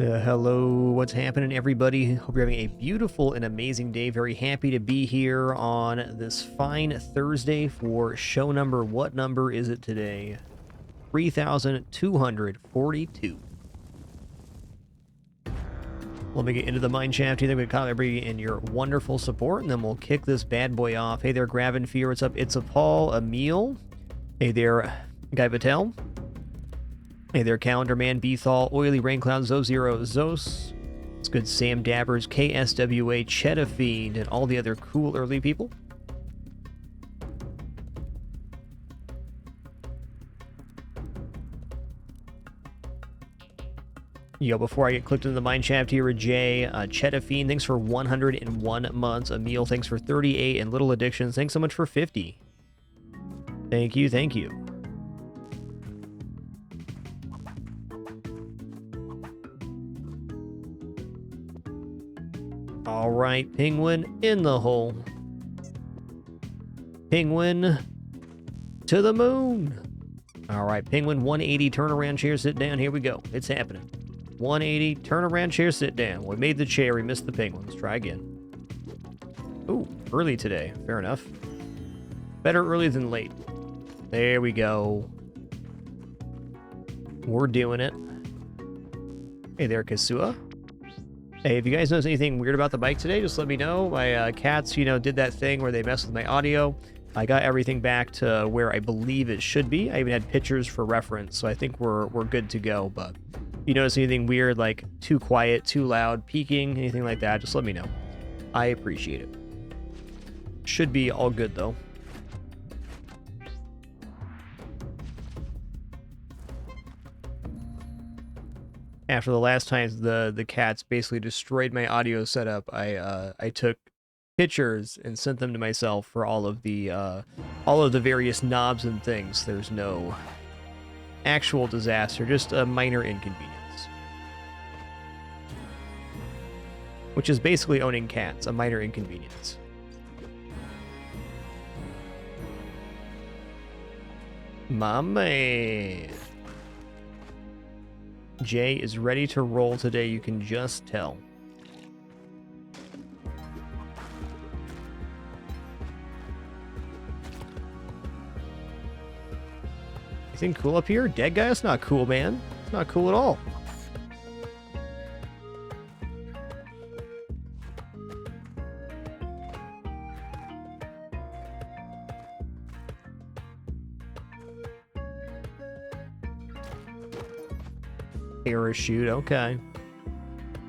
Hello, what's happening, everybody? Hope you're having a beautiful and amazing day. Very happy to be here on this fine Thursday for show number. What number is it today? 3,242. Let me get into the mine shaft. Then we call everybody in your wonderful support, and then we'll kick this bad boy off. Hey there, Gravin Fear. What's up? It's a Paul, Emil. Hey there, Guy Patel. Hey there, Calendar Man, Bethal, Oily Rain Cloud, Zozero, Zos. It's good, Sam Dabbers, KSWA, Cheddar Fiend, and all the other cool early people. Yo, before I get clicked into the mine shaft here, Jay, Cheddar Fiend, thanks for 101 months. Emil, thanks for 38, and Little Addictions, thanks so much for 50. Thank you, thank you. All right, Penguin in the hole. Penguin to the moon. All right, Penguin 180 turnaround chair, sit down. Here we go. It's happening. 180 turnaround chair, sit down. We made the chair. We missed the penguin. Let's try again. Ooh, early today. Fair enough. Better early than late. There we go. We're doing it. Hey there, Kasua. Hey, if you guys notice anything weird about the bike today, just let me know. My cats, did that thing where they messed with my audio. I got everything back to where I believe it should be. I even had pictures for reference, so I think we're good to go. But if you notice anything weird, like too quiet, too loud, peaking, anything like that, just let me know. I appreciate it. Should be all good, though. After the last time the cats basically destroyed my audio setup, I took pictures and sent them to myself for all of the various knobs and things. There's no actual disaster, just a minor inconvenience. Which is basically owning cats, a minor inconvenience. My man. Jay is ready to roll today, you can just tell. Anything cool up here? Dead guy? That's not cool, man. It's not cool at all. Parachute, okay.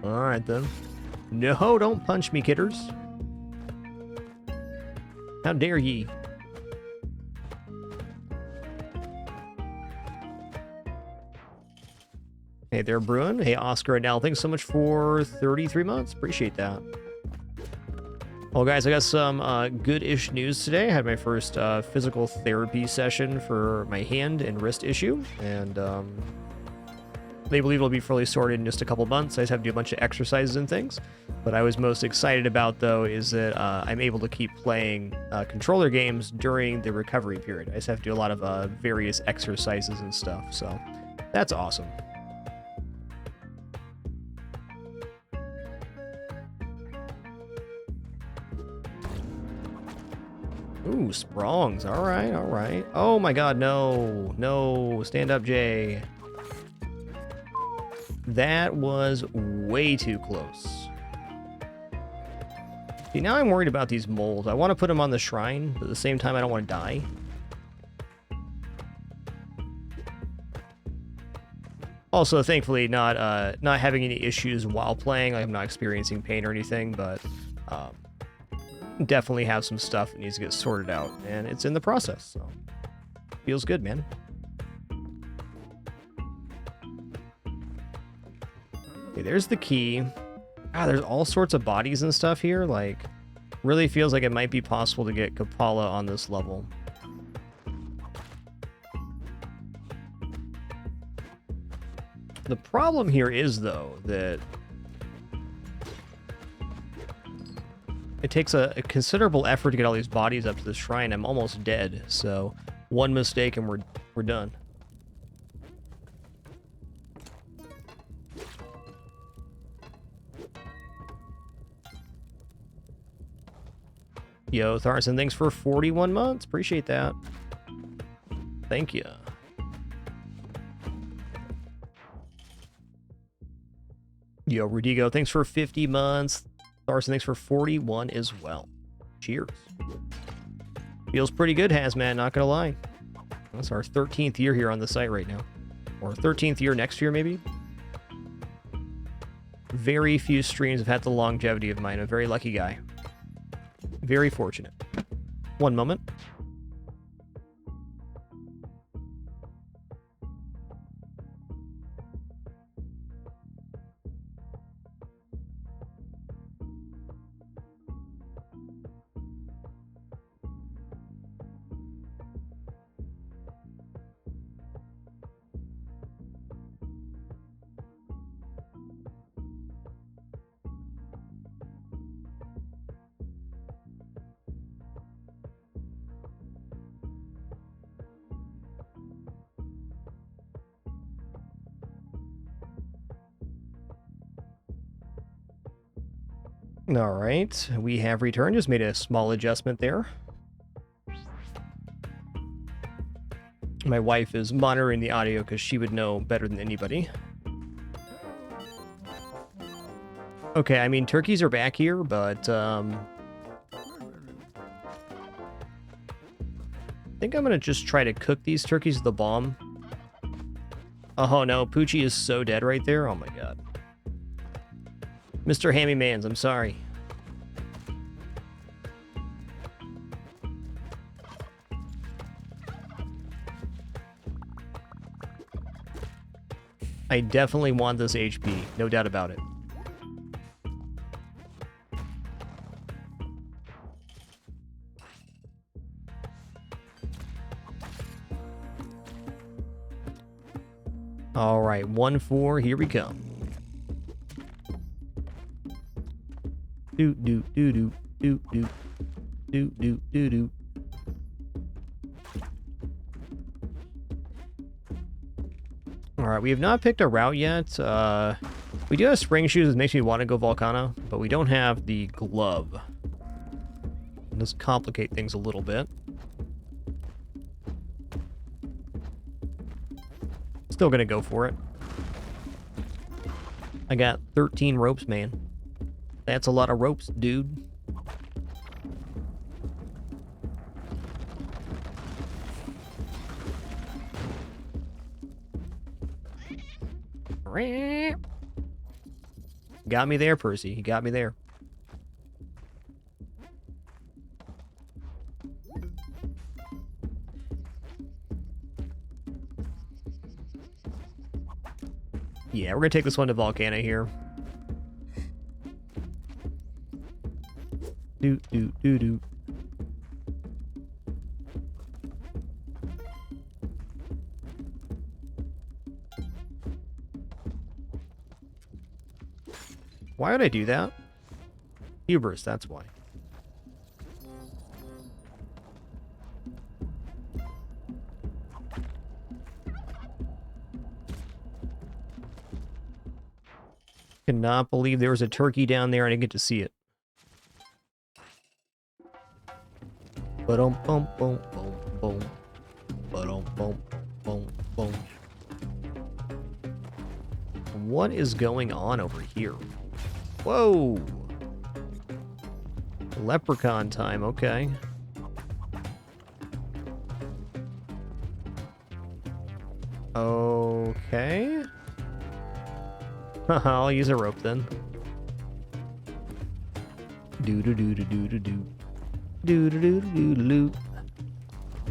Alright then. No, don't punch me, kidders. How dare ye? Hey there, Bruin. Hey, Oscar and Al. Thanks so much for 33 months. Appreciate that. Well, guys, I got some good-ish news today. I had my first physical therapy session for my hand and wrist issue, and they believe it'll be fully sorted in just a couple months. I just have to do a bunch of exercises and things. What I was most excited about, though, is that I'm able to keep playing controller games during the recovery period. I just have to do a lot of various exercises and stuff, so that's awesome. Ooh, sprongs. All right, all right. Oh my god, no. No, stand up, Jay. That was way too close. See, now I'm worried about these moles. I want to put them on the shrine, but at the same time, I don't want to die. Also, thankfully, not having any issues while playing. Like, I'm not experiencing pain or anything, but definitely have some stuff that needs to get sorted out, and it's in the process, so feels good, man. Okay, there's the key. Ah, there's all sorts of bodies and stuff here. Like, really feels like it might be possible to get Kapala on this level. The problem here is, though, that it takes a considerable effort to get all these bodies up to the shrine. I'm almost dead, so one mistake and we're done. Yo, Tharson, thanks for 41 months. Appreciate that. Thank you. Yo, Rudigo, thanks for 50 months. Tharson, thanks for 41 as well. Cheers. Feels pretty good, Hazmat, not gonna lie. That's our 13th year here on the site right now. Or 13th year next year, maybe? Very few streams have had the longevity of mine. I'm a very lucky guy. Very fortunate. One moment. All right, we have returned. Just made a small adjustment there. My wife is monitoring the audio because she would know better than anybody. Okay, I mean, turkeys are back here, but I think I'm going to just try to cook these turkeys with the bomb. Oh no, Poochie is so dead right there. Oh my god. Mr. Hammy Mans, I'm sorry. I definitely want this HP, no doubt about it. All right, 1-4, here we come. Do do do do do do do do do do. All right, we have not picked a route yet. We do have spring shoes, which makes me want to go Volcano, but we don't have the glove. This complicate things a little bit. Still gonna go for it. I got 13 ropes, man. That's a lot of ropes, dude. Got me there, Percy. He got me there. Yeah, we're gonna take this one to Volcano here. Do do do do. Why would I do that? Hubris, that's why. Cannot believe there was a turkey down there and I didn't get to see it. Ba-dum bum bum bum bum. Ba-dum bum bum bum. What is going on over here? Whoa! Leprechaun time, okay. Okay. I'll use a rope then. Do do do do do do do. Do do do do do do.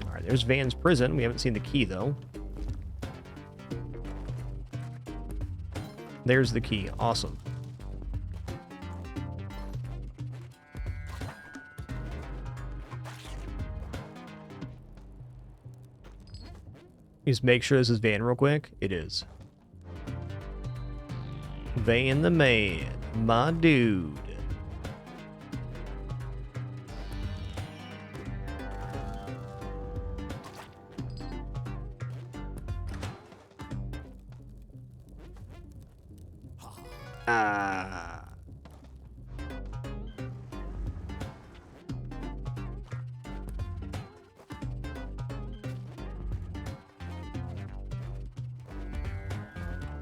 Alright, there's Van's prison. We haven't seen the key though. There's the key. Awesome. Just make sure this is Van real quick. It is. Van the man, my dude.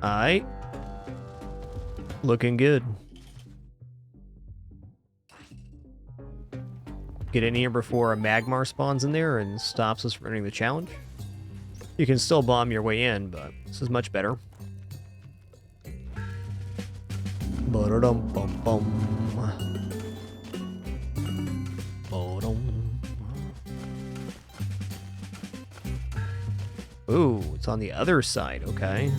Alright. Looking good. Get in here before a Magmar spawns in there and stops us from entering the challenge. You can still bomb your way in, but this is much better. Ooh, it's on the other side, okay.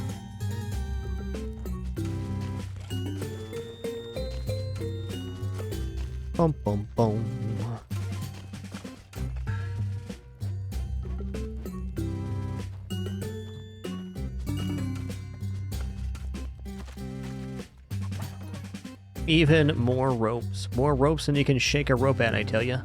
Bum bum bum. Even more ropes. More ropes than you can shake a rope at, I tell ya.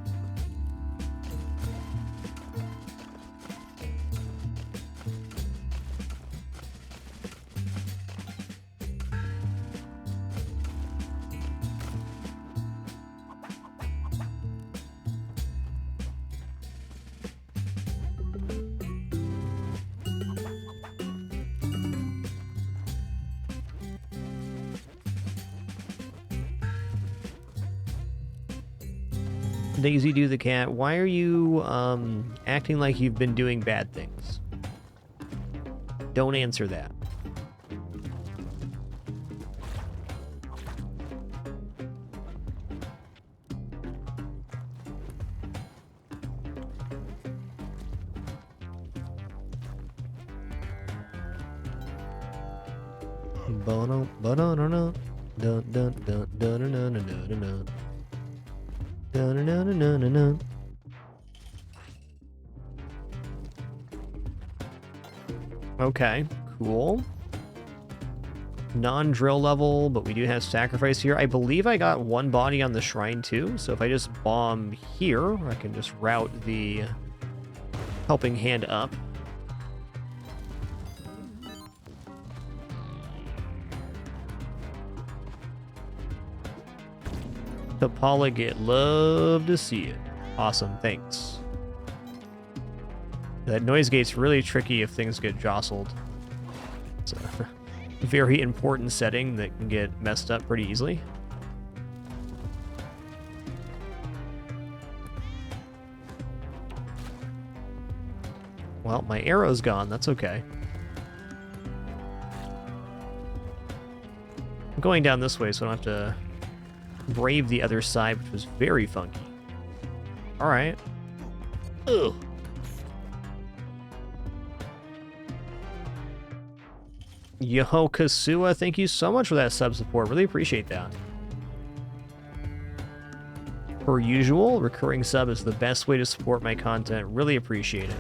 Daisy Do the Cat, why are you acting like you've been doing bad things? Don't answer that. Okay, cool. Non-drill level, but we do have sacrifice here. I believe I got one body on the shrine too, so if I just bomb here, I can just route the helping hand up. The Polygat, love to see it. Awesome, thanks. That noise gate's really tricky if things get jostled. It's a very important setting that can get messed up pretty easily. Well, my arrow's gone, that's okay. I'm going down this way so I don't have to brave the other side, which was very funky. Alright. Ugh. Yo, Kasua, thank you so much for that sub support. Really appreciate that. Per usual, recurring sub is the best way to support my content. Really appreciate it.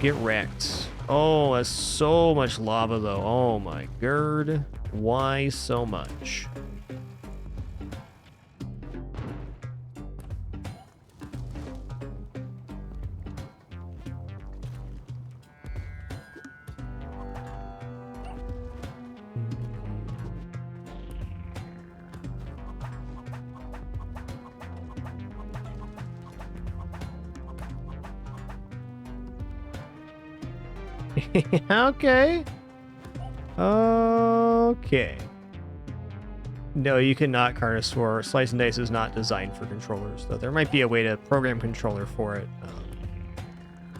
Get wrecked. Oh, that's so much lava, though. Oh, my god. Why so much? Okay. Okay. No, you cannot Carnosaur. Slice and Dice is not designed for controllers, though there might be a way to program controller for it.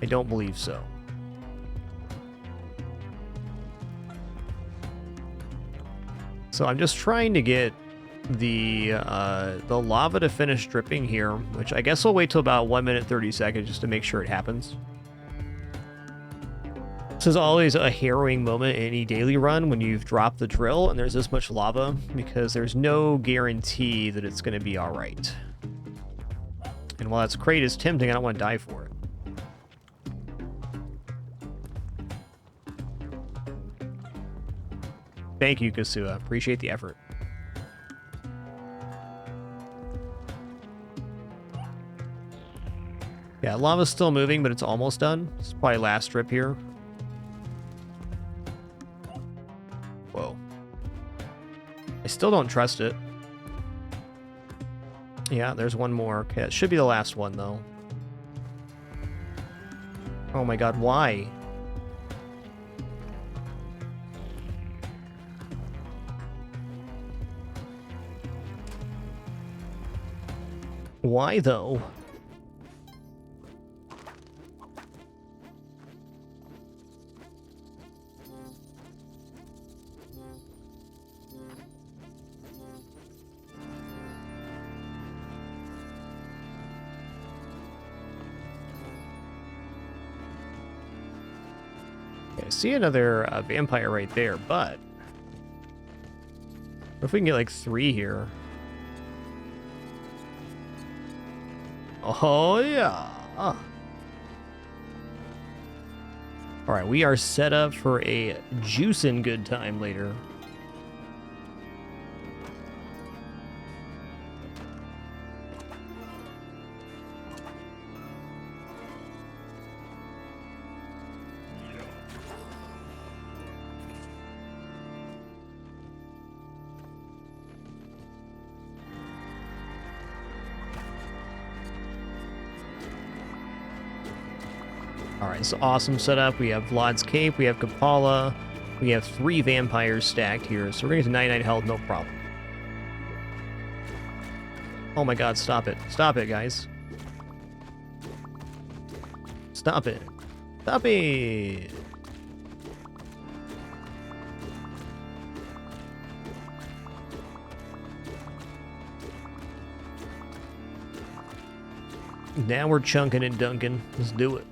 I don't believe so. So I'm just trying to get the lava to finish dripping here, which I guess I'll wait till about 1 minute 30 seconds just to make sure it happens. This is always a harrowing moment in any daily run when you've dropped the drill and there's this much lava, because there's no guarantee that it's going to be alright. And while that's great, it's tempting, I don't want to die for it. Thank you, Kasua. Appreciate the effort. Yeah, lava's still moving, but it's almost done. It's probably last strip here. Whoa. I still don't trust it. Yeah, there's one more. Okay, it should be the last one, though. Oh my god, why? Why, though? Okay, I see another vampire right there, but... what if we can get like 3 here? Oh, yeah. Alright, we are set up for a juicin' good time later. Alright, so awesome setup. We have Vlad's Cape, we have Kapala, we have 3 vampires stacked here, so we're gonna get to 99 health, no problem. Oh my god, stop it. Stop it, guys. Stop it. Stop it! Now we're chunking and dunking. Let's do it.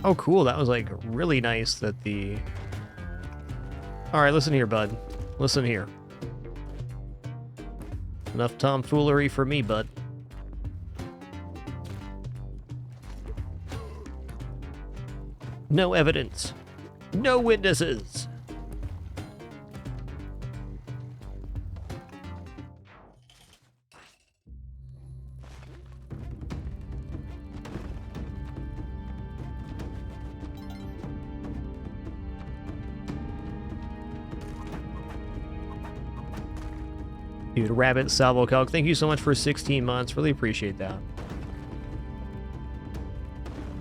Oh, cool. That was, like, really nice that the... Alright, listen here, bud. Listen here. Enough tomfoolery for me, bud. No evidence. No witnesses. Dude, Rabbit Salvo Calc, thank you so much for 16 months. Really appreciate that.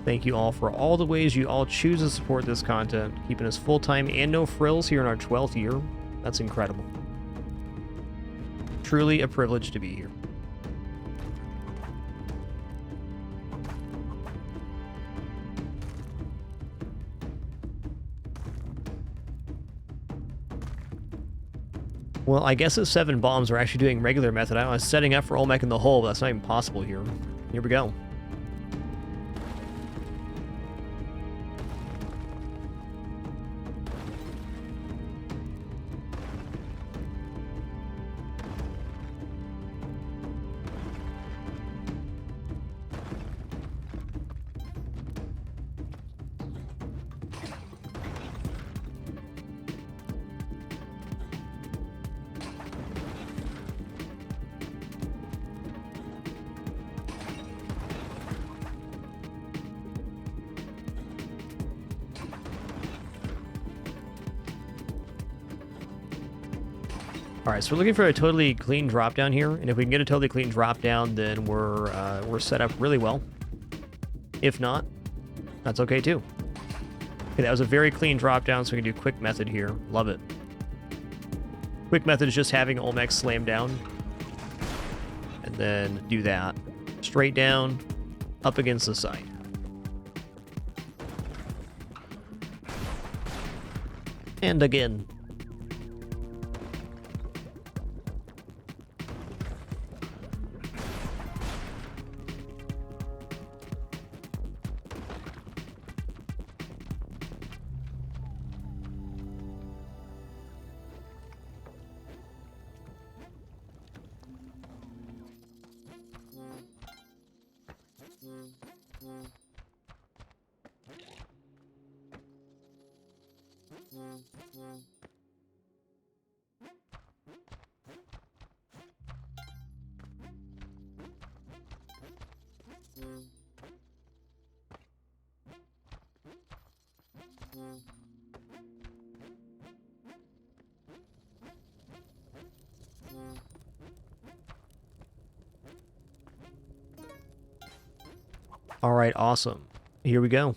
Thank you all for all the ways you all choose to support this content, keeping us full-time and no frills here in our 12th year. That's incredible. Truly a privilege to be here. Well, I guess the 7 bombs are actually doing regular method. I was setting up for Olmec in the hole, but that's not even possible here. Here we go. Alright, so we're looking for a totally clean drop down here, and if we can get a totally clean drop down, then we're set up really well. If not, that's okay too. Okay, that was a very clean drop down, so we can do quick method here. Love it. Quick method is just having Olmec slam down, and then do that. Straight down, up against the side. And again. All right, awesome. Here we go.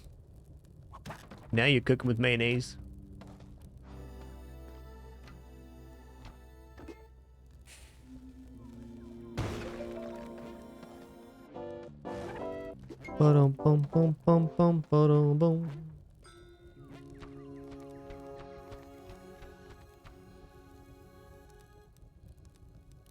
Now you're cooking with mayonnaise. Ba-dum bum bum bum bum ba-dum bum.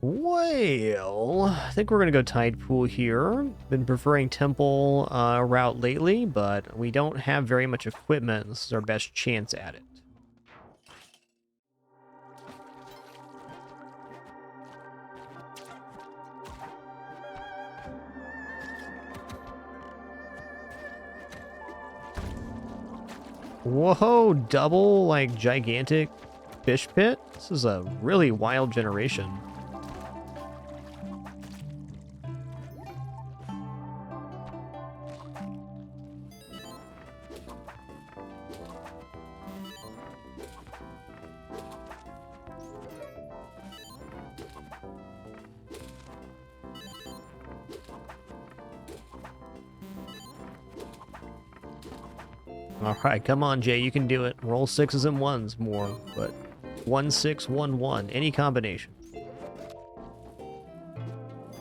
Well, I think we're gonna go Tide Pool here. Been preferring Temple route lately, but we don't have very much equipment. This is our best chance at it. Whoa, double, like, gigantic fish pit? This is a really wild generation. All right, come on, Jay, you can do it. Roll 6s and 1s more, but 1 6 1 1, any combination.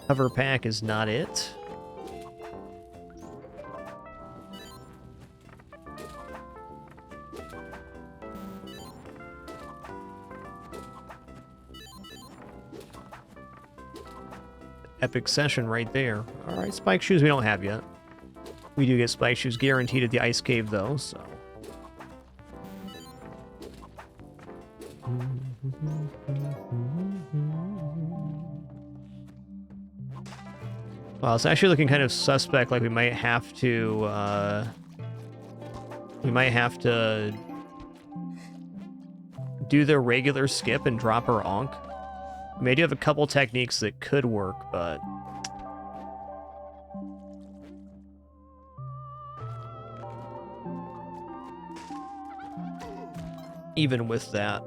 Cover pack is not it. Epic session right there. All right, spike shoes we don't have yet. We do get spike shoes guaranteed at the ice cave, though, so. Well, it's actually looking kind of suspect, like we might have to, do the regular skip and drop our Ankh. I mean, I do have a couple techniques that could work, but... even with that...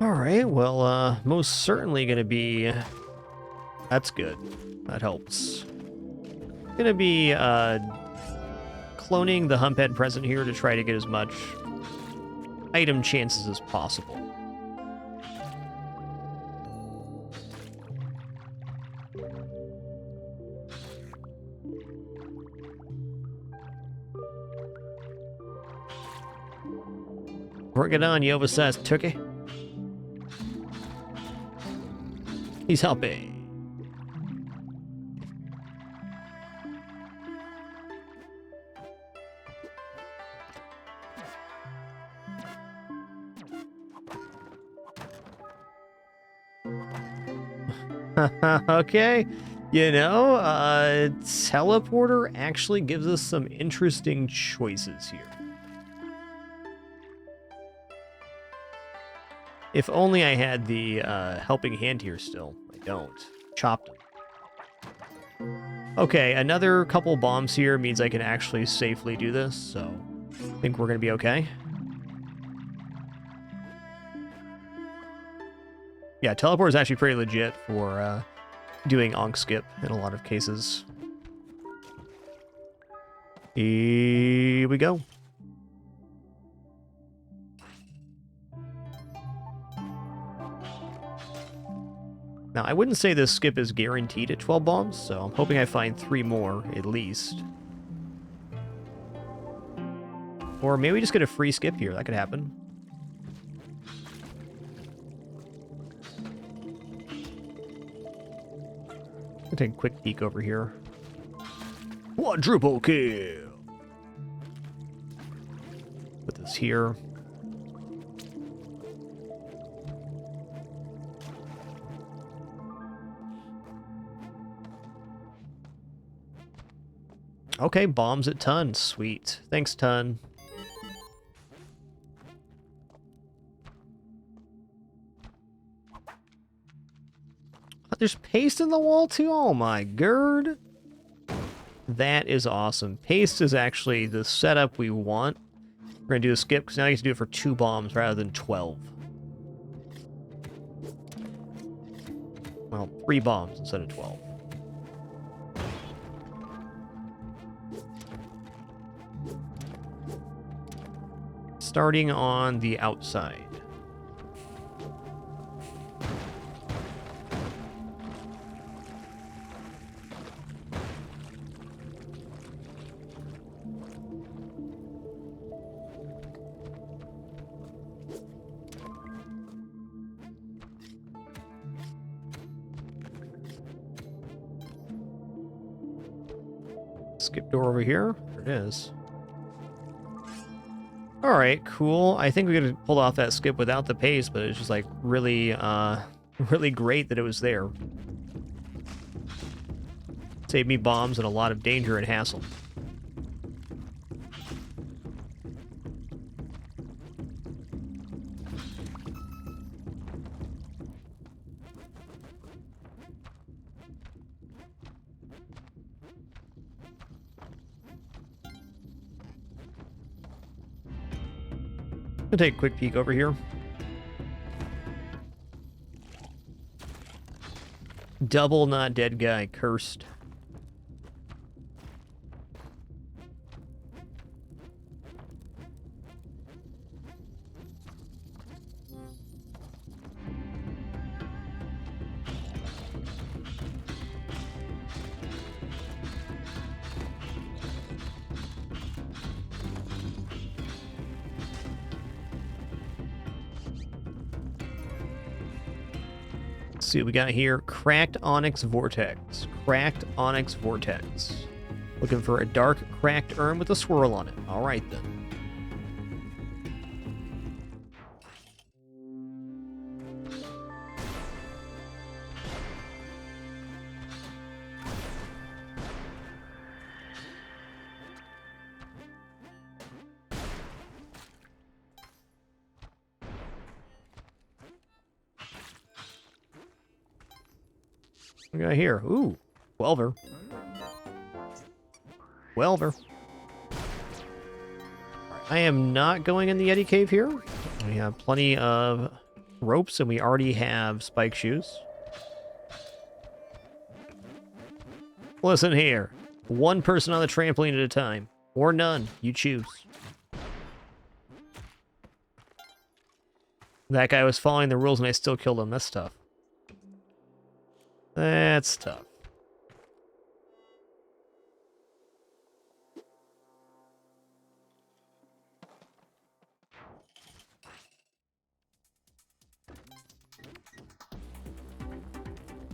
Alright, well, most certainly gonna be... That's good. That helps. Gonna be, cloning the Humphead present here to try to get as much item chances as possible. Work it on, you oversized turkey. He's helping. Okay, you know, teleporter actually gives us some interesting choices here. If only I had the helping hand here still. I don't. Chopped him. Okay, another couple bombs here means I can actually safely do this, so I think we're going to be okay. Yeah, teleport is actually pretty legit for doing Ankh skip in a lot of cases. Here we go. Now, I wouldn't say this skip is guaranteed at 12 bombs, so I'm hoping I find 3 more, at least. Or maybe we just get a free skip here. That could happen. I'll take a quick peek over here. Quadruple kill! Put this here. Okay, bombs at Ton. Sweet. Thanks, Ton. There's paste in the wall, too? Oh, my god. That is awesome. Paste is actually the setup we want. We're going to do a skip, because now you get to do it for 2 bombs rather than 12. Well, 3 bombs instead of 12. Starting on the outside. Skip door over here. There it is. Alright, cool. I think we could have pulled off that skip without the paste, but it's just like really, really great that it was there. Saved me bombs and a lot of danger and hassle. I'll take a quick peek over here. Double not dead guy, cursed. See what we got here. Cracked Onyx Vortex. Cracked Onyx Vortex. Looking for a dark, cracked urn with a swirl on it. Alright then. What we got here? Ooh, Welver. Welver. I am not going in the Yeti Cave here. We have plenty of ropes and we already have spike shoes. Listen here. 1 person on the trampoline at a time. Or none. You choose. That guy was following the rules and I still killed him. That's tough. That's tough.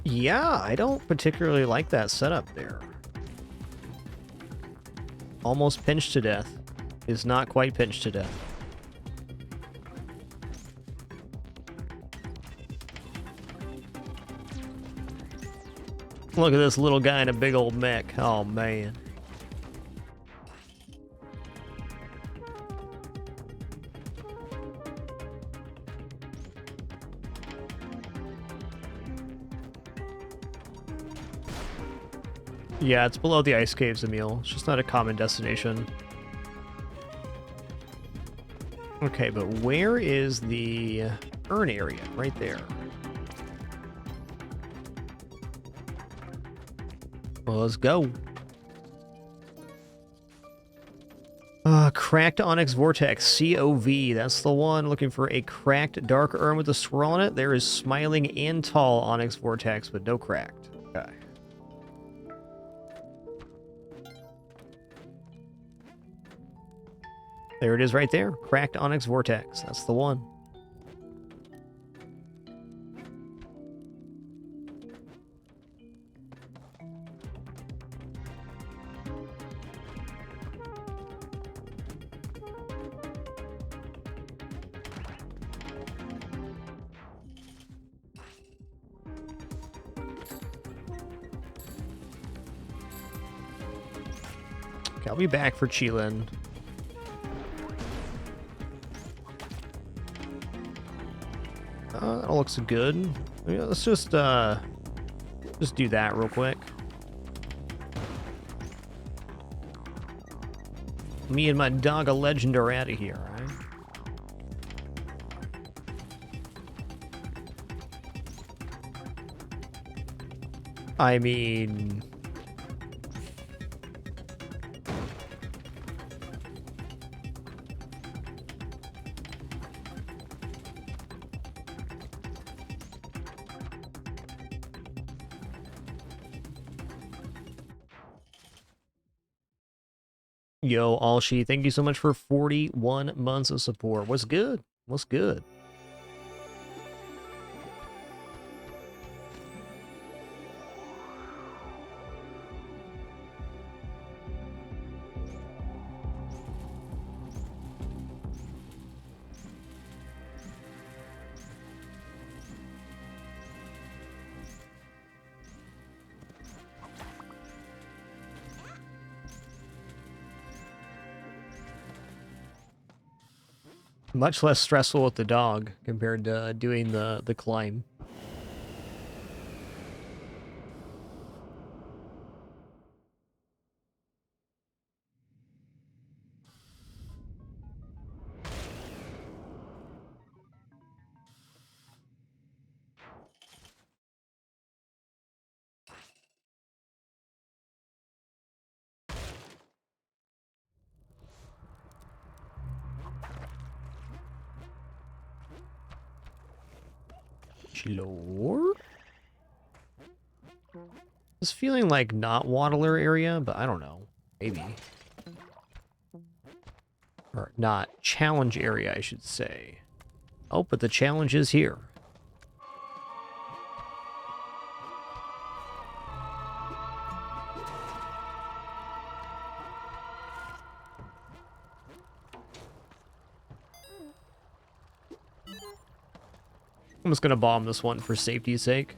Yeah, I don't particularly like that setup there. Almost pinched to death. Is not quite pinched to death. Look at this little guy in a big old mech. Oh, man. Yeah, it's below the ice caves, Emil. It's just not a common destination. Okay, but where is the urn area? Right there. Well, let's go. Cracked Onyx Vortex, COV. That's the one. Looking for a cracked dark urn with a swirl on it. There is smiling and tall Onyx Vortex, but no cracked. Okay. There it is right there. Cracked Onyx Vortex. That's the one. Okay, I'll be back for Chilin. That looks good. Yeah, let's just do that real quick. Me and my dog a legend are out of here, right? I mean, yo, Alshi, thank you so much for 41 months of support. What's good? What's good? Much less stressful with the dog compared to doing the climb. Lord? It's feeling like not Waddler area, but I don't know. Maybe. Or not challenge area, I should say. Oh, but the challenge is here. I'm just gonna bomb this one for safety's sake.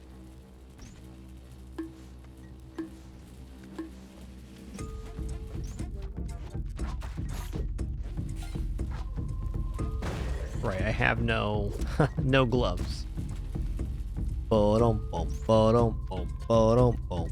Right, I have no no gloves. Ba-dum, bum, ba-dum, bum, ba-dum, bum.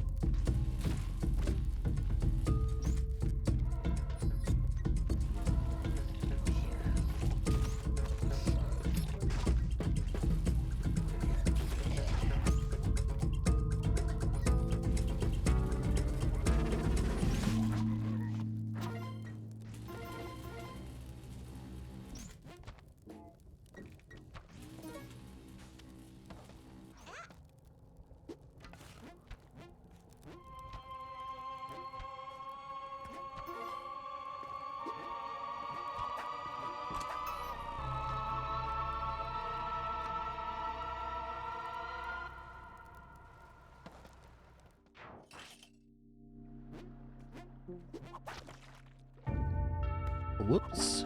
Whoops.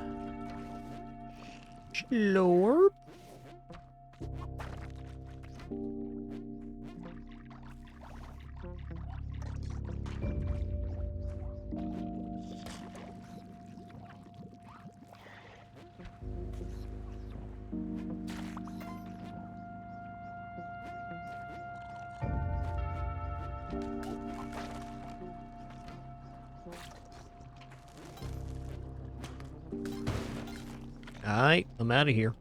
Slower. Alright, I'm out of here.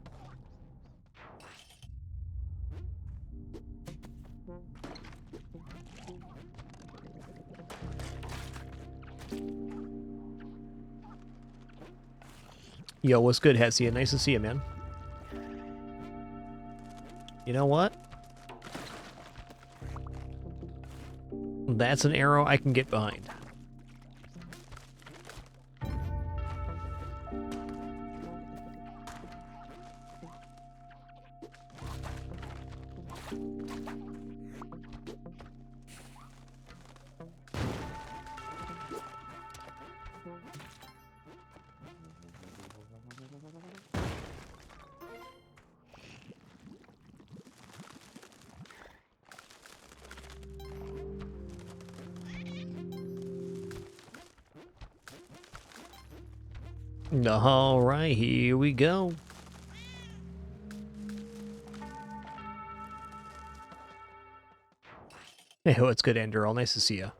Yo, what's good, Hesia? Nice to see you, man. You know what? That's an arrow I can get behind. All right, here we go. Hey, what's good, Ender? All nice to see you.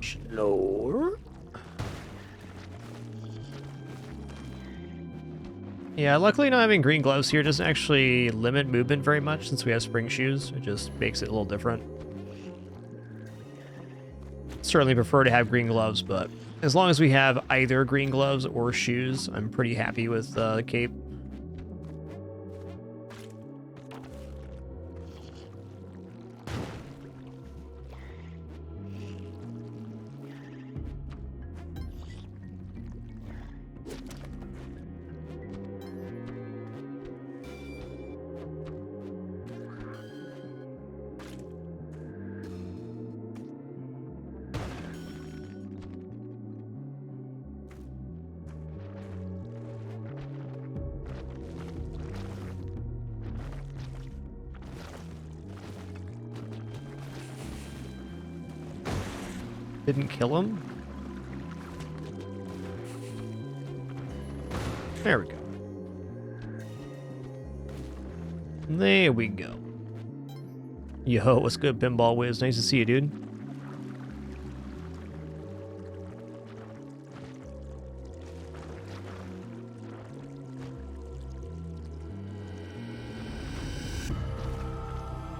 Slower. Yeah, luckily not having green gloves here doesn't actually limit movement very much since we have spring shoes. It just makes it a little different. Certainly prefer to have green gloves, but as long as we have either green gloves or shoes, I'm pretty happy with the cape. Didn't kill him? There we go. There we go. Yo, what's good, Pinball Wiz? Nice to see you, dude.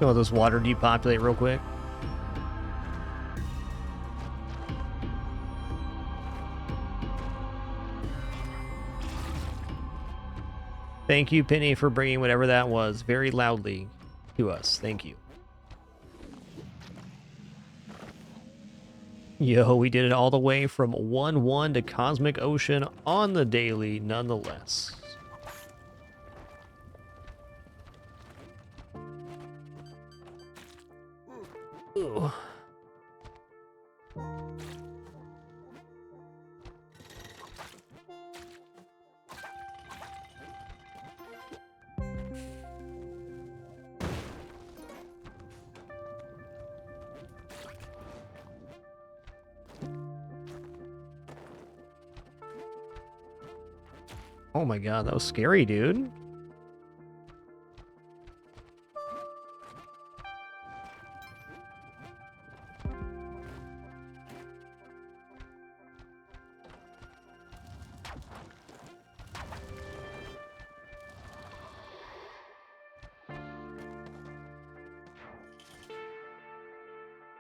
Let this water depopulate real quick. Thank you, Penny, for bringing whatever that was very loudly to us. Thank you. Yo, we did it all the way from 1-1 to Cosmic Ocean on the daily, nonetheless. Ooh. Oh my god, that was scary, dude.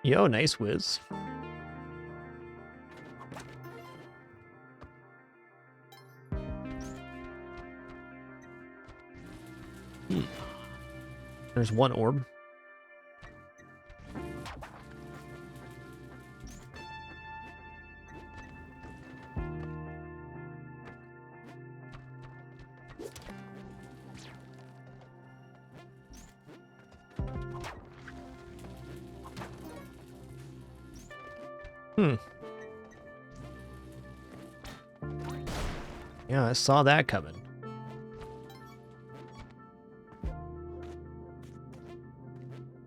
Yo, nice whiz. There's one orb. Yeah, I saw that coming.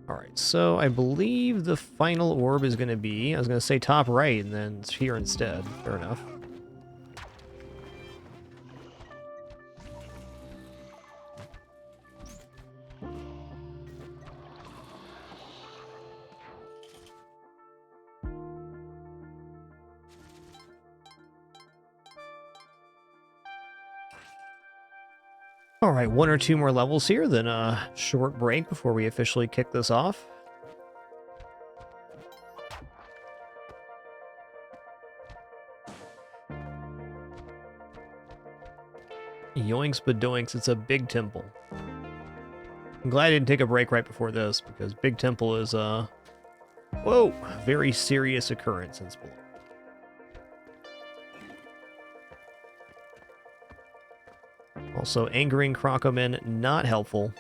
Alright, so I believe the final orb is going to be, I was going to say top right, and then it's here instead. Fair enough. All right, one or two more levels here, then a short break before we officially kick this off. Yoinks bedoinks, it's a big temple. I'm glad I didn't take a break right before this, because Big Temple is whoa, very serious occurrence in Spelunky. Also, angering Crocomen, not helpful.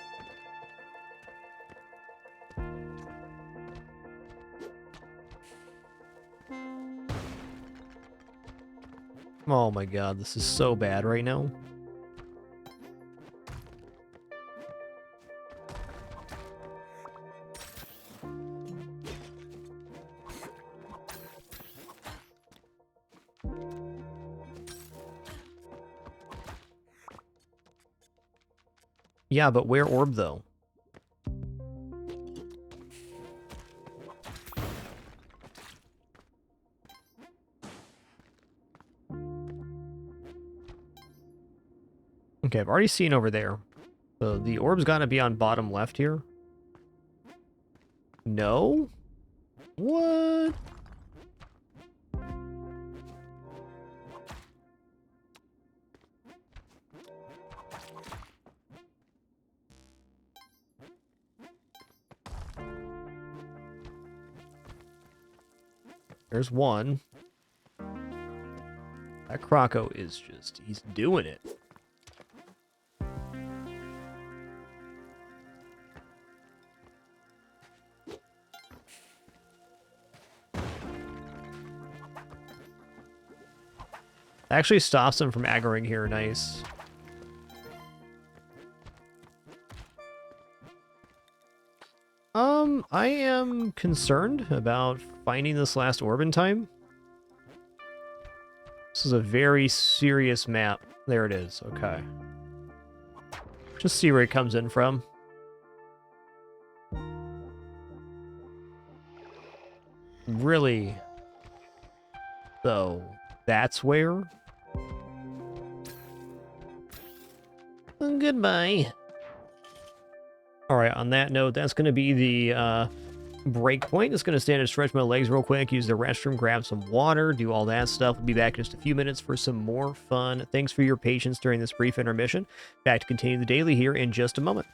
Oh my god, this is so bad right now. Yeah, but where orb, though? Okay, I've already seen over there. So the orb's gotta be on bottom left here. No? What? There's one. That Croco is just, he's doing it. Actually stops him from aggroing here, nice. I am concerned about finding this last orb in time. This is a very serious map. There it is, okay. Just see where it comes in from. Really? So, that's where? Goodbye. Alright, on that note, that's going to be the break point. Just going to stand and stretch my legs real quick, use the restroom, grab some water, do all that stuff. We'll be back in just a few minutes for some more fun. Thanks for your patience during this brief intermission. Back to continue the daily here in just a moment.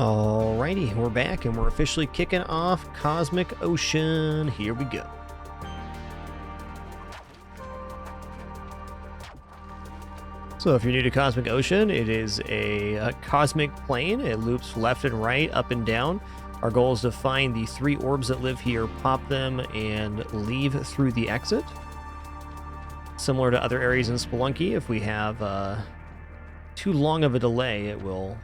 Alrighty, we're back and we're officially kicking off Cosmic Ocean. Here we go. So if you're new to Cosmic Ocean, it is a cosmic plane. It loops left and right, up and down. Our goal is to find the 3 orbs that live here, pop them, and leave through the exit. Similar to other areas in Spelunky, if we have too long of a delay, it will...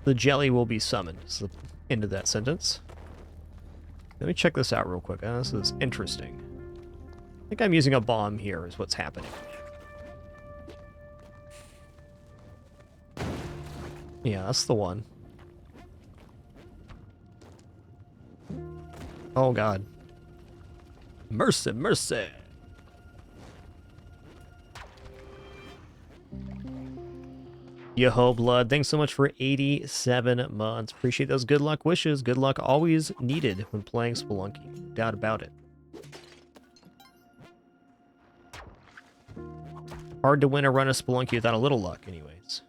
The jelly will be summoned, is the end of that sentence. Let me check this out real quick. This is interesting. I think I'm using a bomb here is what's happening. Yeah, that's the one. Oh god. Mercy, mercy. Yo-ho, Blood, thanks so much for 87 months. Appreciate those good luck wishes. Good luck always needed when playing Spelunky. No doubt about it. Hard to win a run of Spelunky without a little luck, anyways.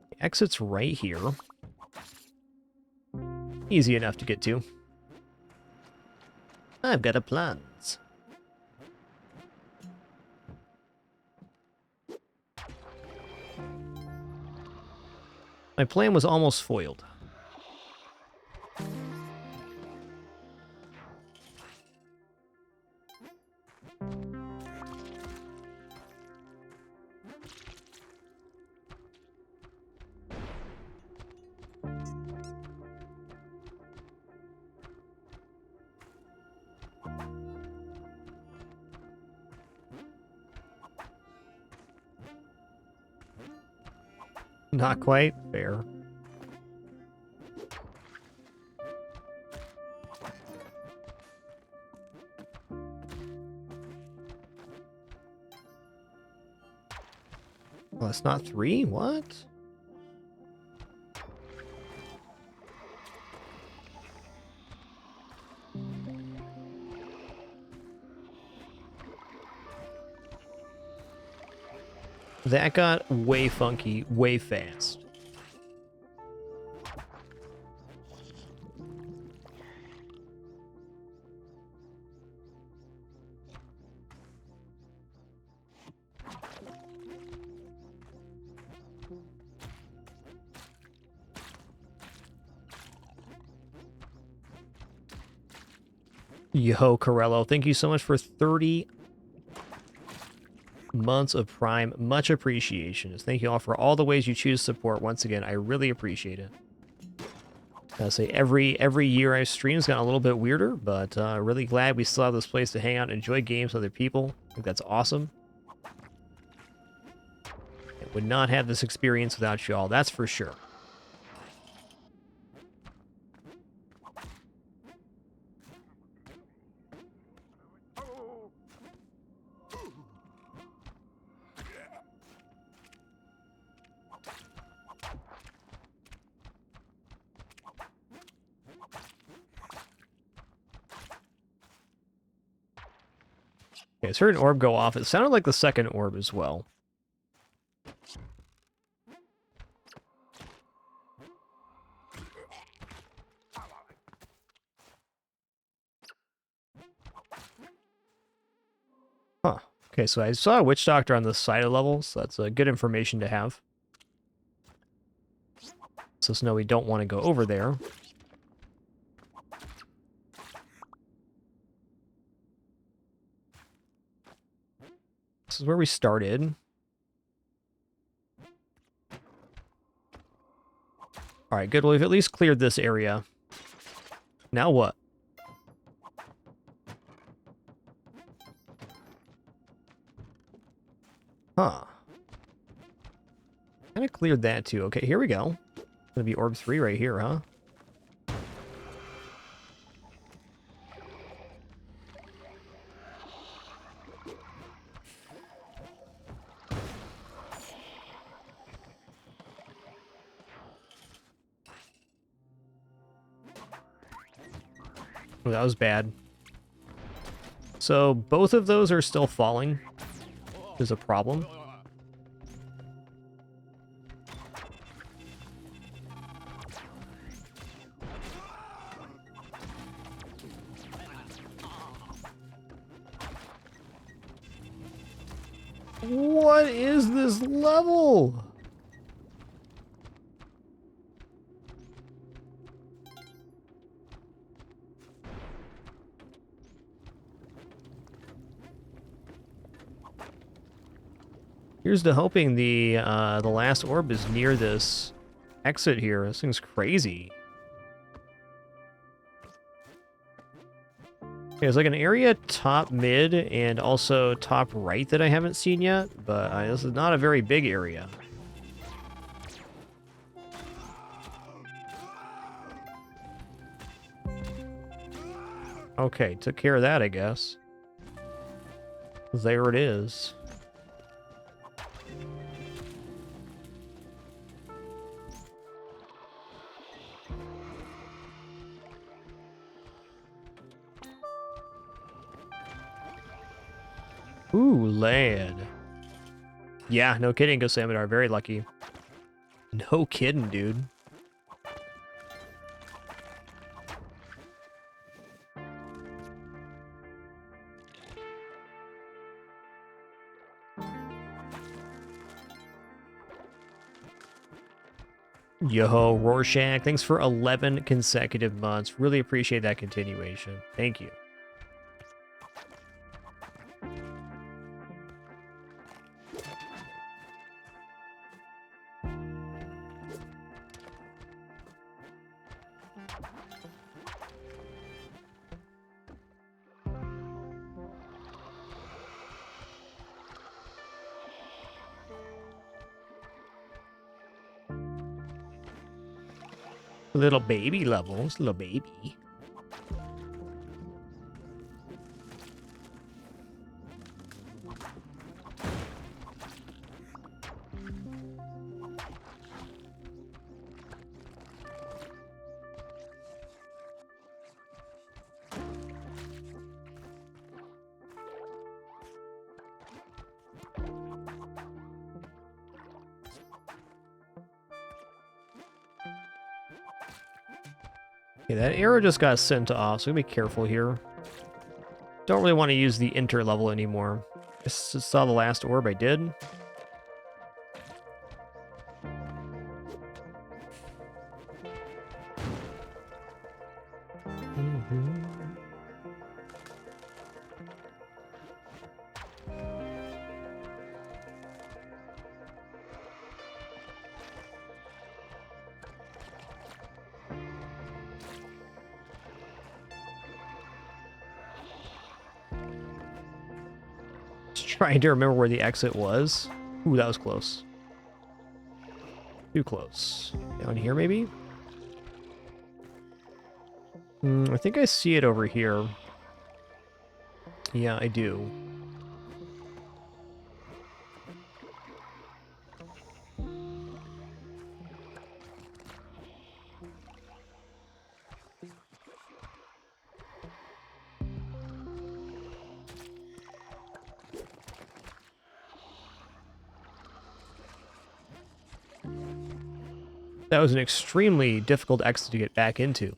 The exit's right here. Easy enough to get to. I've got a plans. My plan was almost foiled. Not quite fair. Well, it's not 3? What? That got way funky, way fast. Yo, Corello, thank you so much for 30 months of Prime. Much appreciation. Thank you all for all the ways you choose support. Once again, I really appreciate it. I say every year I stream has gotten a little bit weirder, but really glad we still have this place to hang out and enjoy games with other people. I think that's awesome. I would not have this experience without you all, that's for sure. Okay, so heard an orb go off. It sounded like the second orb as well. Huh. Okay, so I saw a witch doctor on the side of levels. So that's good information to have. So no, we don't want to go over there. This is where we started. Alright, good. Well, we've at least cleared this area. Now what? Huh. Kind of cleared that too. Okay, here we go. Gonna be orb 3 right here, huh? Oh, that was bad. So both of those are still falling. Is a problem. What is this level? Here's to hoping the last orb is near this exit here. This thing's crazy. Okay, there's like an area top mid and also top right that I haven't seen yet, but this is not a very big area. Okay, took care of that, I guess. There it is. Ooh, land. Yeah, no kidding, Gosamidar. Very lucky. No kidding, dude. Yo, Rorschach, thanks for 11 consecutive months. Really appreciate that continuation. Thank you. Little baby levels, little baby. Okay, that arrow just got sent off, so I'm gonna be careful here. Don't really want to use the inter level anymore. Just saw the last orb I did. Trying to remember where the exit was. Ooh, that was close. Too close. Down here, maybe? I think I see it over here. Yeah, I do. That was an extremely difficult exit to get back into.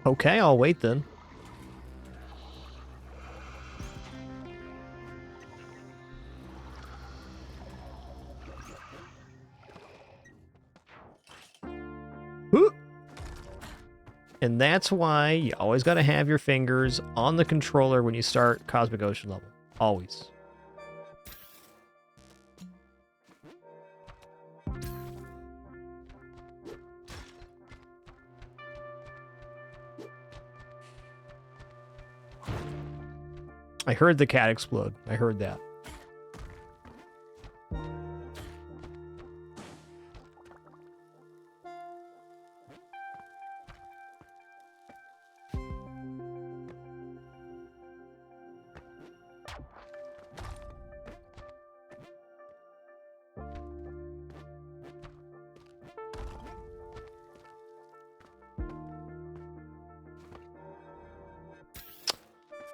Okay, I'll wait then. And that's why you always got to have your fingers on the controller when you start Cosmic Ocean level. Always. I heard the cat explode. I heard that.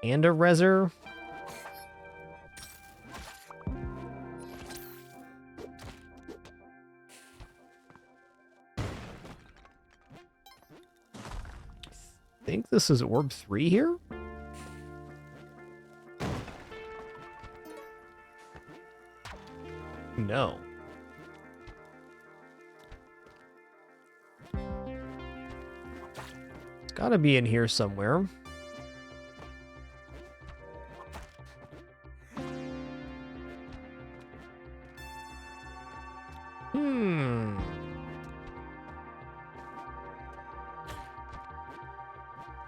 And a Reser. I think this is Orb 3 here? No. It's gotta be in here somewhere.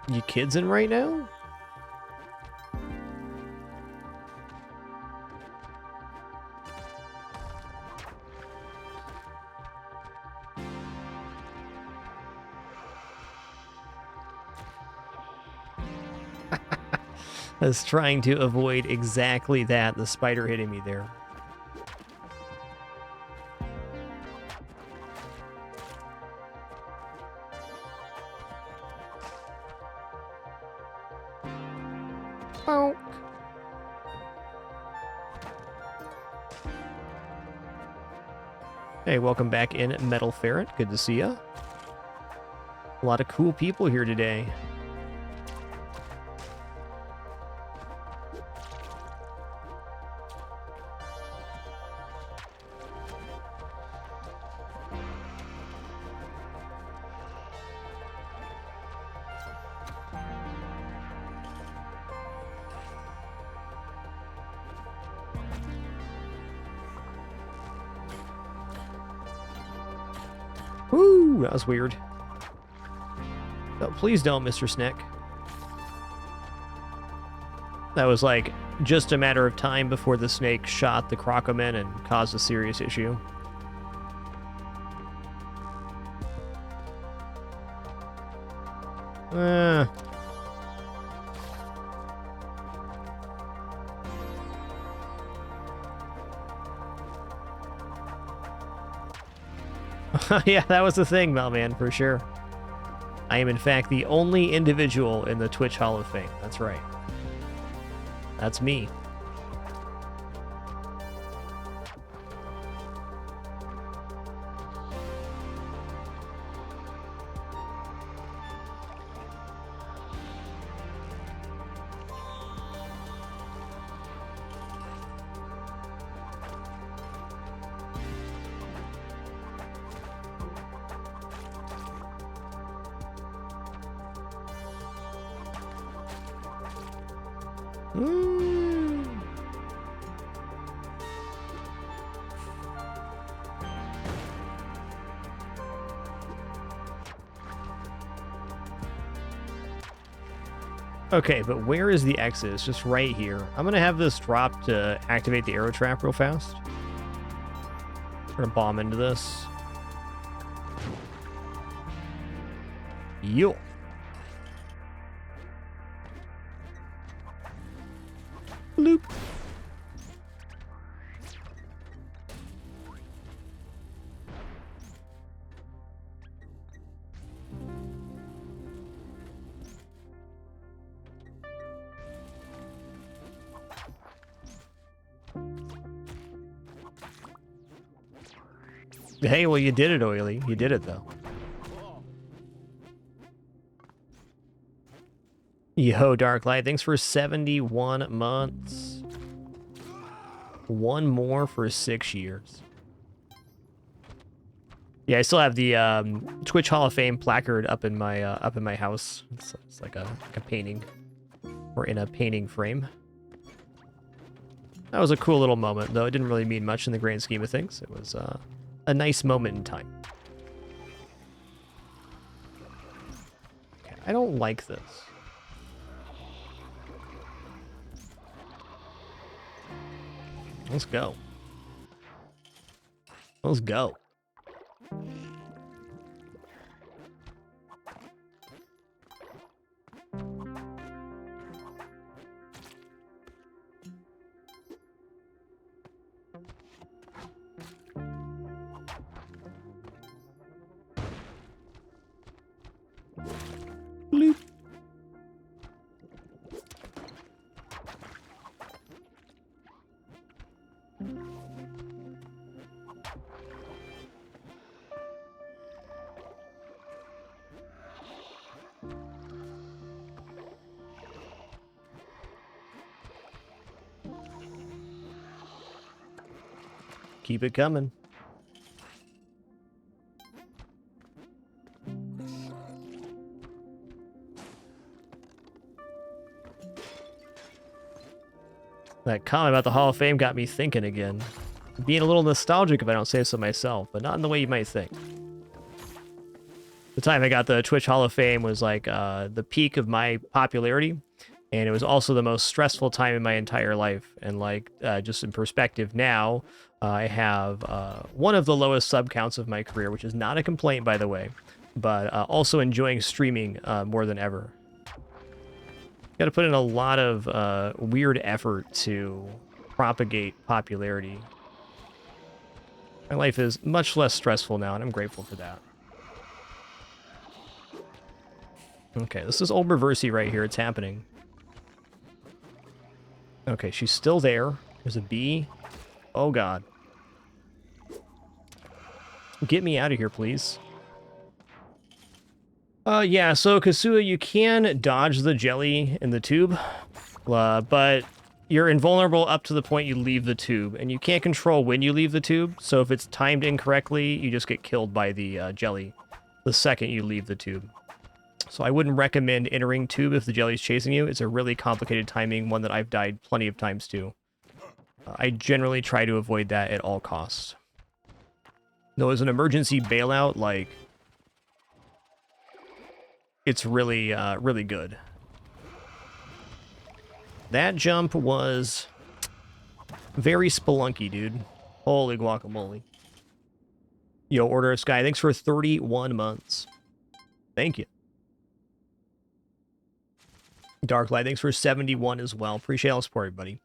You kids in right now? I was trying to avoid exactly that, the spider hitting me there. Oh. Hey, welcome back in, Metal Ferret. Good to see ya. A lot of cool people here today. Woo, that was weird. Oh, please don't, Mr. Snick. That was like just a matter of time before the snake shot the Crocoman and caused a serious issue. Yeah, that was the thing, Melman, for sure. I am, in fact, the only individual in the Twitch Hall of Fame. That's right. That's me. Okay, but where is the exit? It's just right here. I'm gonna have this drop to activate the arrow trap real fast. We're gonna bomb into this. Yo. Loop. Hey, well, you did it, Oily. You did it, though. Yo, Darklight, thanks for 71 months. One more for 6 years. Yeah, I still have the Twitch Hall of Fame placard up in my house. It's like a painting, or in a painting frame. That was a cool little moment, though. It didn't really mean much in the grand scheme of things. It was a nice moment in time. Okay, I don't like this. Let's go. Let's go. Bloop. Keep it coming. That comment about the Hall of Fame got me thinking again. Being a little nostalgic if I don't say so myself, but not in the way you might think. The time I got the Twitch Hall of Fame was like the peak of my popularity, and it was also the most stressful time in my entire life. And like, just in perspective now, I have one of the lowest sub counts of my career, which is not a complaint, by the way, but also enjoying streaming more than ever. Got to put in a lot of weird effort to propagate popularity. My life is much less stressful now, and I'm grateful for that. Okay, this is old Reversey right here. It's happening. Okay, she's still there. There's a bee. Oh, God. Get me out of here, please. Yeah, so Kasua, you can dodge the jelly in the tube, but you're invulnerable up to the point you leave the tube, and you can't control when you leave the tube, so if it's timed incorrectly, you just get killed by the jelly the second you leave the tube. So I wouldn't recommend entering tube if the jelly's chasing you. It's a really complicated timing, one that I've died plenty of times to. I generally try to avoid that at all costs. Though as an emergency bailout, like, it's really, really good. That jump was very Spelunky, dude. Holy guacamole. Yo, Order of Sky, thanks for 31 months. Thank you. Darklight, thanks for 71 as well. Appreciate all the support, everybody.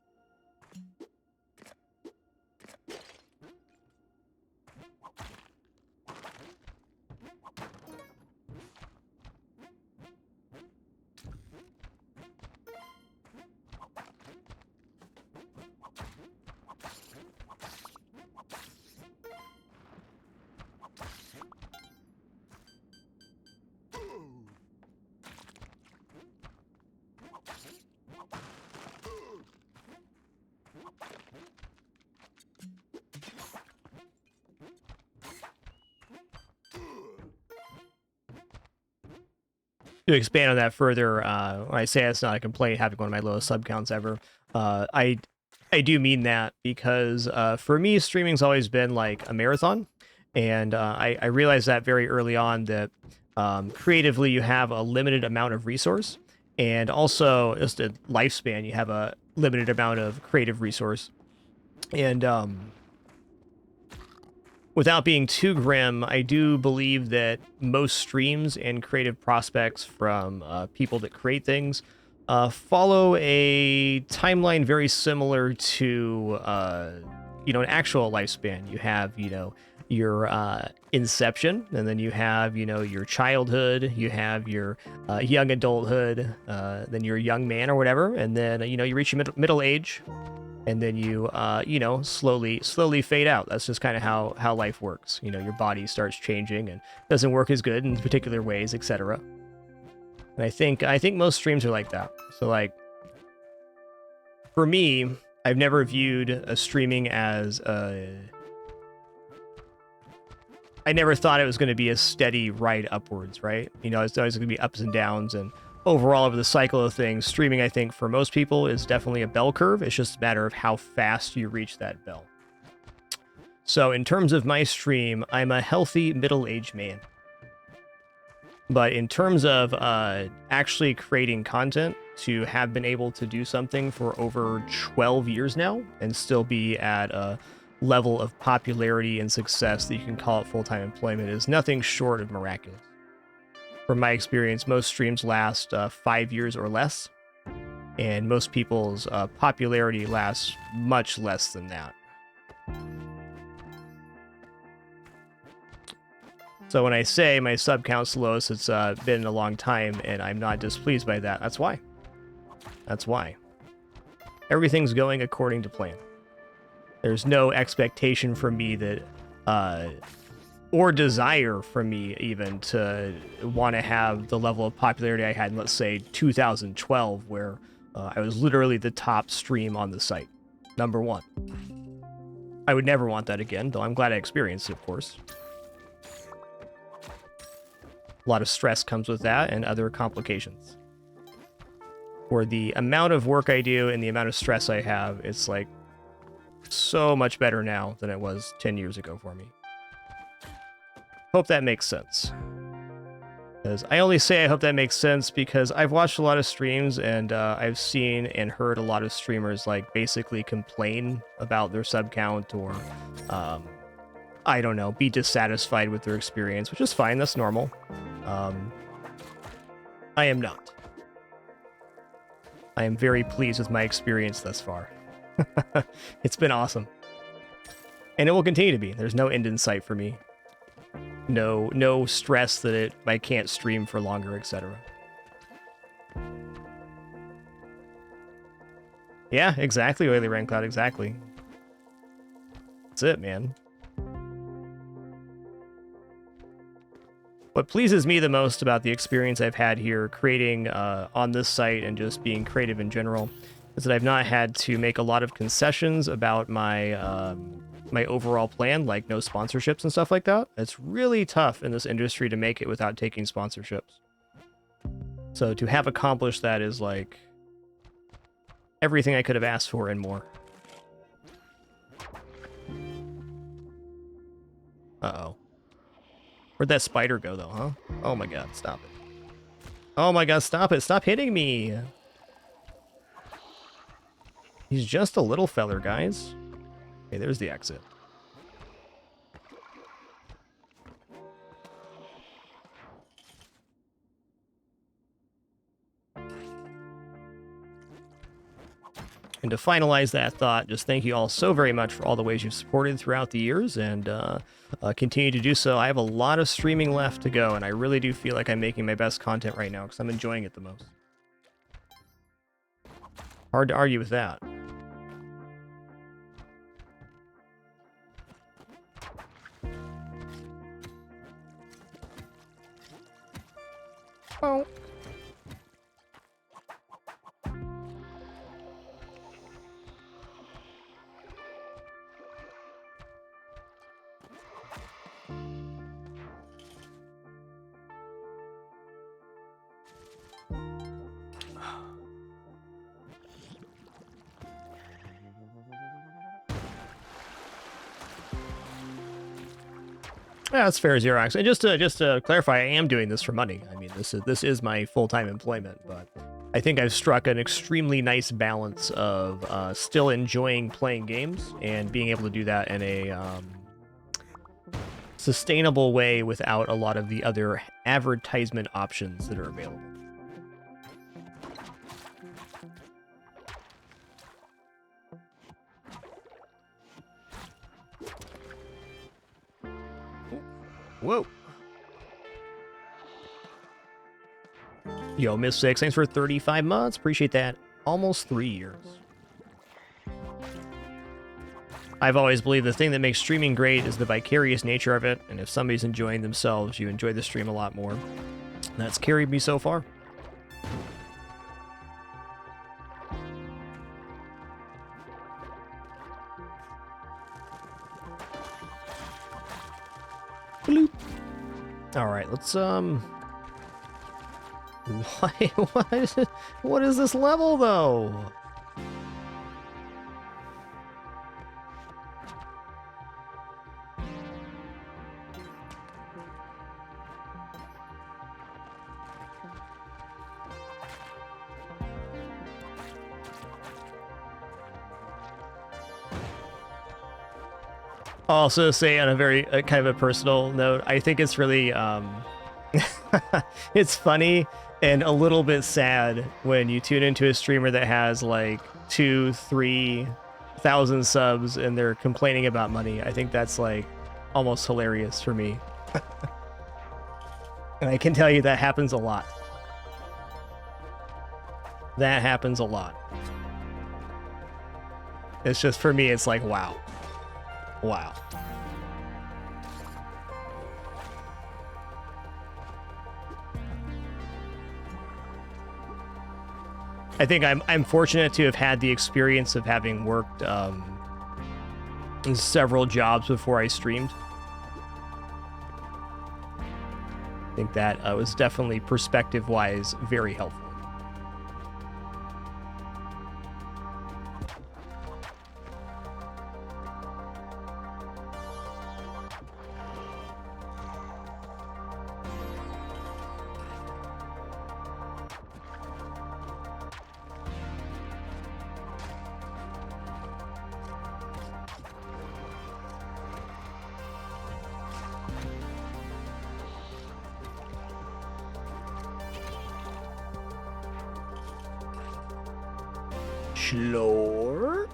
To expand on that further, when I say it's not a complaint having one of my lowest sub counts ever, I do mean that because for me, streaming's always been like a marathon, and I realized that very early on that creatively you have a limited amount of resource, and also just a lifespan, you have a limited amount of creative resource, and without being too grim, I do believe that most streams and creative prospects from people that create things follow a timeline very similar to, you know, an actual lifespan. You have, you know, your inception, and then you have, you know, your childhood, you have your young adulthood, then you're a young man or whatever, and then, you know, you reach your middle age, and then you, you know, slowly fade out. That's just kind of how life works. You know, your body starts changing and doesn't work as good in particular ways, etc. And I think most streams are like that. So, like, for me, I've never viewed a streaming as I never thought it was going to be a steady ride upwards, right? You know, it's always going to be ups and downs, and overall, over the cycle of things, streaming, I think, for most people is definitely a bell curve. It's just a matter of how fast you reach that bell. So in terms of my stream, I'm a healthy middle-aged man. But in terms of actually creating content, to have been able to do something for over 12 years now and still be at a level of popularity and success that you can call it full-time employment is nothing short of miraculous. From my experience, most streams last 5 years or less, and most people's popularity lasts much less than that. So when I say my sub count's lowest, it's been a long time, and I'm not displeased by that. That's why. That's why. Everything's going according to plan. There's no expectation from me that, or desire from me even to want to have the level of popularity I had in, let's say, 2012, where I was literally the top stream on the site. #1. I would never want that again, though I'm glad I experienced it, of course. A lot of stress comes with that and other complications. For the amount of work I do and the amount of stress I have, it's like so much better now than it was 10 years ago for me. Hope that makes sense. Because I only say I hope that makes sense because I've watched a lot of streams and I've seen and heard a lot of streamers like basically complain about their sub count or I don't know, be dissatisfied with their experience, which is fine, that's normal. I am not. I am very pleased with my experience thus far. It's been awesome. And it will continue to be. There's no end in sight for me. No stress that I can't stream for longer, etc. Yeah, exactly, Oily Rain Cloud, exactly. That's it, man. What pleases me the most about the experience I've had here creating on this site and just being creative in general is that I've not had to make a lot of concessions about my my overall plan, like no sponsorships and stuff like that. It's really tough in this industry to make it without taking sponsorships. So to have accomplished that is like everything I could have asked for and more. Uh-oh. Where'd that spider go, though, huh? Oh my god, stop it. Oh my god, stop it. Stop hitting me. He's just a little feller, guys. Okay, there's the exit. And to finalize that thought, just thank you all so very much for all the ways you've supported throughout the years and continue to do so. I have a lot of streaming left to go, and I really do feel like I'm making my best content right now because I'm enjoying it the most. Hard to argue with that. Oh. Yeah, that's fair, Xerox. And just to clarify, I am doing this for money. I mean, this is my full-time employment, but I think I've struck an extremely nice balance of still enjoying playing games and being able to do that in a sustainable way without a lot of the other advertisement options that are available. Whoa. Yo, Miss Six, thanks for 35 months. Appreciate that. Almost 3 years. I've always believed the thing that makes streaming great is the vicarious nature of it, and if somebody's enjoying themselves, you enjoy the stream a lot more. And that's carried me so far. Bloop. All right, let's what is this level though? I'll also say on a very kind of a personal note, I think it's really it's funny and a little bit sad when you tune into a streamer that has like 2,000-3,000 subs and they're complaining about money. I think that's like almost hilarious for me. And I can tell you that happens a lot. That happens a lot. It's just, for me, it's like, wow. Wow. I think I'm fortunate to have had the experience of having worked several jobs before I streamed. I think that was definitely perspective-wise very helpful. Slower.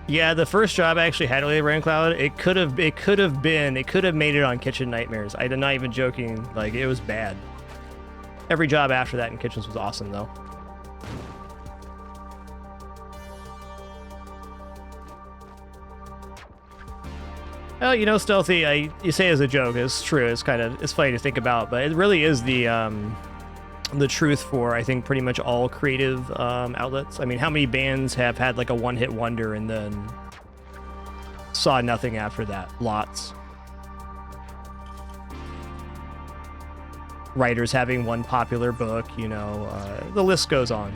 Yeah, the first job I actually had with Rain Cloud, it could have made it on Kitchen Nightmares. I'm not even joking. Like, it was bad. Every job after that in kitchens was awesome, though. Well, you know, Stealthy, you say as a joke. It's true. It's funny to think about, but it really is the truth for, I think, pretty much all creative outlets. I mean, how many bands have had like a one-hit wonder and then saw nothing after that? Lots. Writers having one popular book, you know, the list goes on.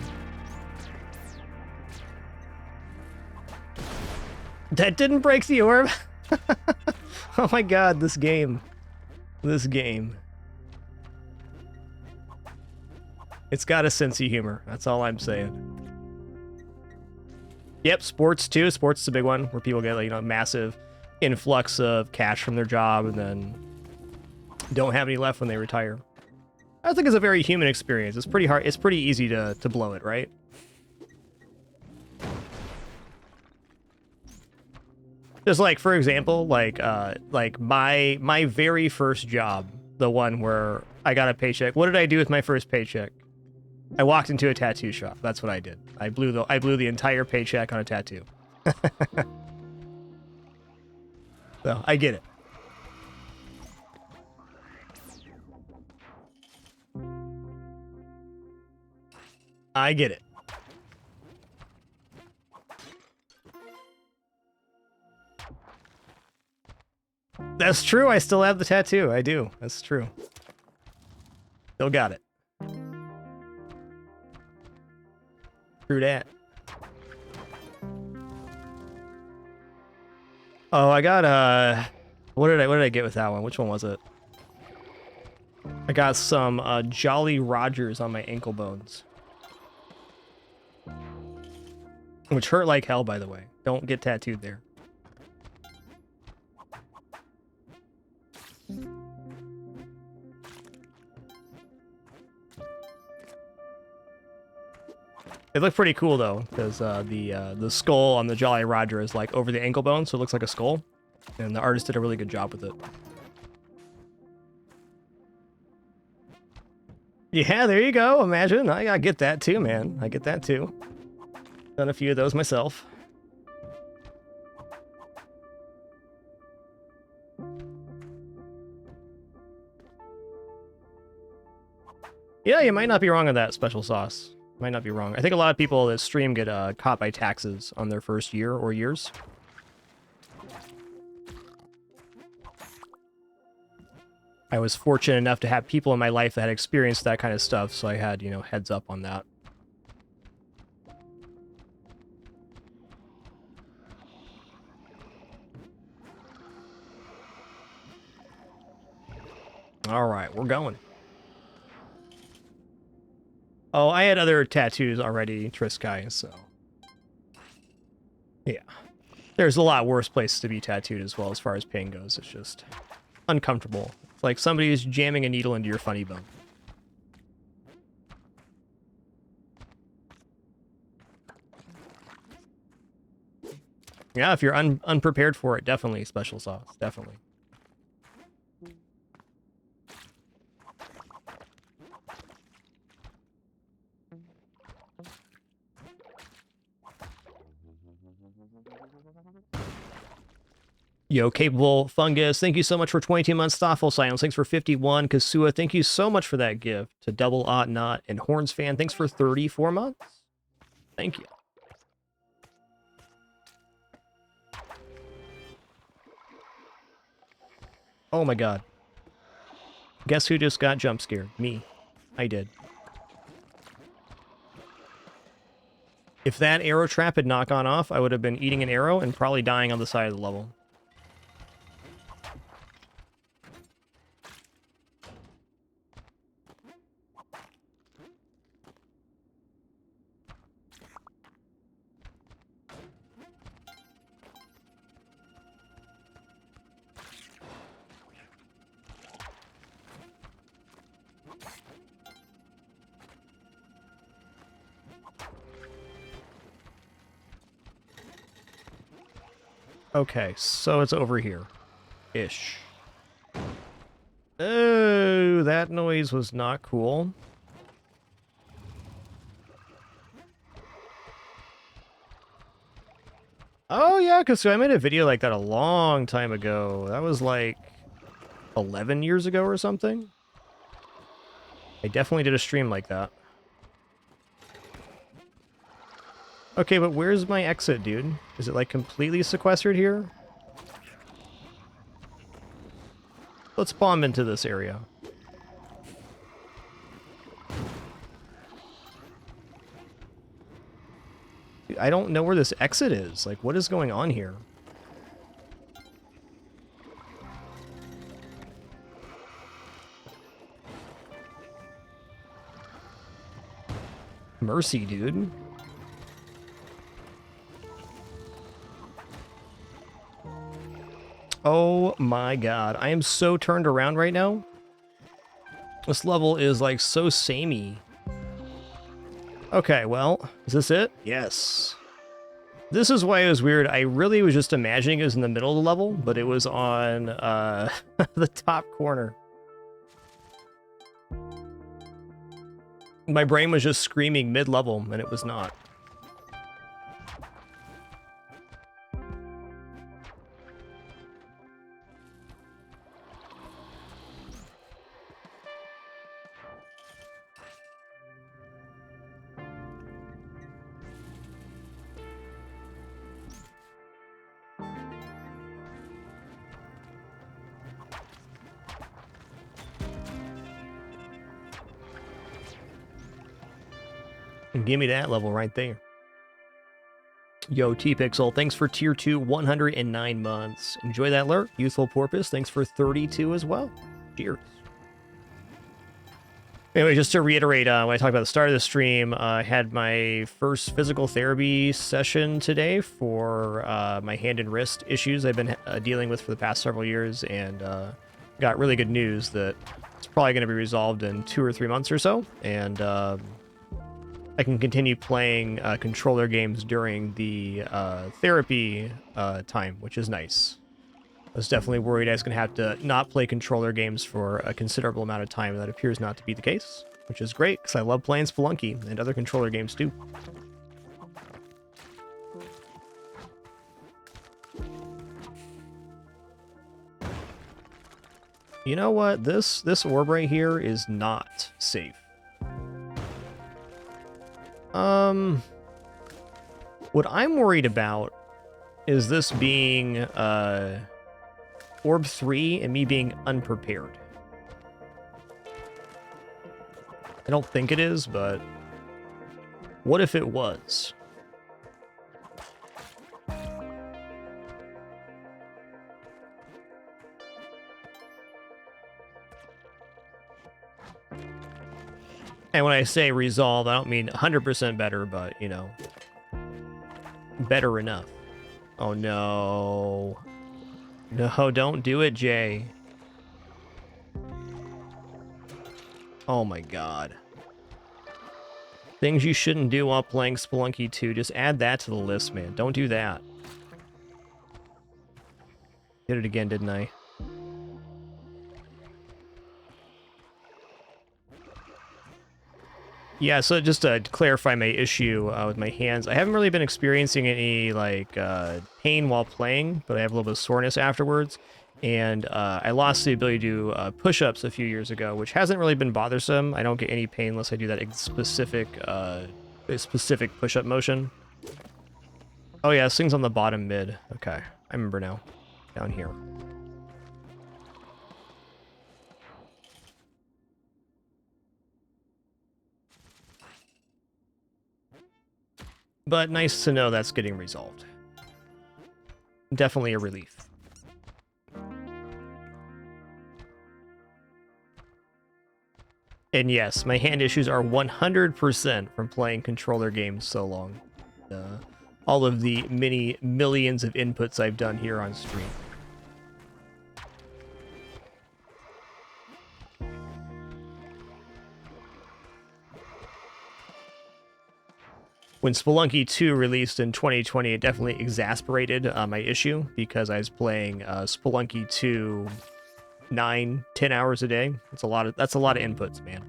That didn't break the orb? Oh my god, this game. This game. It's got a sense of humor. That's all I'm saying. Yep, sports too. Sports is a big one where people get, like, you know, massive influx of cash from their job and then don't have any left when they retire. I think it's a very human experience. It's pretty hard. It's pretty easy to blow it, right? Just like, for example, like my very first job, the one where I got a paycheck. What did I do with my first paycheck? I walked into a tattoo shop. That's what I did. I blew the entire paycheck on a tattoo. So I get it. I get it. That's true. I still have the tattoo. I do. That's true. Still got it. True that. Oh, I got what did I get with that one? Which one was it? I got some Jolly Rogers on my ankle bones. Which hurt like hell, by the way. Don't get tattooed there. It looked pretty cool though, because the skull on the Jolly Roger is like over the ankle bone, so it looks like a skull, and the artist did a really good job with it. Yeah, there you go. Imagine I get that too, man. I get that too. Done a few of those myself. Yeah, you might not be wrong on that, Special Sauce. Might not be wrong. I think a lot of people that stream get caught by taxes on their first year or years. I was fortunate enough to have people in my life that had experienced that kind of stuff, so I had, you know, heads up on that. All right, we're going. Oh, I had other tattoos already, Triskai, so... Yeah. There's a lot worse places to be tattooed as well as far as pain goes. It's just uncomfortable. It's like somebody who's jamming a needle into your funny bone. Yeah, if you're unprepared for it, definitely Special Sauce. Definitely. Yo, Capable Fungus, thank you so much for 22 months. Thoughtful Silence, thanks for 51. Kasua, thank you so much for that gift. To Double Ought Not and Horns Fan, thanks for 34 months. Thank you. Oh my god. Guess who just got jump scared? Me. I did. If that arrow trap had not gone off, I would have been eating an arrow and probably dying on the side of the level. Okay, so it's over here. Ish. Oh, that noise was not cool. Oh, yeah, because I made a video like that a long time ago. That was like 11 years ago or something. I definitely did a stream like that. Okay, but where's my exit, dude? Is it like completely sequestered here? Let's bomb into this area. Dude, I don't know where this exit is. Like, what is going on here? Mercy, dude. Oh my god. I am so turned around right now. This level is like so samey. Okay, well, is this it? Yes. This is why it was weird. I really was just imagining it was in the middle of the level, but it was on the top corner. My brain was just screaming mid-level, and it was not. And give me that level right there. Yo, T-Pixel, thanks for tier 2, 109 months. Enjoy that lurk. Youthful Porpoise, thanks for 32 as well. Cheers. Anyway, just to reiterate, when I talked about the start of the stream, I had my first physical therapy session today for my hand and wrist issues I've been dealing with for the past several years, and got really good news that it's probably going to be resolved in 2 or 3 months or so, and I can continue playing controller games during the therapy time, which is nice. I was definitely worried I was going to have to not play controller games for a considerable amount of time, and that appears not to be the case, which is great, because I love playing Spelunky and other controller games too. You know what? This orb right here is not safe. What I'm worried about is this being Orb 3 and me being unprepared. I don't think it is, but what if it was? And when I say resolve, I don't mean 100% better, but, you know, better enough. Oh, no. No, don't do it, Jay. Oh, my God. Things you shouldn't do while playing Spelunky 2. Just add that to the list, man. Don't do that. Did it again, didn't I? Yeah, so just to clarify my issue with my hands, I haven't really been experiencing any, like, pain while playing, but I have a little bit of soreness afterwards. And I lost the ability to do push-ups a few years ago, which hasn't really been bothersome. I don't get any pain unless I do that specific push-up motion. Oh yeah, this thing's on the bottom mid. Okay, I remember now. Down here. But nice to know that's getting resolved. Definitely a relief. And yes, my hand issues are 100% from playing controller games so long. All of the many millions of inputs I've done here on stream. When Spelunky 2 released in 2020, it definitely exasperated my issue because I was playing Spelunky 2 9-10 hours a day. That's a lot of inputs, man.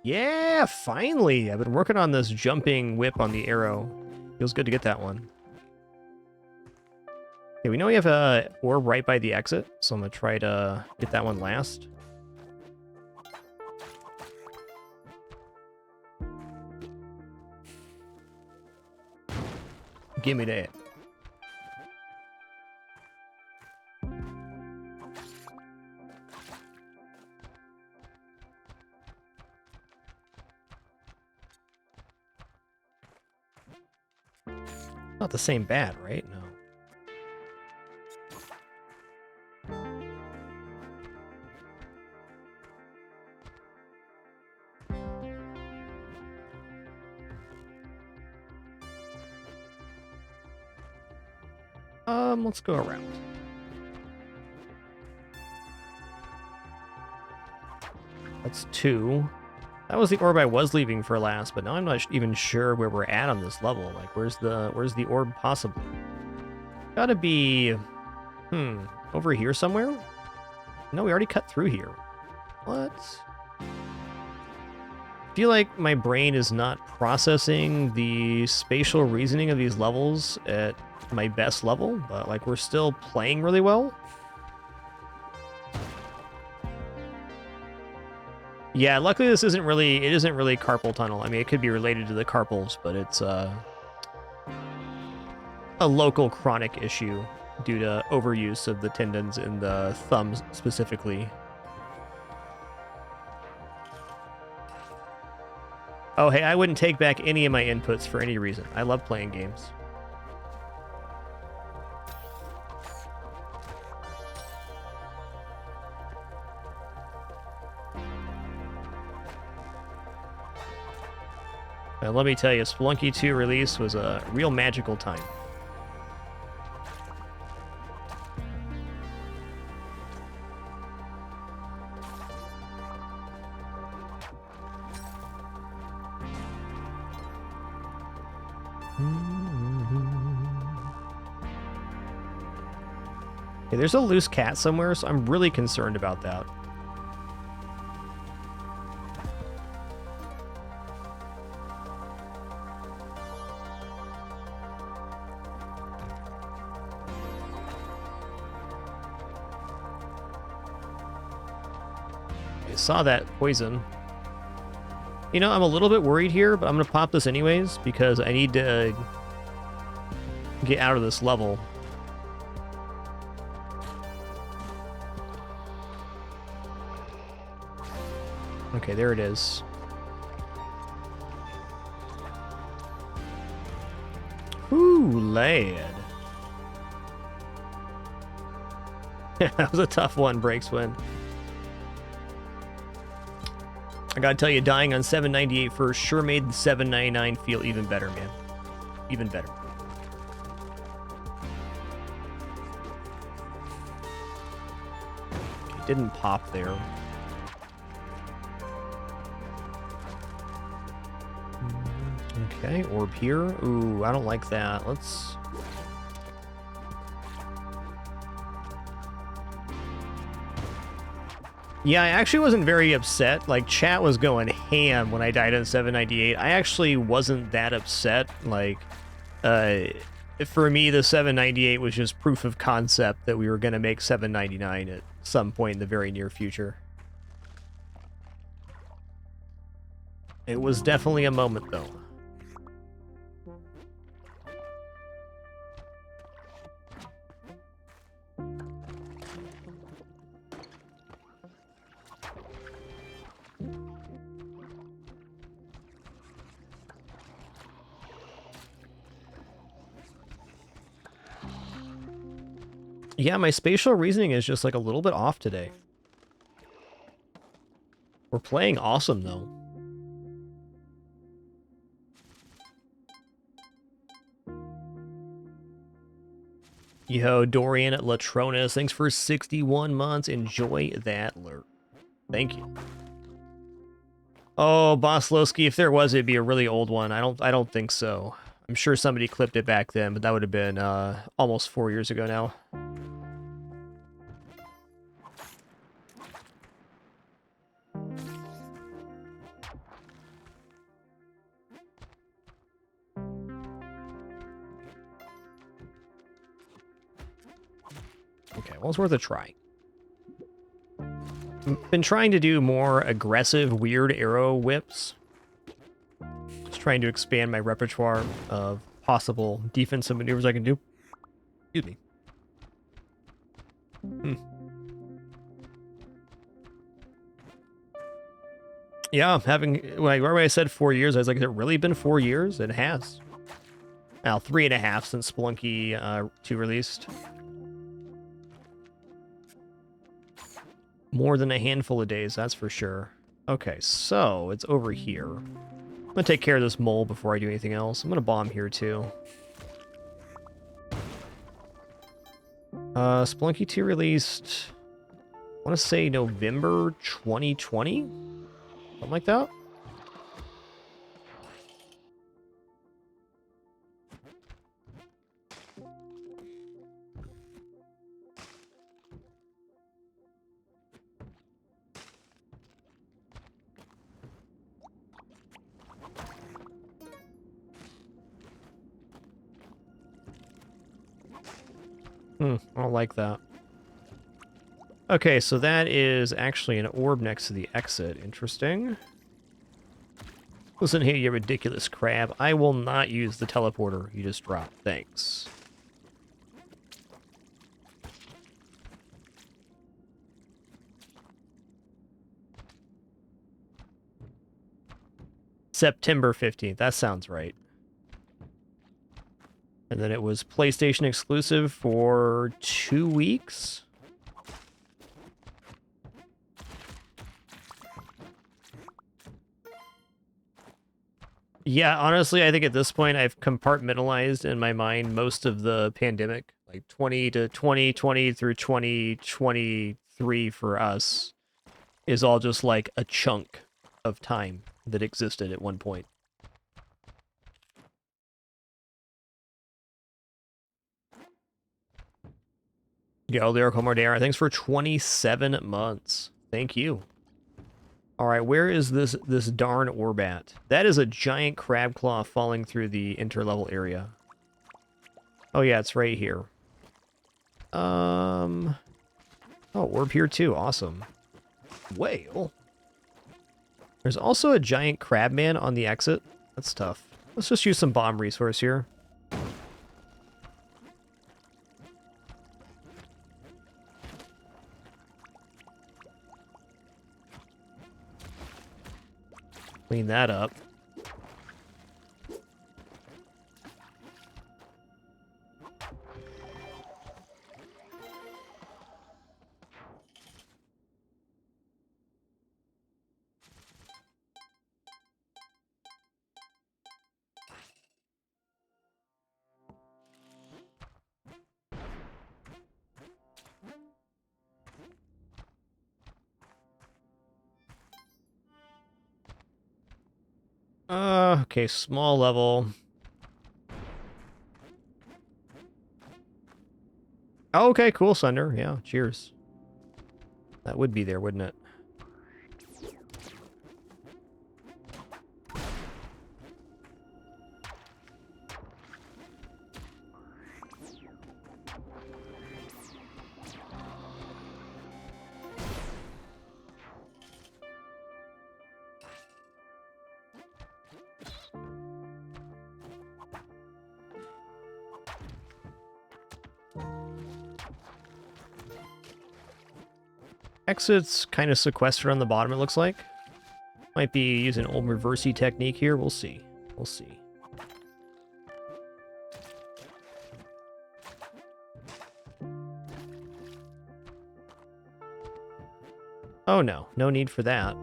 Yeah, finally! I've been working on this jumping whip on the arrow. Feels good to get that one. Okay, we know we have a orb right by the exit, so I'm gonna try to get that one last. Give me that. Not the same bat, right? No. Let's go around. That's 2. That was the orb I was leaving for last, but now I'm not even sure where we're at on this level. Like, where's the orb possibly? Gotta be, over here somewhere? No, we already cut through here. What? I feel like my brain is not processing the spatial reasoning of these levels at my best level, but like we're still playing really well. Yeah, luckily this isn't really carpal tunnel. I mean, it could be related to the carpals, but it's a local chronic issue due to overuse of the tendons in the thumbs specifically. Oh, hey, I wouldn't take back any of my inputs for any reason. I love playing games. And let me tell you, Spelunky 2 release was a real magical time. Okay, there's a loose cat somewhere, so I'm really concerned about that. I saw that poison. You know, I'm a little bit worried here, but I'm going to pop this anyways because I need to get out of this level. Okay, there it is. Ooh, lad. That was a tough one, Breaks Win. I gotta tell you, dying on 798 first sure made the 799 feel even better, man. Even better. It didn't pop there. Okay, orb here. Ooh, I don't like that. Let's... Yeah, I actually wasn't very upset. Like, chat was going ham when I died on 798. I actually wasn't that upset. Like, for me, the 798 was just proof of concept that we were going to make 799 at some point in the very near future. It was definitely a moment, though. Yeah, my spatial reasoning is just like a little bit off today. We're playing awesome, though. Yo, Dorian Latronus, thanks for 61 months. Enjoy that lurk. Thank you. Oh, Boslowski, if there was, it'd be a really old one. I don't think so. I'm sure somebody clipped it back then, but that would have been almost 4 years ago now. Okay, well, it's worth a try. I've been trying to do more aggressive, weird arrow whips. Just trying to expand my repertoire of possible defensive maneuvers I can do. Excuse me. Yeah, when I said 4 years, I was like, has it really been 4 years? It has. Now, 3.5 since Spelunky 2 released. More than a handful of days, that's for sure. Okay, so it's over here. I'm gonna take care of this mole before I do anything else. I'm gonna bomb here too. Spelunky 2 released, I want to say November 2020? Something like that? I don't like that. Okay, so that is actually an orb next to the exit. Interesting. Listen here, you ridiculous crab. I will not use the teleporter you just dropped. Thanks. September 15th. That sounds right. And then it was PlayStation exclusive for 2 weeks. Yeah, honestly, I think at this point I've compartmentalized in my mind most of the pandemic, like 2020 through 2023 for us is all just like a chunk of time that existed at one point. Yo, Lyrical Mordera, thanks for 27 months. Thank you. All right, where is this darn orb at? That is a giant crab claw falling through the interlevel area. Oh yeah, it's right here. Oh, orb here too. Awesome. Whale. There's also a giant crab man on the exit. That's tough. Let's just use some bomb resource here. Clean that up. Okay, small level. Oh, okay, cool, Sunder. Yeah, cheers. That would be there, wouldn't it? Exit's kind of sequestered on the bottom, it looks like. Might be using old reversey technique here. We'll see. We'll see. Oh no, no need for that.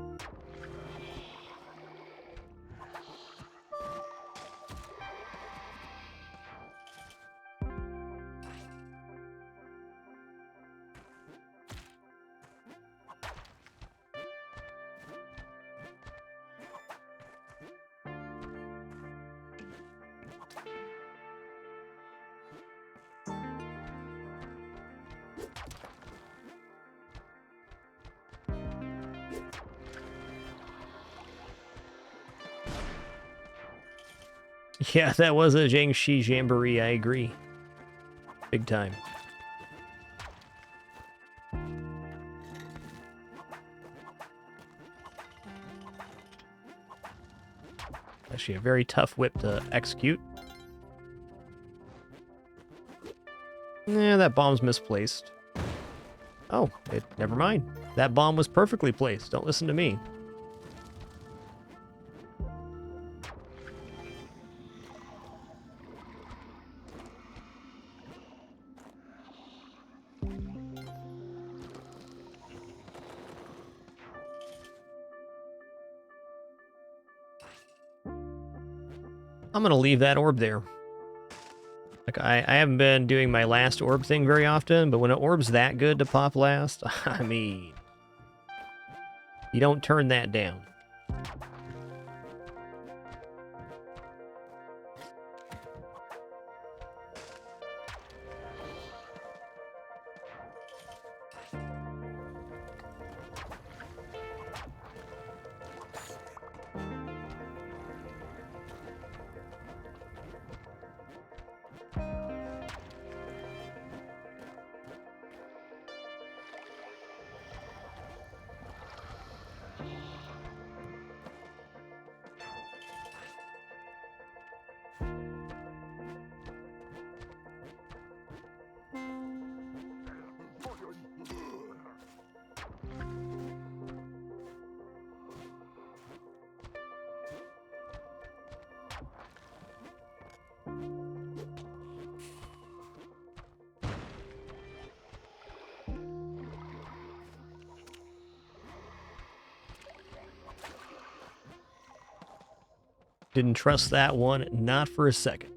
Yeah, that was a Jiangxi Jamboree, I agree. Big time. Actually, a very tough whip to execute. Yeah, that bomb's misplaced. Oh, never mind. That bomb was perfectly placed. Don't listen to me. I'm gonna leave that orb there. Like, I haven't been doing my last orb thing very often, but when an orb's that good to pop last, I mean, you don't turn that down. Didn't trust that one, not for a second.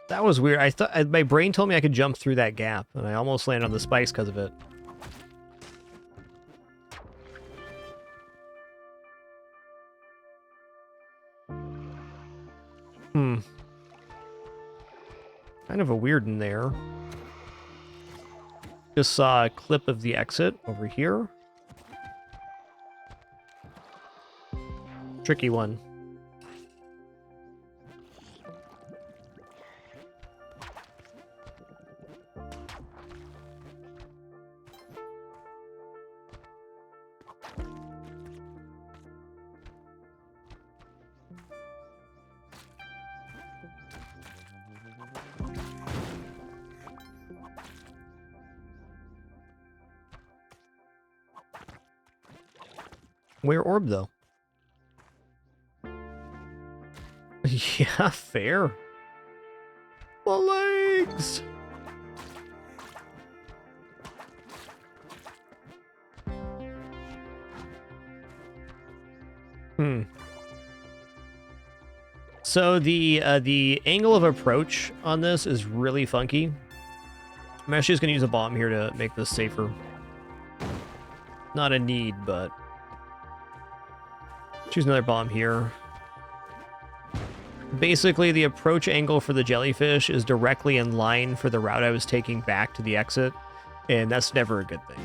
That was weird. I thought my brain told me I could jump through that gap, and I almost landed on the spikes because of it. Kind of a weird in there. Just saw a clip of the exit over here. Tricky one. Where orb, though? Yeah, fair. The legs! So the angle of approach on this is really funky. I'm actually just gonna use a bomb here to make this safer. Not a need, but choose another bomb here. Basically, the approach angle for the jellyfish is directly in line for the route I was taking back to the exit, and that's never a good thing.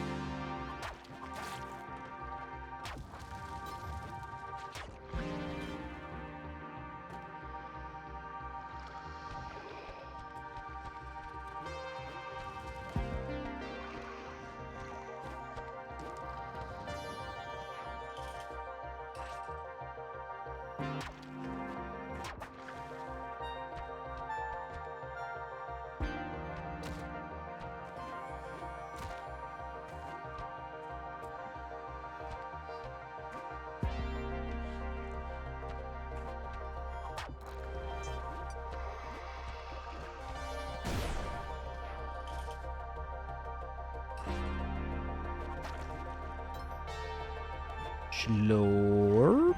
Slurp.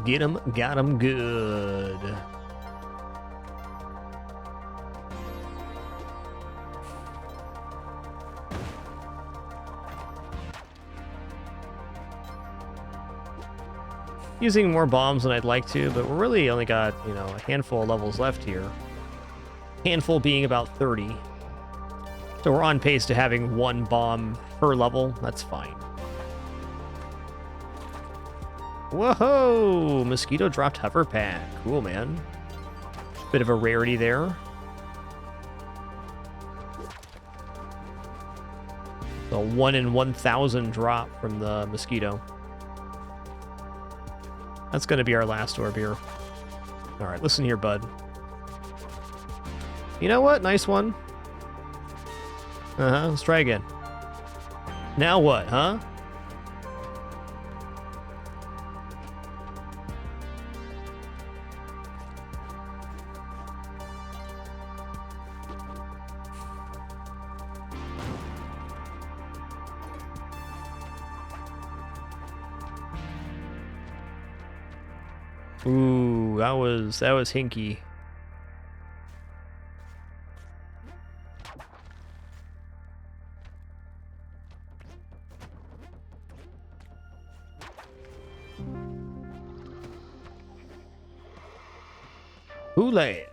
Get him, got him good. Using more bombs than I'd like to, but we're really only got, you know, a handful of levels left here. Handful being about 30. So we're on pace to having one bomb per level. That's fine. Whoa! Mosquito dropped hover pack. Cool, man. Bit of a rarity there. The 1 in 1,000 drop from the mosquito. That's going to be our last orb here. All right, listen here, bud. You know what? Nice one. Uh-huh. Let's try again. Now what, huh? Ooh, that was hinky. Kool-Aid.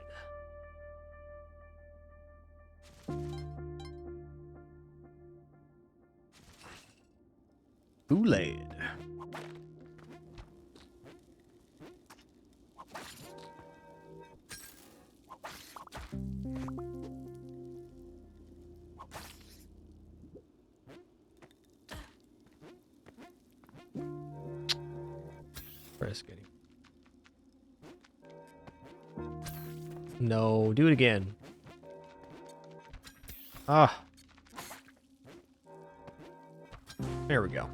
Kool-Aid. Getting. No, do it again. Ah. There we go.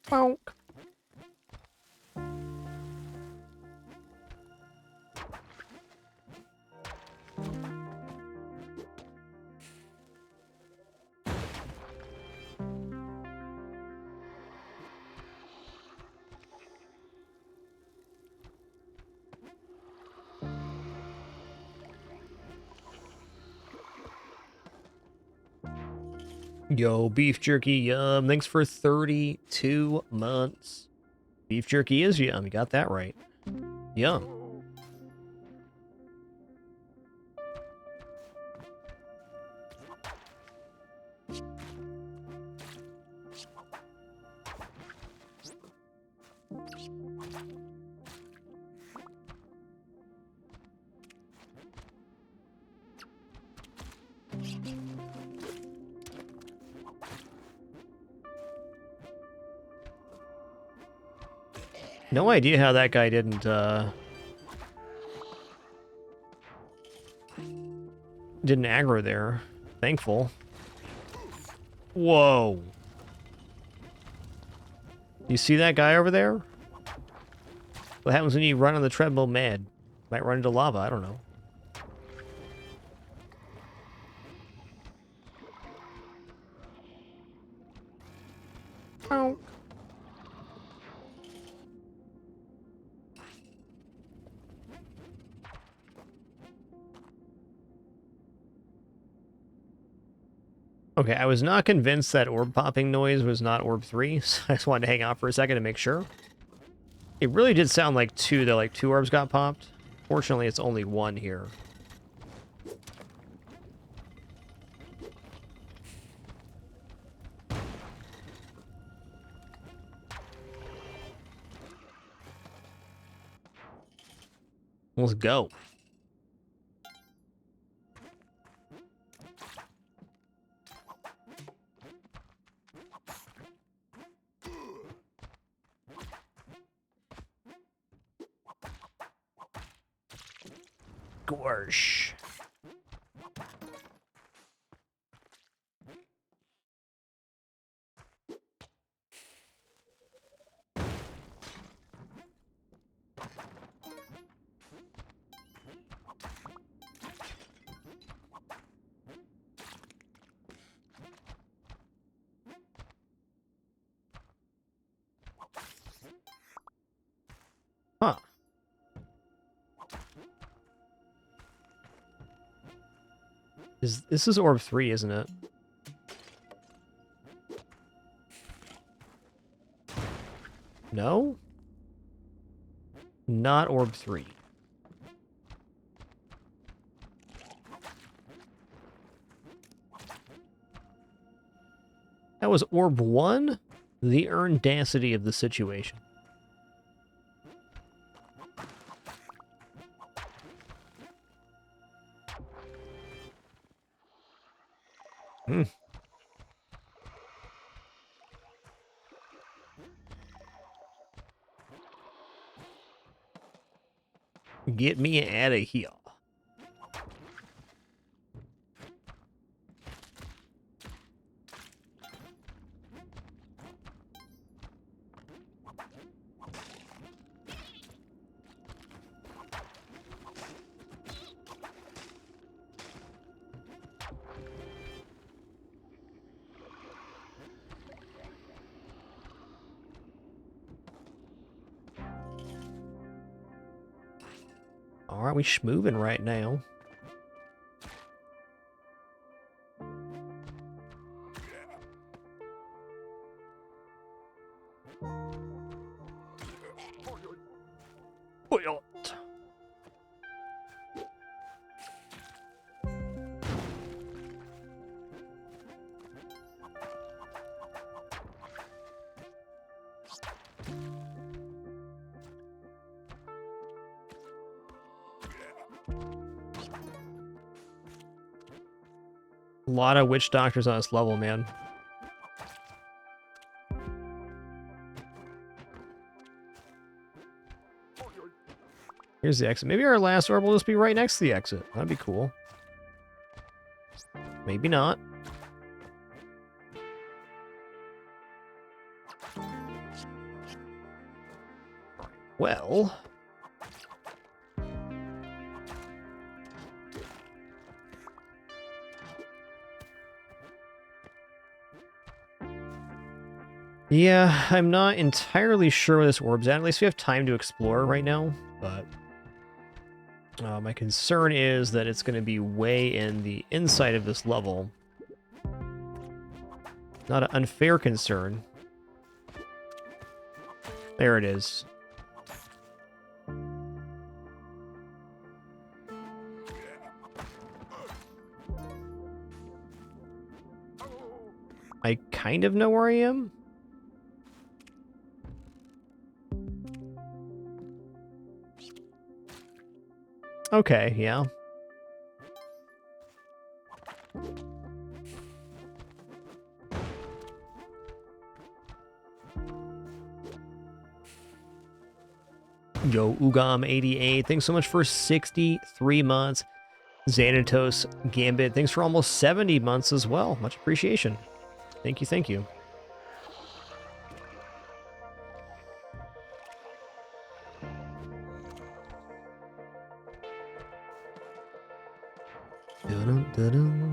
Bonk. Yo, beef jerky, yum. Thanks for 32 months. Beef jerky is yum. You got that right. Yum. No idea how that guy didn't aggro there. Thankful. Whoa. You see that guy over there? What happens when you run on the treadmill mad? Might run into lava, I don't know. Oh. Okay, I was not convinced that orb popping noise was not orb 3, so I just wanted to hang out for a second to make sure. It really did sound like 2, though, like 2 orbs got popped. Fortunately, it's only 1 here. Let's go. Gorsh. Huh. This is orb 3, isn't it? No? Not orb 3. That was orb 1? The earndacity of the situation. Hmm. Get me out of here. Alright, we schmoving right now. A lot of witch doctors on this level, man. Here's the exit. Maybe our last orb will just be right next to the exit. That'd be cool. Maybe not. Well... yeah, I'm not entirely sure where this orb's at. At least we have time to explore right now, but... my concern is that it's going to be way in the inside of this level. Not an unfair concern. There it is. I kind of know where I am. Okay, yeah. Yo, Ugam88, thanks so much for 63 months. Xanatos Gambit, thanks for almost 70 months as well. Much appreciation. Thank you, thank you. Dun-dun.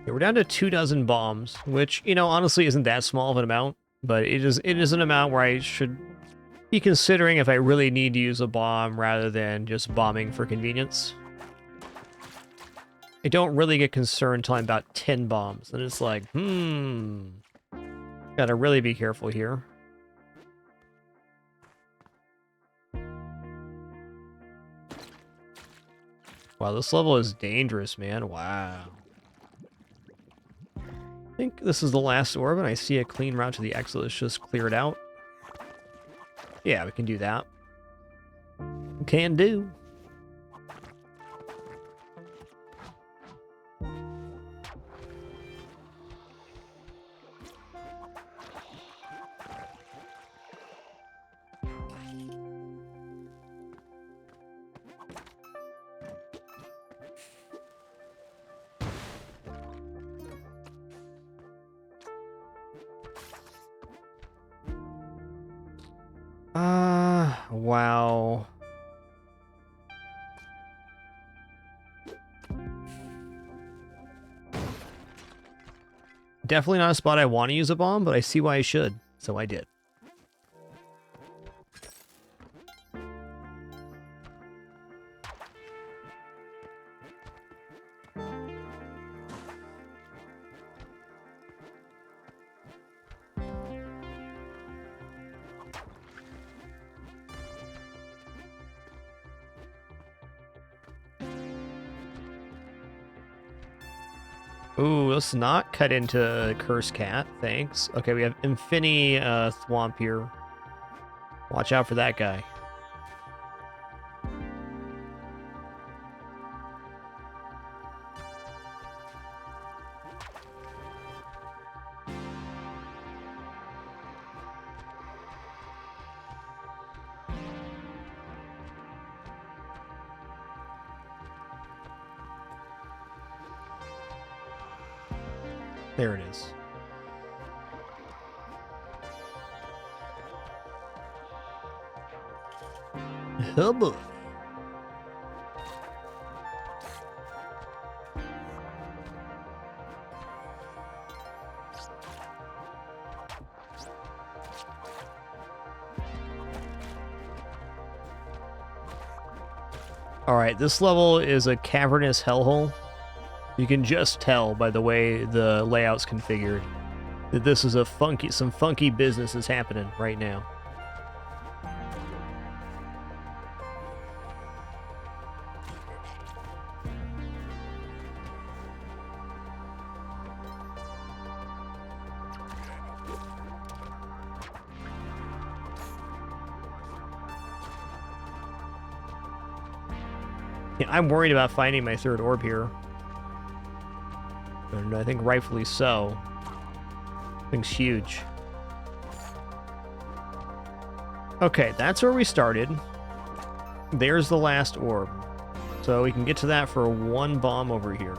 Okay, we're down to 24 bombs, which, you know, honestly isn't that small of an amount, but it is an amount where I should be considering if I really need to use a bomb rather than just bombing for convenience. I don't really get concerned until I'm about 10 bombs, and it's like, gotta really be careful here. Wow, this level is dangerous, man. Wow. I think this is the last orb, and I see a clean route to the exit. Let's just clear it out. Yeah, we can do that. Can do. Wow. Definitely not a spot I want to use a bomb, but I see why I should, so I did. Ooh, let's not cut into Curse Cat, thanks. Okay, we have Infini Thwomp here. Watch out for that guy. There it is. Hubba. Alright, this level is a cavernous hellhole. You can just tell by the way the layout's configured that this is some funky business is happening right now. Yeah, I'm worried about finding my third orb here. And I think rightfully so. Thing's huge. Okay, that's where we started. There's the last orb. So we can get to that for one bomb over here.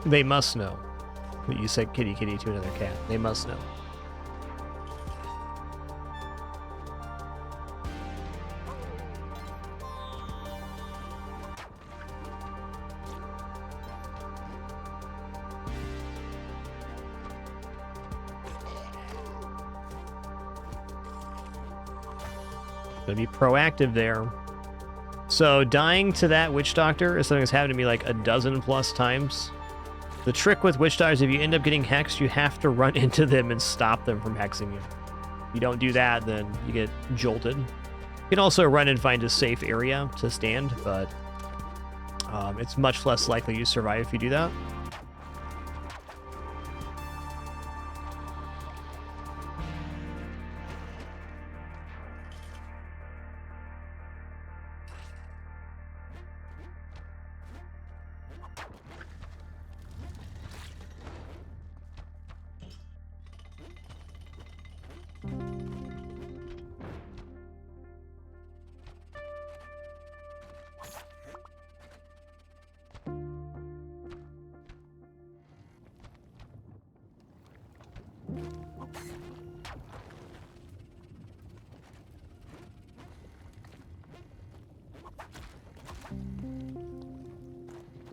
They must know that you said kitty kitty to another cat. They must know. Gonna be proactive there. So dying to that witch doctor is something that's happened to me like a dozen plus times. The trick with witch doctors, if you end up getting hexed, you have to run into them and stop them from hexing you. If you don't do that, then you get jolted. You can also run and find a safe area to stand, but it's much less likely you survive if you do that.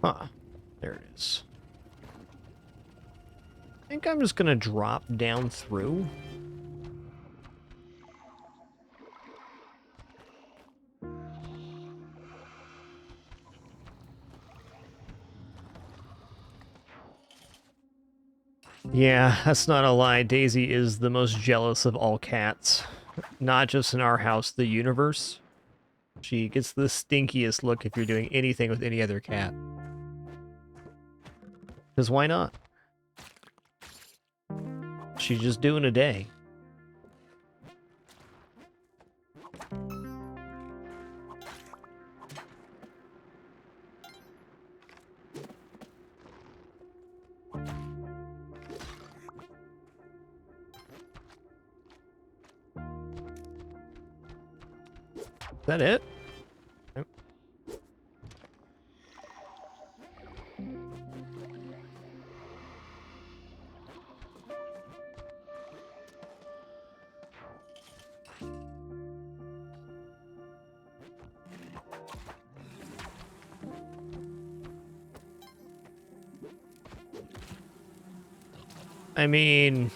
Huh. There it is. I think I'm just gonna drop down through. Yeah, that's not a lie. Daisy is the most jealous of all cats. Not just in our house, the universe. She gets the stinkiest look if you're doing anything with any other cat. Because why not? She's just doing a day. Is that it? Nope. I mean...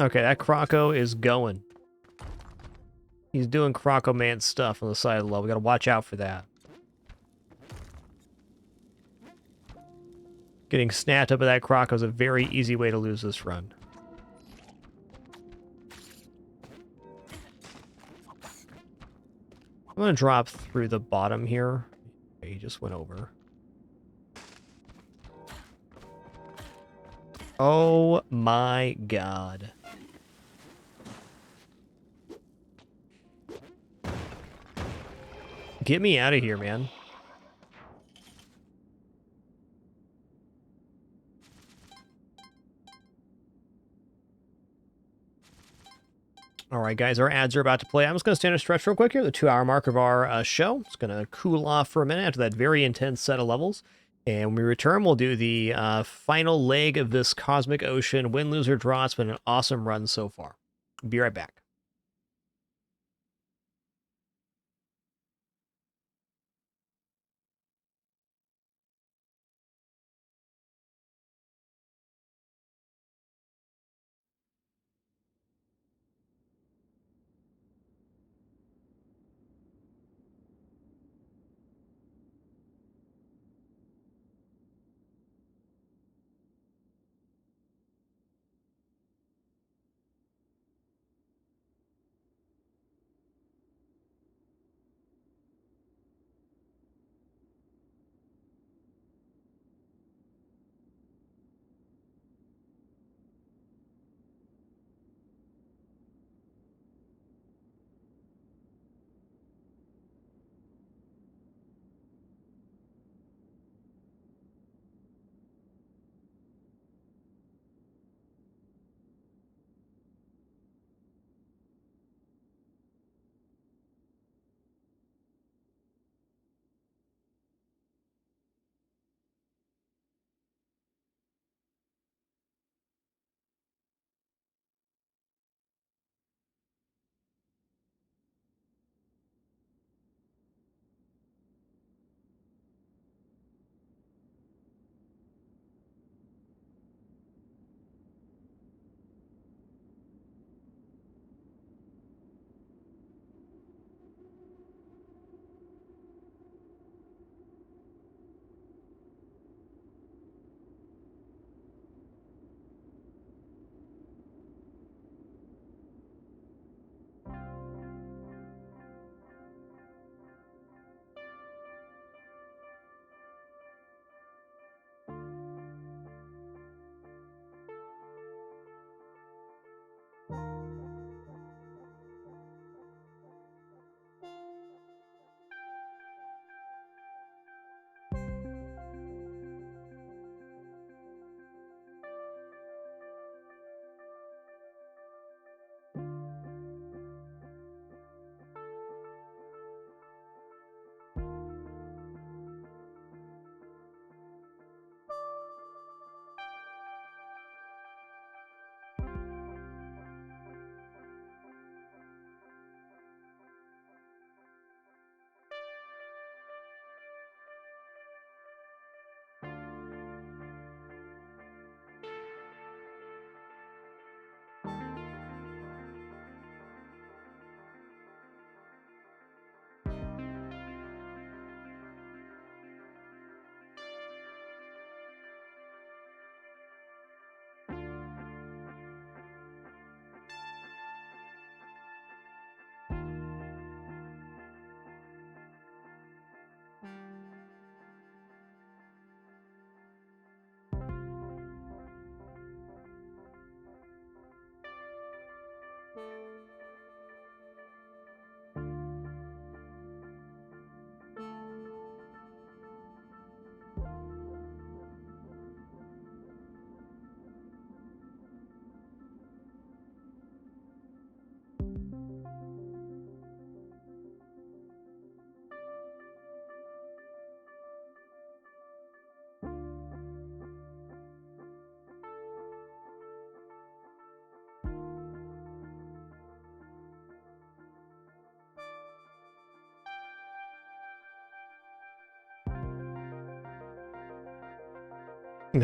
Okay, that Croco is going. He's doing Croco Man stuff on the side of the level. We gotta watch out for that. Getting snapped up by that Croco is a very easy way to lose this run. I'm gonna drop through the bottom here. Okay, he just went over. Oh my god. Get me out of here, man. Alright, guys, our ads are about to play. I'm just going to stand and stretch real quick here, the 2-hour mark of our show. It's going to cool off for a minute after that very intense set of levels. And when we return, we'll do the final leg of this Cosmic Ocean. Win, lose, or draw. It's been an awesome run so far. Be right back.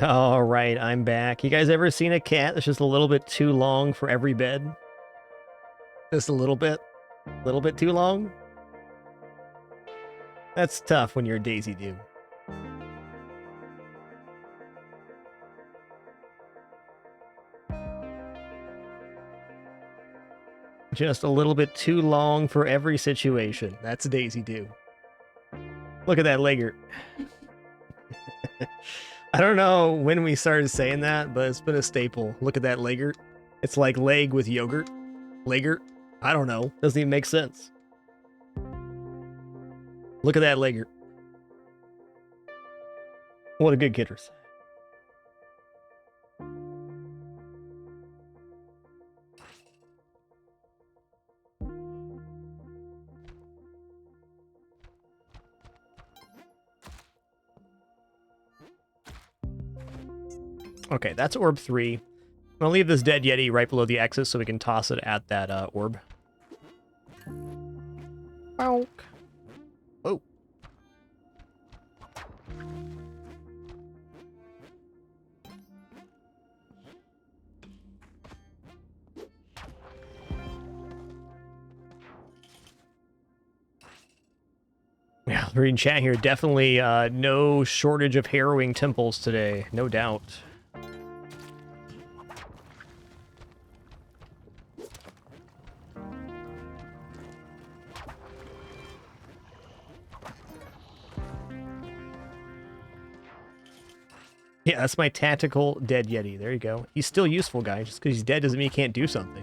All right, I'm back. You guys ever seen a cat that's just a little bit too long for every bed? Just a little bit? A little bit too long? That's tough when you're a Daisy Dude. Just a little bit too long for every situation. That's Daisy Dude. Look at that Laggert. I don't know when we started saying that, but it's been a staple. Look at that Laggert. It's like leg with yogurt. Laggert? I don't know. Doesn't even make sense. Look at that Laggert. What a good kidder. Okay, that's orb 3. I'm gonna leave this dead Yeti right below the exit so we can toss it at that orb. Bonk. Oh. Yeah, reading chat here. Definitely no shortage of harrowing temples today, no doubt. Yeah, that's my tactical dead Yeti. There you go. He's still useful, guys. Just because he's dead doesn't mean he can't do something.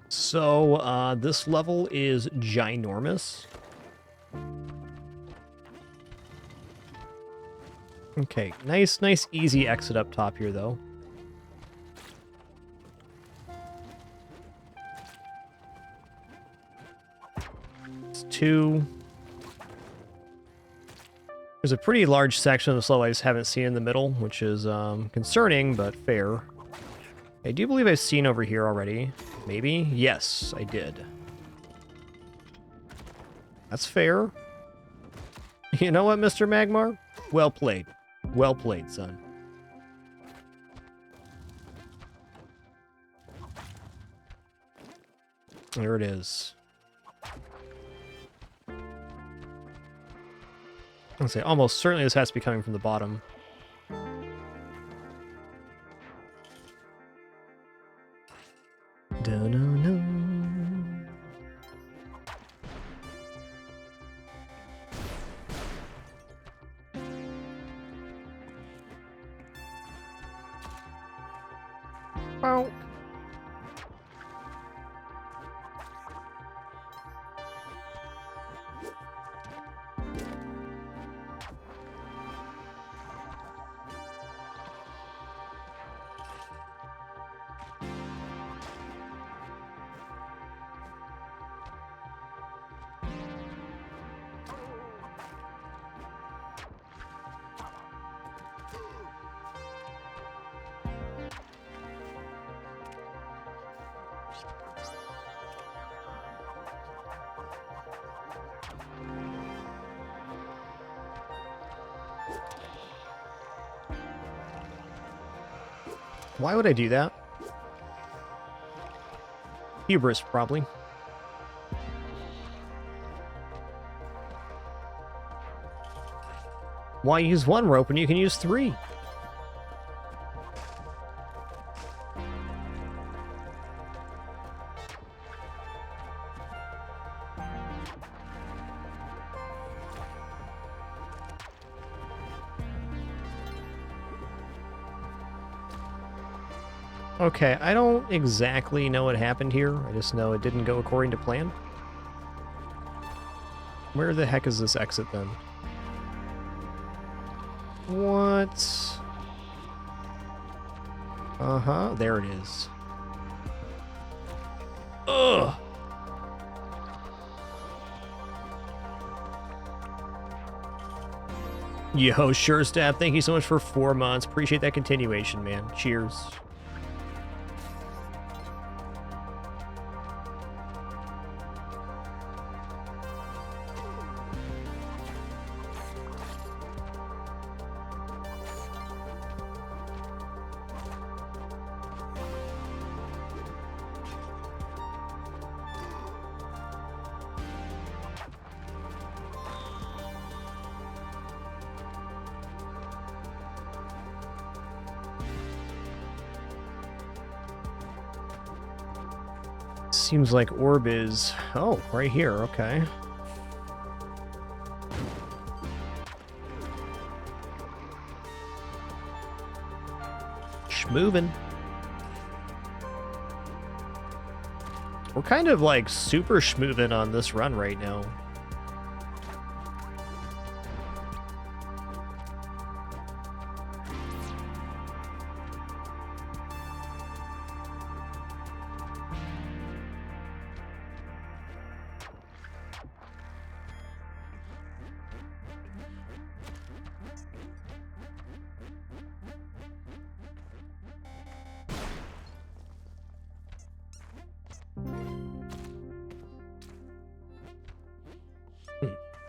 So, this level is ginormous. Okay, nice, easy exit up top here, though. It's 2. There's a pretty large section of the slow I just haven't seen in the middle, which is concerning, but fair. I do believe I've seen over here already. Maybe? Yes, I did. That's fair. You know what, Mr. Magmar? Well played. Well played, son. There it is. I'll say almost certainly this has to be coming from the bottom. Da-na-na. Wow. Why would I do that? Hubris, probably. Why use 1 rope when you can use 3? Okay, I don't exactly know what happened here. I just know it didn't go according to plan. Where the heck is this exit then? What? Uh-huh, there it is. Ugh! Yo, sure, Stab. Thank you so much for 4 months. Appreciate that continuation, man. Cheers. Seems like orb is... Oh, right here. Okay. Schmovin'. We're kind of like super schmovin' on this run right now.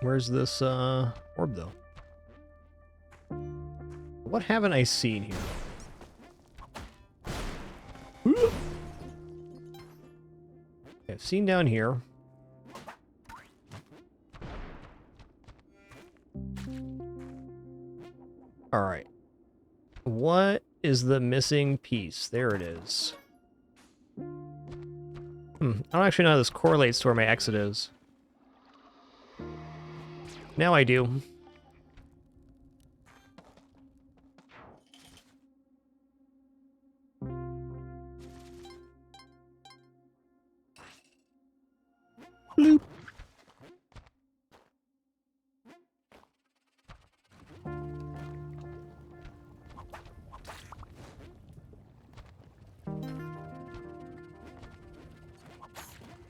Where's this orb, though? What haven't I seen here? Okay, I've seen down here. Alright. What is the missing piece? There it is. I don't actually know how this correlates to where my exit is. Now I do. Bloop.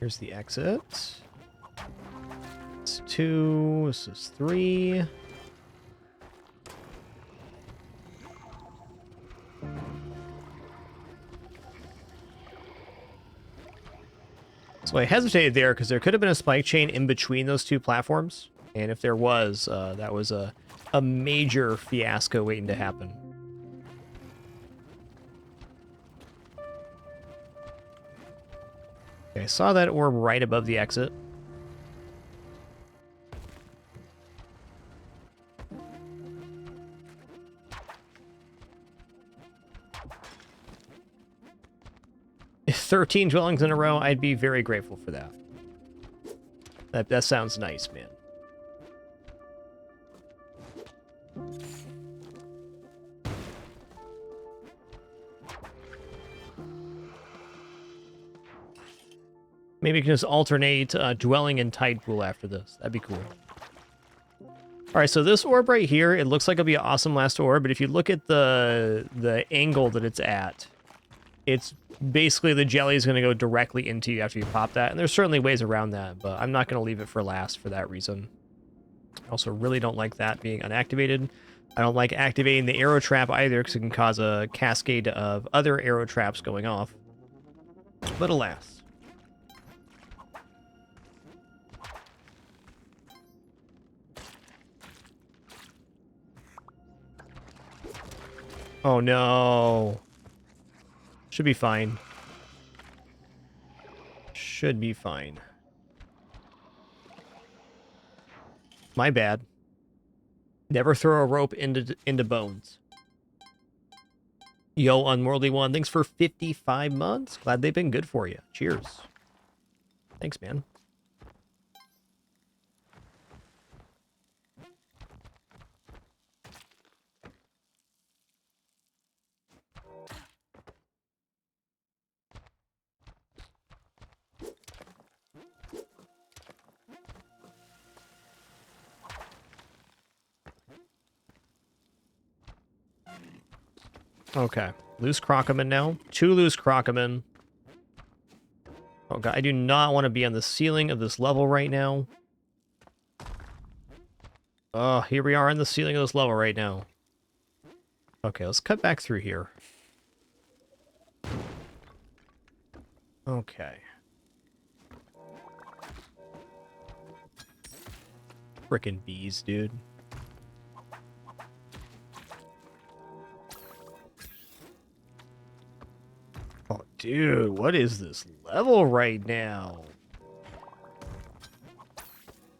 Here's the exit. It's 2, this is 3. So I hesitated there because there could have been a spike chain in between those two platforms. And if there was, that was a major fiasco waiting to happen. Okay, I saw that orb right above the exit. If 13 dwellings in a row, I'd be very grateful for that. That sounds nice, man. Maybe you can just alternate dwelling and tide pool after this. That'd be cool. Alright, so this orb right here, it looks like it'll be an awesome last orb, but if you look at the angle that it's at, it's basically the jelly is going to go directly into you after you pop that. And there's certainly ways around that, but I'm not going to leave it for last for that reason. I also really don't like that being unactivated. I don't like activating the arrow trap either because it can cause a cascade of other arrow traps going off. But alas. Oh no. Should be fine. Should be fine. My bad. Never throw a rope into bones. Yo, Unworldly One, thanks for 55 months. Glad they've been good for you. Cheers. Thanks, man. Okay, loose Crocoman now. 2 loose Crocoman. Oh god, I do not want to be on the ceiling of this level right now. Oh, here we are on the ceiling of this level right now. Okay, let's cut back through here. Okay. Frickin' bees, dude. Oh, dude, what is this level right now?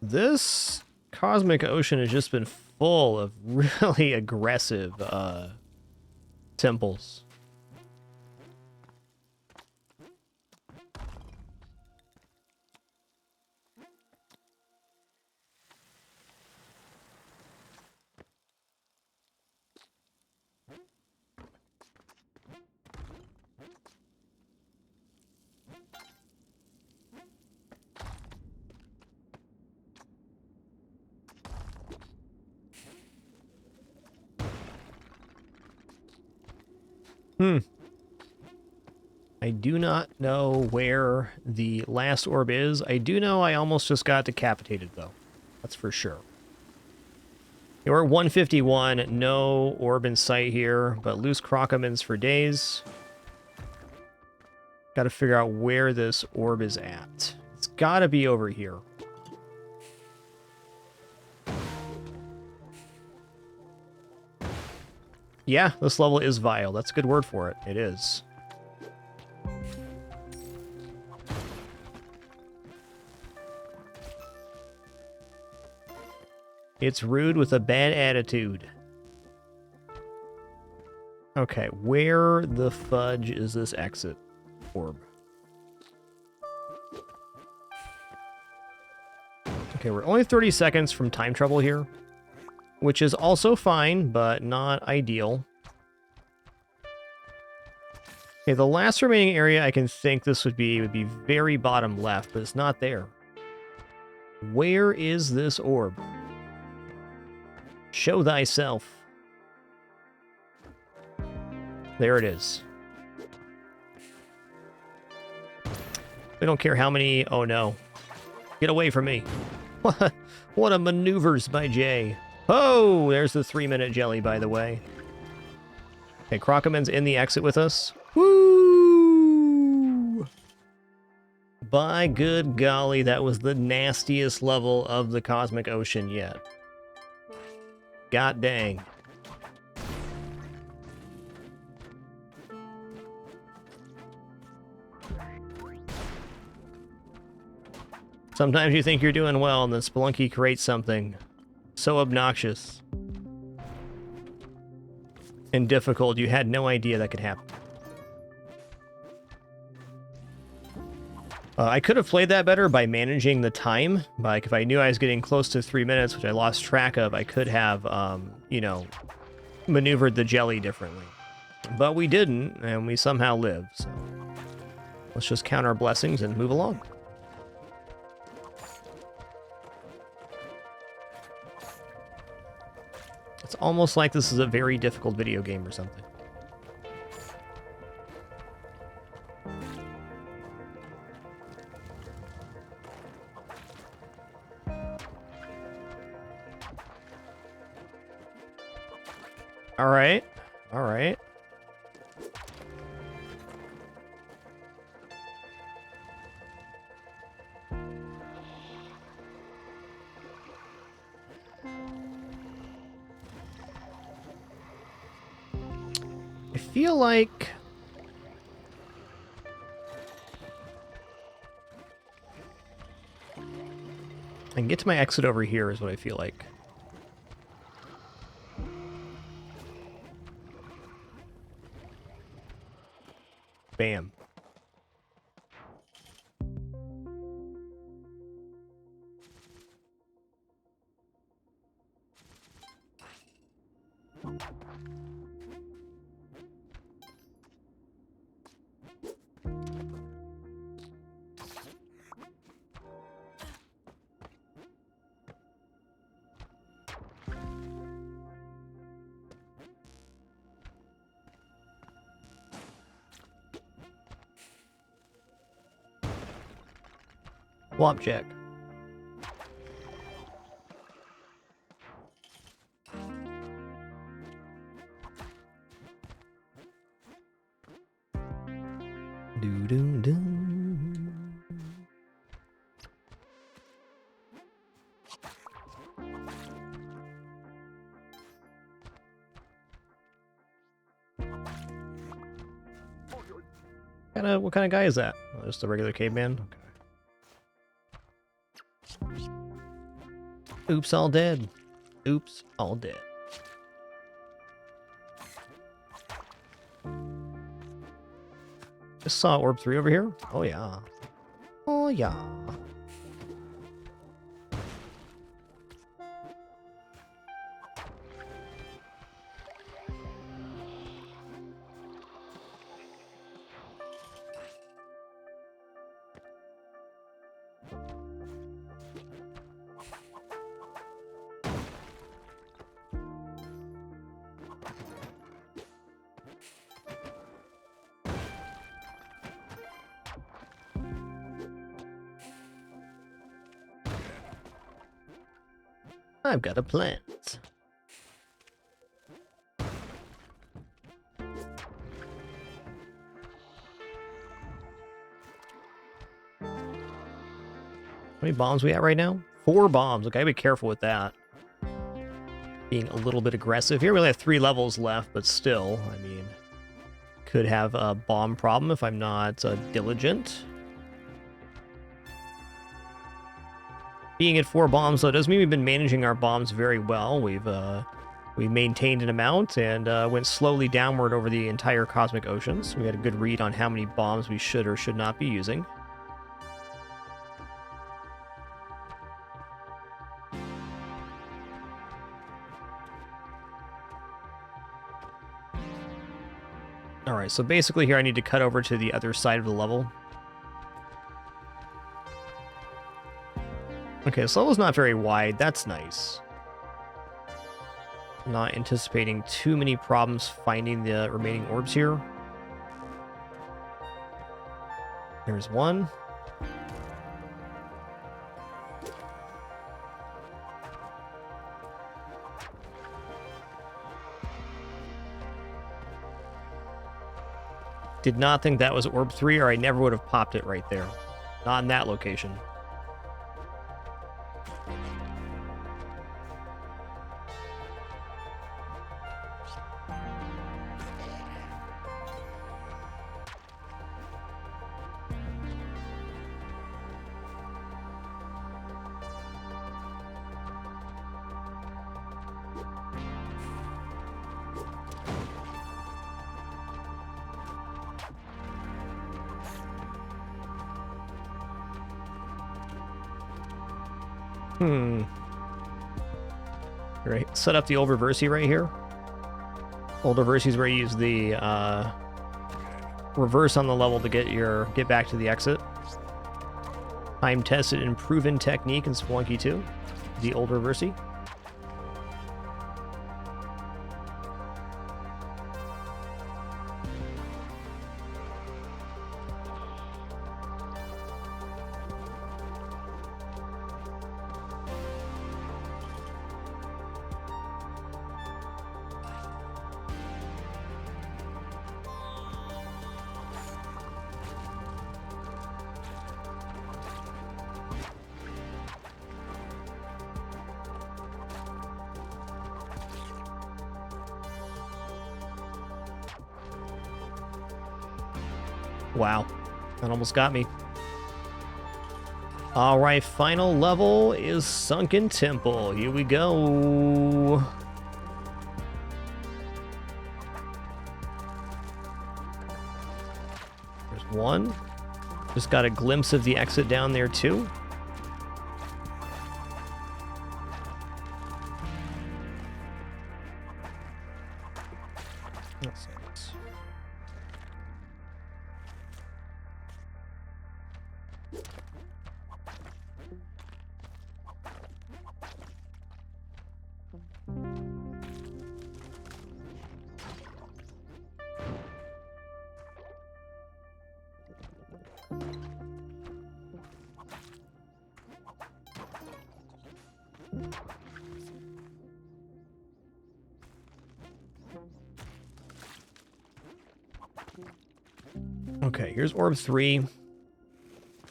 This cosmic ocean has just been full of really aggressive temples. I do not know where the last orb is. I do know I almost just got decapitated, though. That's for sure. Okay, we're at 151. No orb in sight here, but loose crocomans for days. Got to figure out where this orb is at. It's got to be over here. Yeah, this level is vile. That's a good word for it. It is. It's rude with a bad attitude. Okay, where the fudge is this exit orb? Okay, we're only 30 seconds from time travel here, which is also fine, but not ideal. Okay, the last remaining area I can think this would be very bottom left, but it's not there. Where is this orb? Show thyself. There it is. We don't care how many... Oh no. Get away from me. What a maneuvers by Jay. Oh, there's the 3-minute jelly, by the way. Okay, Crocoman's in the exit with us. Woo! By good golly, that was the nastiest level of the Cosmic Ocean yet. God dang. Sometimes you think you're doing well, and then Spelunky creates something so obnoxious and difficult you had no idea that could happen. I could have played that better by managing the time. Like, if I knew I was getting close to 3 minutes, which I lost track of, I could have, you know, maneuvered the jelly differently. But we didn't, and we somehow lived, so let's just count our blessings and move along. It's almost like this is a very difficult video game or something. All right. All right. I feel like I can get to my exit over here is what I feel like. Bam. Flopjack. What kind of guy is that? Oh, just a regular caveman? Okay. Oops, all dead. Oops, all dead. Just saw orb 3 over here. Oh yeah. Oh yeah. I've got a plant. How many bombs we at right now? 4 bombs. Okay, be careful with that. Being a little bit aggressive here. We only have 3 levels left, but still, I mean, could have a bomb problem if I'm not diligent. Being at 4 bombs, though, doesn't mean we've been managing our bombs very well. We maintained an amount and went slowly downward over the entire cosmic oceans. We had a good read on how many bombs we should or should not be using. Alright, so basically here I need to cut over to the other side of the level. Okay, this level's not very wide. That's nice. Not anticipating too many problems finding the remaining orbs here. There's one. Did not think that was orb 3, or I never would have popped it right there. Not in that location. Right, set up the old reversey right here. Old reversey is where you use the reverse on the level to get back to the exit. Time tested and proven technique in Spelunky 2. The old reversey. Wow, that almost got me. All right, final level is Sunken Temple. Here we go. There's one. Just got a glimpse of the exit down there too. That's nice. Okay, here's orb 3.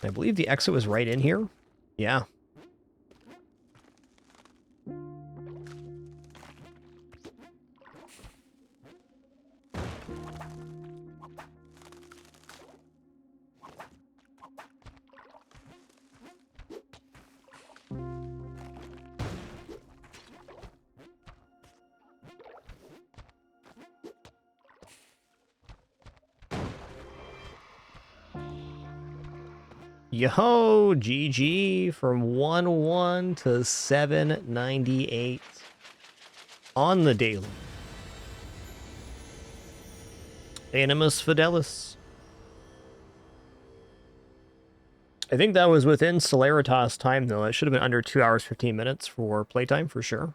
I believe the exit was right in here. Yeah. Yo, GG from 1-1 to 798 on the daily. Animus Fidelis. I think that was within Celeritas time, though. It should have been under 2 hours, 15 minutes for playtime, for sure.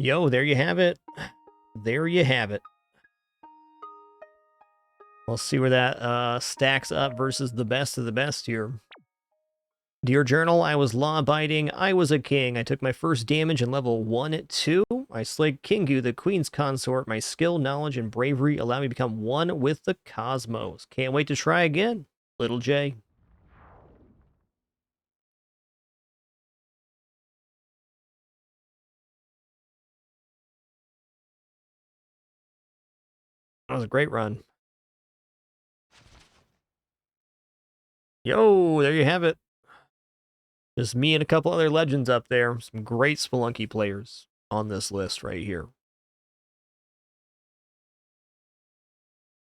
Yo, there you have it. There you have it. We'll see where that stacks up versus the best of the best here. Dear Journal, I was law-abiding. I was a king. I took my first damage in level 1 at 2. I slayed Kingu, the queen's consort. My skill, knowledge, and bravery allow me to become one with the cosmos. Can't wait to try again. Little J. That was a great run. Yo, there you have it. Just me and a couple other legends up there. Some great Spelunky players on this list right here.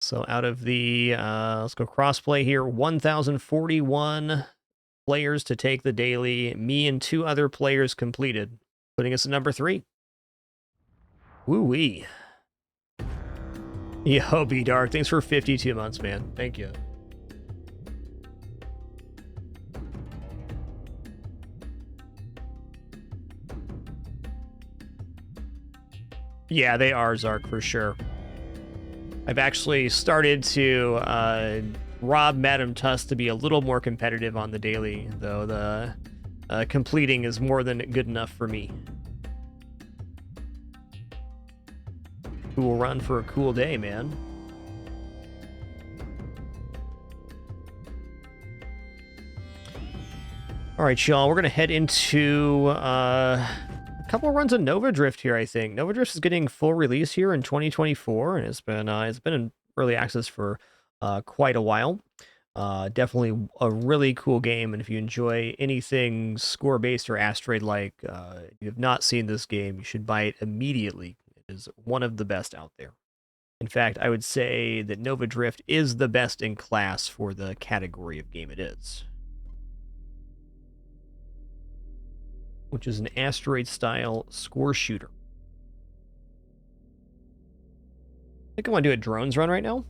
So out of the, let's go crossplay here, 1,041 players to take the daily. Me and 2 other players completed, putting us at number 3. Woo-wee. Yo, B-Dark, thanks for 52 months, man. Thank you. Yeah, they are, Zark, for sure. I've actually started to rob Madam Tuss to be a little more competitive on the daily, though the completing is more than good enough for me. Cool run for a cool day, man. All right, y'all, we're going to head into a couple of runs of Nova Drift here, I think. Nova Drift is getting full release here in 2024, and it's been in early access for quite a while. Definitely a really cool game, and if you enjoy anything score-based or asteroid-like, if you have not seen this game, you should buy it immediately. It is one of the best out there. In fact, I would say that Nova Drift is the best in class for the category of game it is, which is an asteroid-style score shooter. I think I want to do a drones run right now.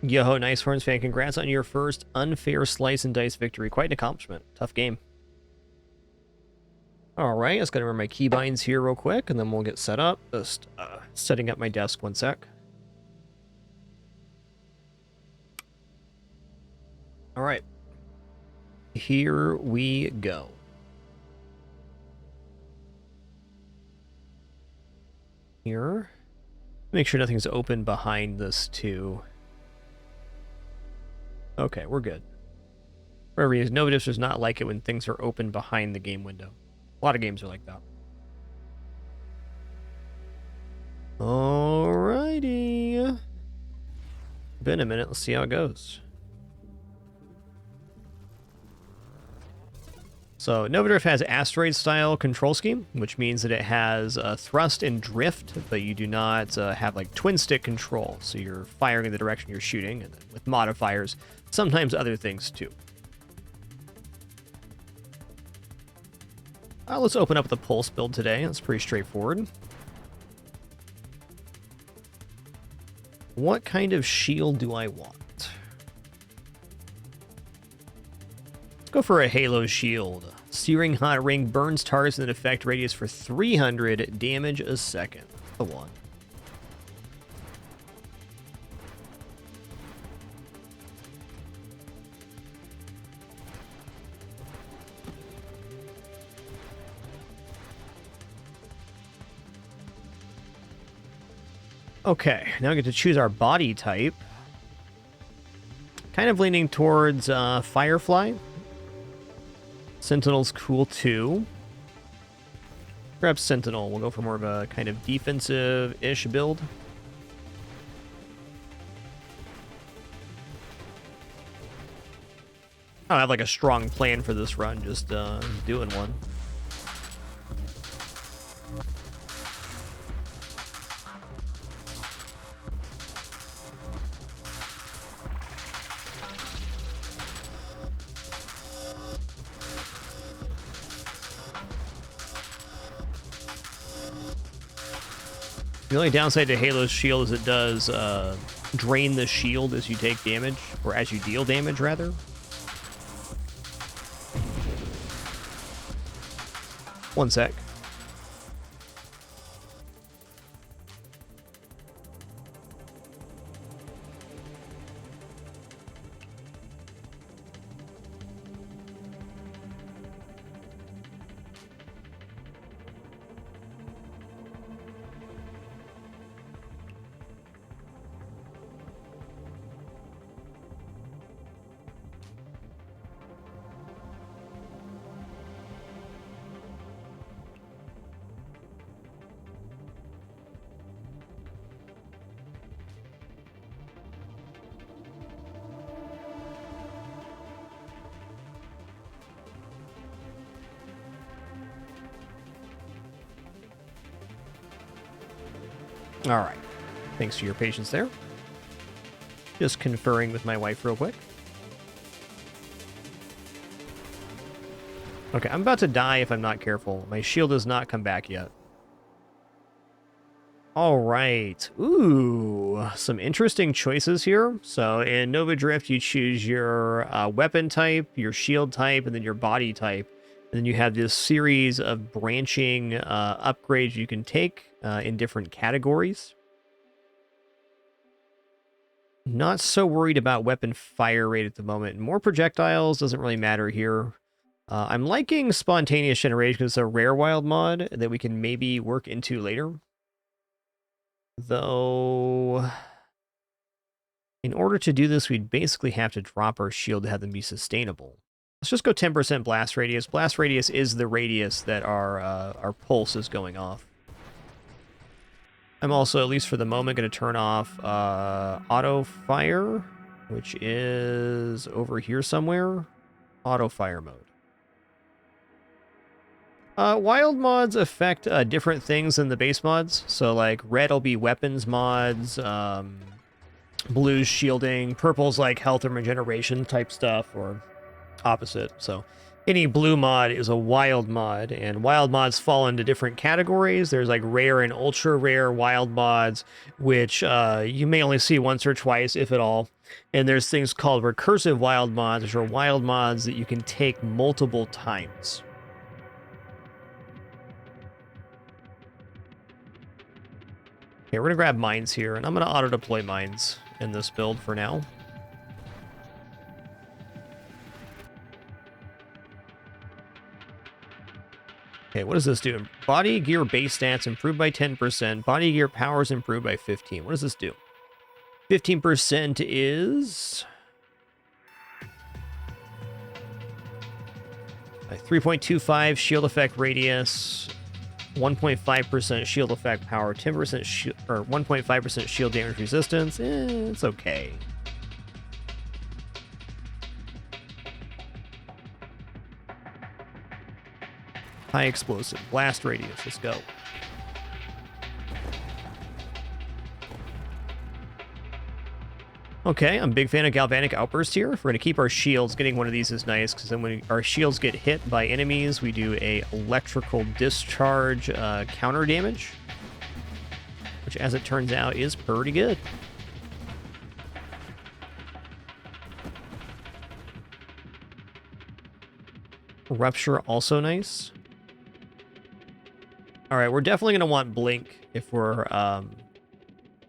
Yo, nice Horns fan. Congrats on your first unfair slice and dice victory. Quite an accomplishment. Tough game. All right, let's go to my keybinds here real quick, and then we'll get set up. Just setting up my desk 1 sec. All right. Here we go. Here. Make sure nothing's open behind this, too. Okay, we're good. For whatever reason, Nova Drift does not like it when things are open behind the game window. A lot of games are like that. Alrighty. Been a minute. Let's see how it goes. So Nova Drift has asteroid-style control scheme, which means that it has thrust and drift, but you do not have like twin-stick control. So you're firing in the direction you're shooting, and then with modifiers, sometimes other things too. Let's open up the pulse build today. That's pretty straightforward. What kind of shield do I want? Go for a Halo Shield. Searing Hot Ring burns targets with an effect radius for 300 damage a second. The one. Okay, now we get to choose our body type. Kind of leaning towards Firefly. Sentinel's cool too. Perhaps Sentinel. We'll go for more of a kind of defensive-ish build. I don't have like a strong plan for this run, just doing one. The only downside to Halo's shield is it does drain the shield as you take damage, or as you deal damage, rather. One sec. All right. Thanks for your patience there. Just conferring with my wife real quick. Okay, I'm about to die if I'm not careful. My shield does not come back yet. All right. Ooh, some interesting choices here. So in Nova Drift, you choose your weapon type, your shield type, and then your body type. And then you have this series of branching upgrades you can take in different categories. Not so worried about weapon fire rate at the moment. More projectiles doesn't really matter here. I'm liking Spontaneous Generation because it's a rare wild mod that we can maybe work into later. Though, in order to do this, we'd basically have to drop our shield to have them be sustainable. Let's just go 10% blast radius. Blast radius is the radius that our pulse is going off. I'm also, at least for the moment, going to turn off auto fire, which is over here somewhere. Auto fire mode. Wild mods affect different things than the base mods. So, like, red will be weapons mods, blue's shielding, purple's like health and regeneration type stuff, or opposite. So any blue mod is a wild mod, and wild mods fall into different categories. There's like rare and ultra rare wild mods, which you may only see once or twice, if at all. And there's things called recursive wild mods, which are wild mods that you can take multiple times. Okay, we're gonna grab mines here, and I'm gonna auto deploy mines in this build for now. Okay, what does this do? Body gear base stats improved by 10%. Body gear powers improved by 15. What does this do? 15% is... 3.25 shield effect radius, 1.5% shield effect power, 10% or 1.5% shield damage resistance. It's okay. High explosive. Blast radius. Let's go. Okay, I'm a big fan of Galvanic Outburst here. If we're going to keep our shields, getting one of these is nice, because then when our shields get hit by enemies, we do a electrical discharge counter damage, which, as it turns out, is pretty good. Rupture also nice. All right, we're definitely going to want Blink if we're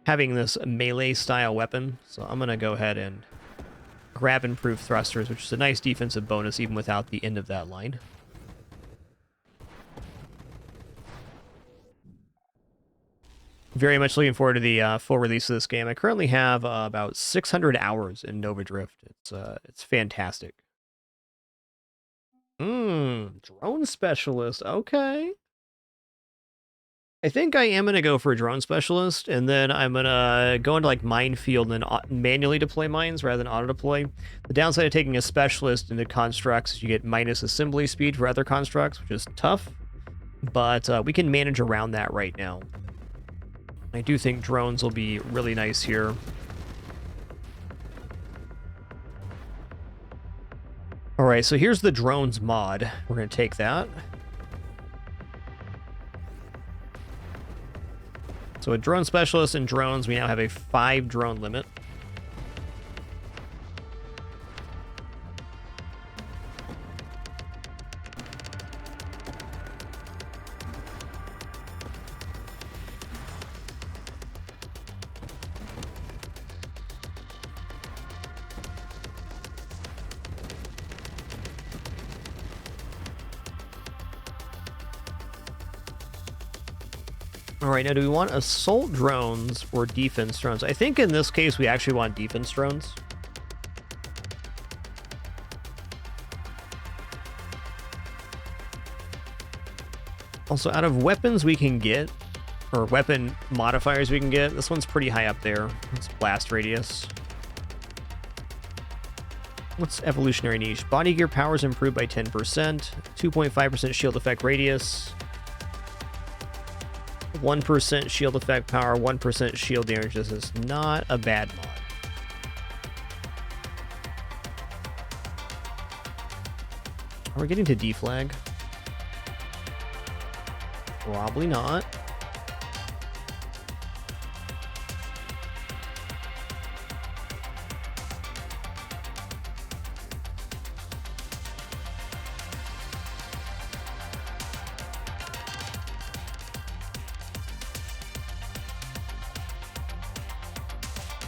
having this melee style weapon. So I'm going to go ahead and grab improved thrusters, which is a nice defensive bonus even without the end of that line. Very much looking forward to the full release of this game. I currently have about 600 hours in Nova Drift. It's fantastic. Drone specialist. Okay. I think I am going to go for a drone specialist, and then I'm going to go into like minefield and manually deploy mines rather than auto deploy. The downside of taking a specialist into constructs is you get minus assembly speed for other constructs, which is tough, but we can manage around that right now. I do think drones will be really nice here. All right, so here's the drones mod. We're going to take that. So with drone specialist and drones, we now have a 5 drone limit. All right, now do we want assault drones or defense drones? I think in this case we actually want defense drones. Also, out of weapons we can get, or weapon modifiers we can get, this one's pretty high up there. It's blast radius. What's evolutionary niche? Body gear power is improved by 10%, 2.5% shield effect radius, 1% shield effect power, 1% shield damage. This is not a bad mod. Are we getting to deflag? Probably not.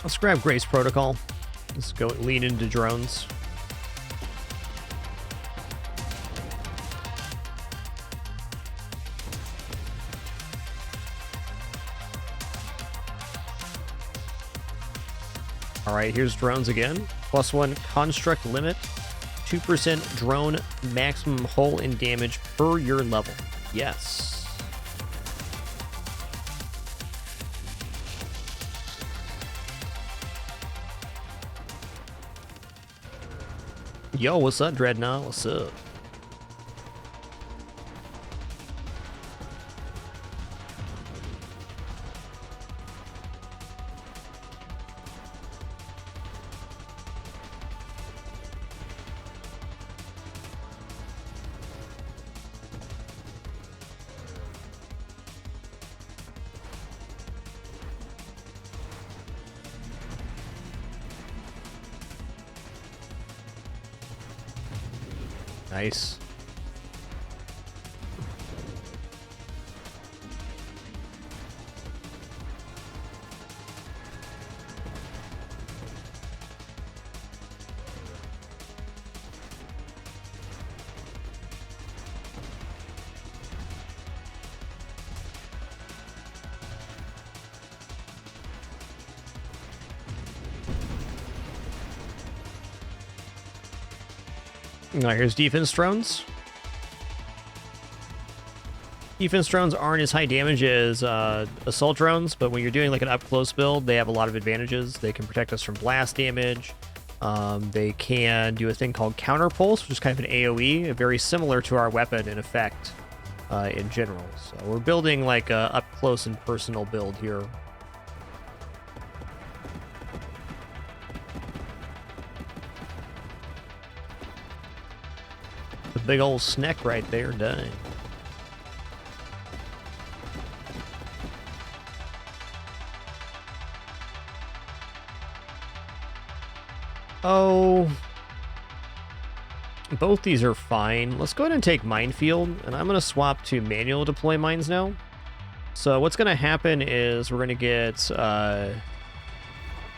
Let's grab Grace Protocol. Let's go lean into drones. All right, here's drones again. +1 construct limit, 2% drone maximum hull and damage per your level. Yes. Yo, what's up, Dreadnought? What's up? Nice. All right, here's defense drones. Defense drones aren't as high damage as assault drones, but when you're doing like an up-close build, they have a lot of advantages. They can protect us from blast damage. They can do a thing called counter pulse, which is kind of an AoE, very similar to our weapon in effect in general. So we're building like a up-close and personal build here. The big old snack right there, dang. Oh, Both these are fine. Let's go ahead and take Minefield, and I'm going to swap to manual deploy mines now. So what's going to happen is we're going to get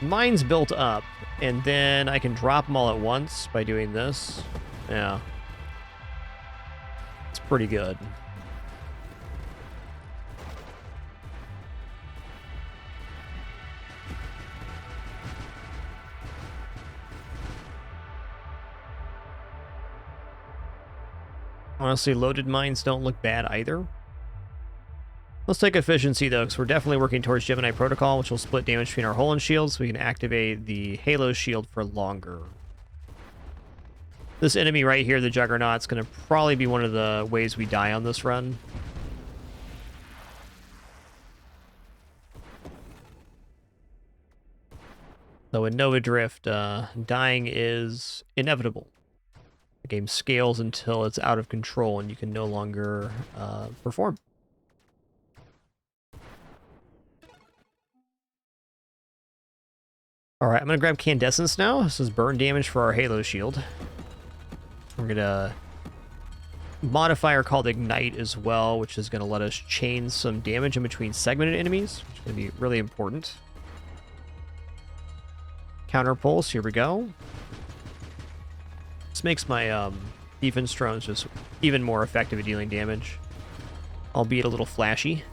mines built up, and then I can drop them all at once by doing this. Yeah. It's pretty good. Honestly, loaded mines don't look bad either. Let's take efficiency, though, because we're definitely working towards Gemini Protocol, which will split damage between our hull and shield, so we can activate the Halo shield for longer. This enemy right here, the Juggernaut's going to probably be one of the ways we die on this run. So in Nova Drift, dying is inevitable. The game scales until it's out of control and you can no longer perform. Alright, I'm going to grab Candescence now. This is burn damage for our Halo shield. We're going to modifier called Ignite as well, which is going to let us chain some damage in between segmented enemies, which is going to be really important. Counter Pulse, here we go. This makes my defense drones just even more effective at dealing damage, albeit a little flashy.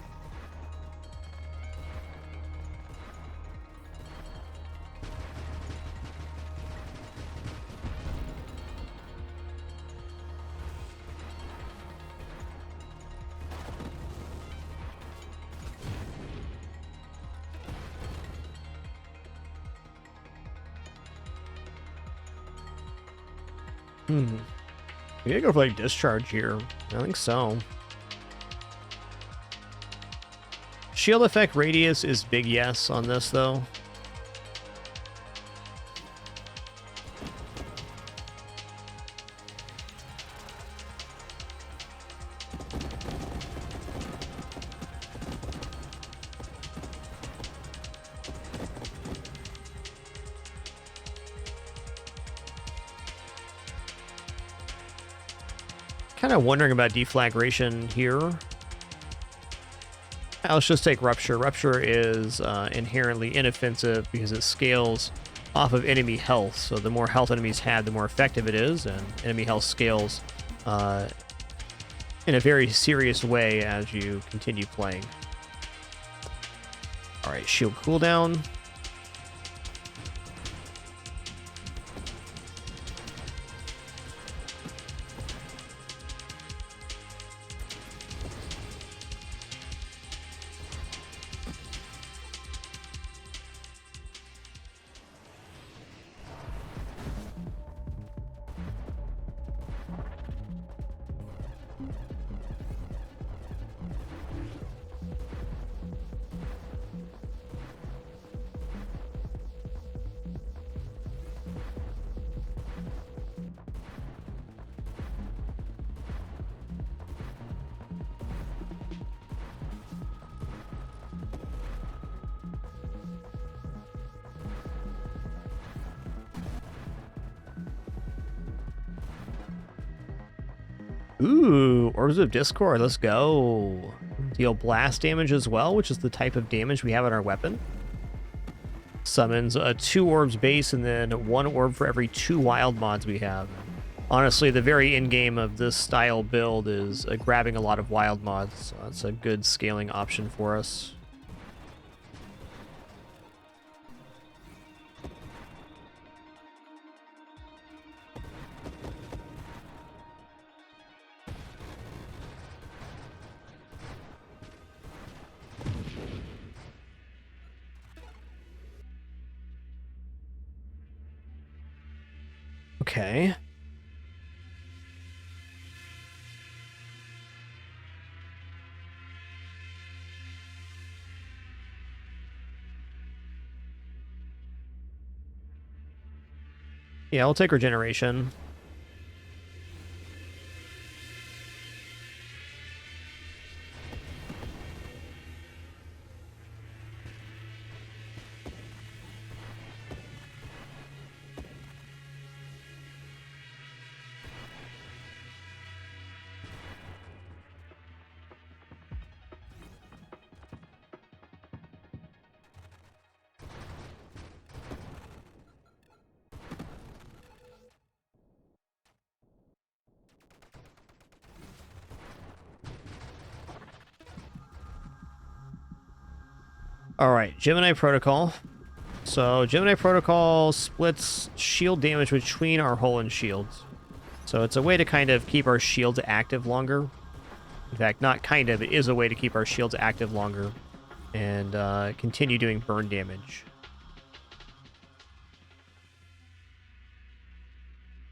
We gotta go for like discharge here. I think so. Shield effect radius is big yes on this though. Kind of wondering about deflagration here. Let's just take Rupture. Rupture is inherently inoffensive because it scales off of enemy health. So the more health enemies have, the more effective it is, and enemy health scales in a very serious way as you continue playing. All right, shield cooldown. Ooh, Orbs of Discord, let's go. Deal blast damage as well, which is the type of damage we have on our weapon. Summons a 2 orbs base and then 1 orb for every 2 wild mods we have. Honestly, the very end game of this style build is grabbing a lot of wild mods, so that's a good scaling option for us. Okay. Yeah, I'll take regeneration. All right, Gemini Protocol. So Gemini Protocol splits shield damage between our hull and shields. So it's a way to kind of keep our shields active longer. In fact, not kind of, it is a way to keep our shields active longer and continue doing burn damage.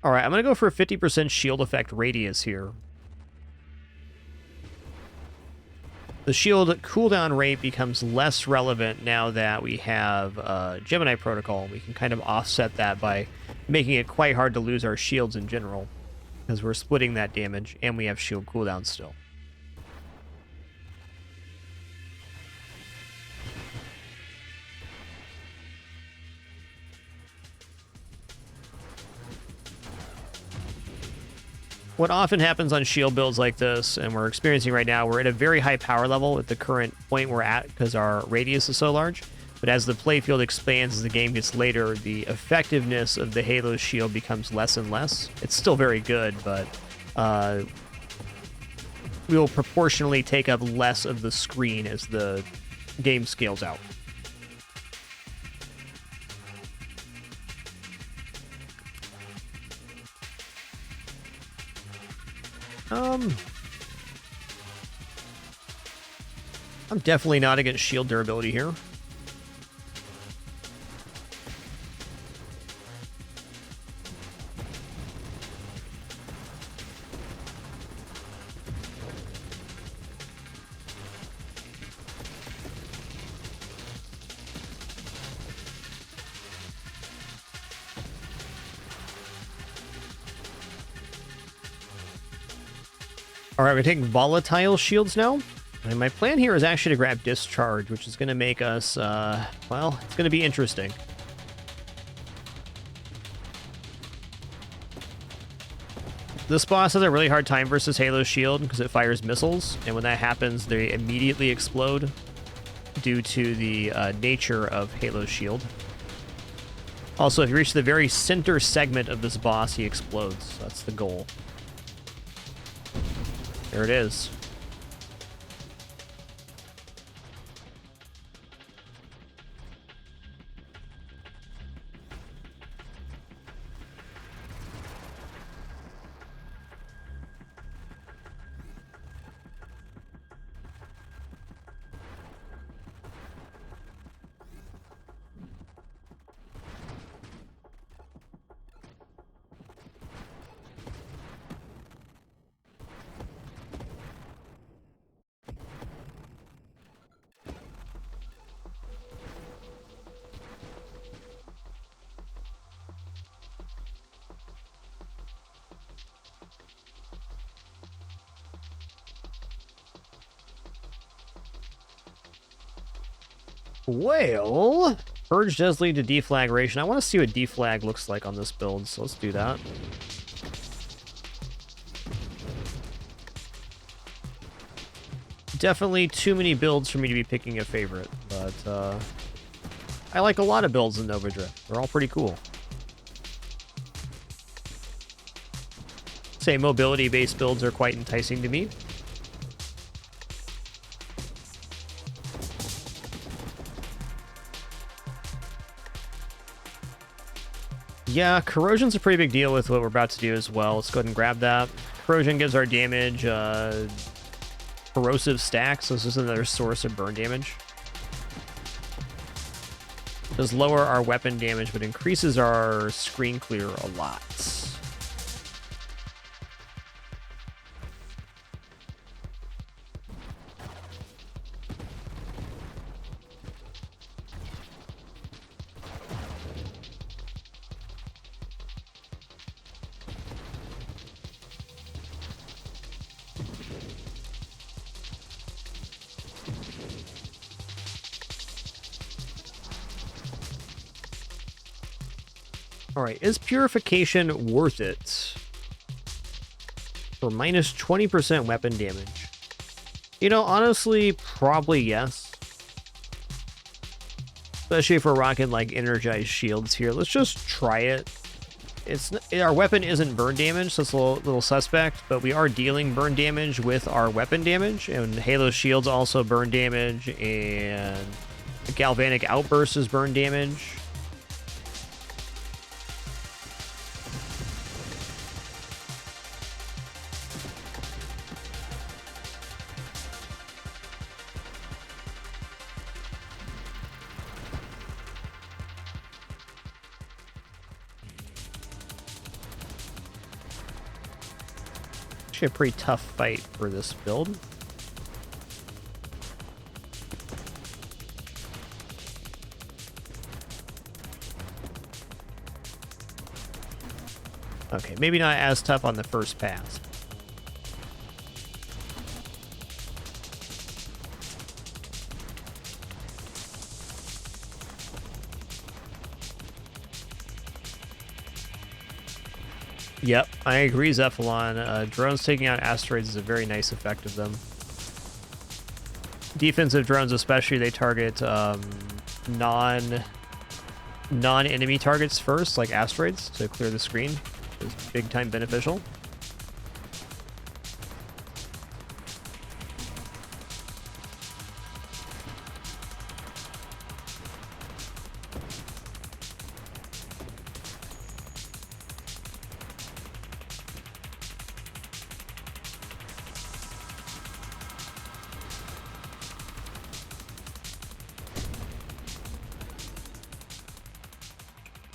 All right, I'm going to go for a 50% shield effect radius here. The shield cooldown rate becomes less relevant now that we have Gemini Protocol. We can kind of offset that by making it quite hard to lose our shields in general, because we're splitting that damage and we have shield cooldown still. What often happens on shield builds like this, and we're experiencing right now, we're at a very high power level at the current point we're at because our radius is so large. But as the playfield expands, as the game gets later, the effectiveness of the Halo shield becomes less and less. It's still very good, but we will proportionally take up less of the screen as the game scales out. I'm definitely not against shield durability here. All right, we're taking volatile shields now. And my plan here is actually to grab Discharge, which is going to make us, well, it's going to be interesting. This boss has a really hard time versus Halo Shield because it fires missiles, and when that happens, they immediately explode due to the nature of Halo Shield. Also, if you reach the very center segment of this boss, he explodes. That's the goal. There it is. Well, Purge does lead to deflagration. I want to see what deflag looks like on this build, so let's do that. Definitely too many builds for me to be picking a favorite, but I like a lot of builds in Nova Drift. They're all pretty cool. Say mobility-based builds are quite enticing to me. Yeah, corrosion's a pretty big deal with what we're about to do as well. Let's go ahead and grab that. Corrosion gives our damage corrosive stacks, so this is another source of burn damage. Does lower our weapon damage, but increases our screen clear a lot. All right, is Purification worth it for minus 20% weapon damage? You know, honestly, probably yes. Especially if we're rocking like energized shields here. Let's just try it. Our weapon isn't burn damage, so it's a little suspect, but we are dealing burn damage with our weapon damage, and Halo shields also burn damage, and The galvanic outburst is burn damage. Actually a pretty tough fight for this build. Okay, maybe not as tough on the first pass. Yep, I agree, Zephalon. Drones taking out asteroids is a very nice effect of them. Defensive drones especially, they target non-enemy targets first, like asteroids, to clear the screen. Is big time beneficial.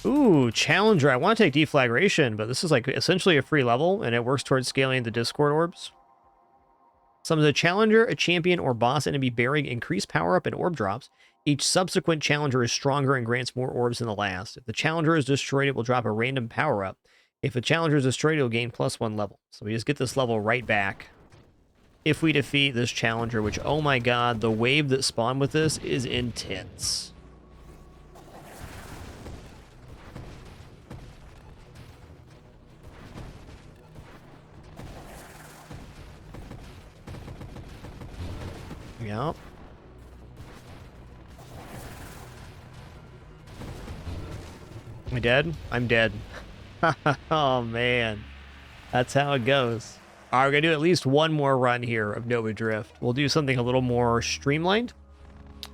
Ooh, Challenger. I want to take Deflagration, but this is like essentially a free level, and it works towards scaling the Discord orbs. Summons a Challenger, a champion, or boss enemy bearing increased power-up and orb drops. Each subsequent Challenger is stronger and grants more orbs than the last. If the Challenger is destroyed, it will drop a random power-up. If a Challenger is destroyed, it will gain +1 level. So we just get this level right back if we defeat this Challenger, which, oh my god, the wave that spawned with this is intense. Yep. Am I dead? I'm dead. Oh, man. That's how it goes. All right, we're going to do at least one more run here of Nova Drift. We'll do something a little more streamlined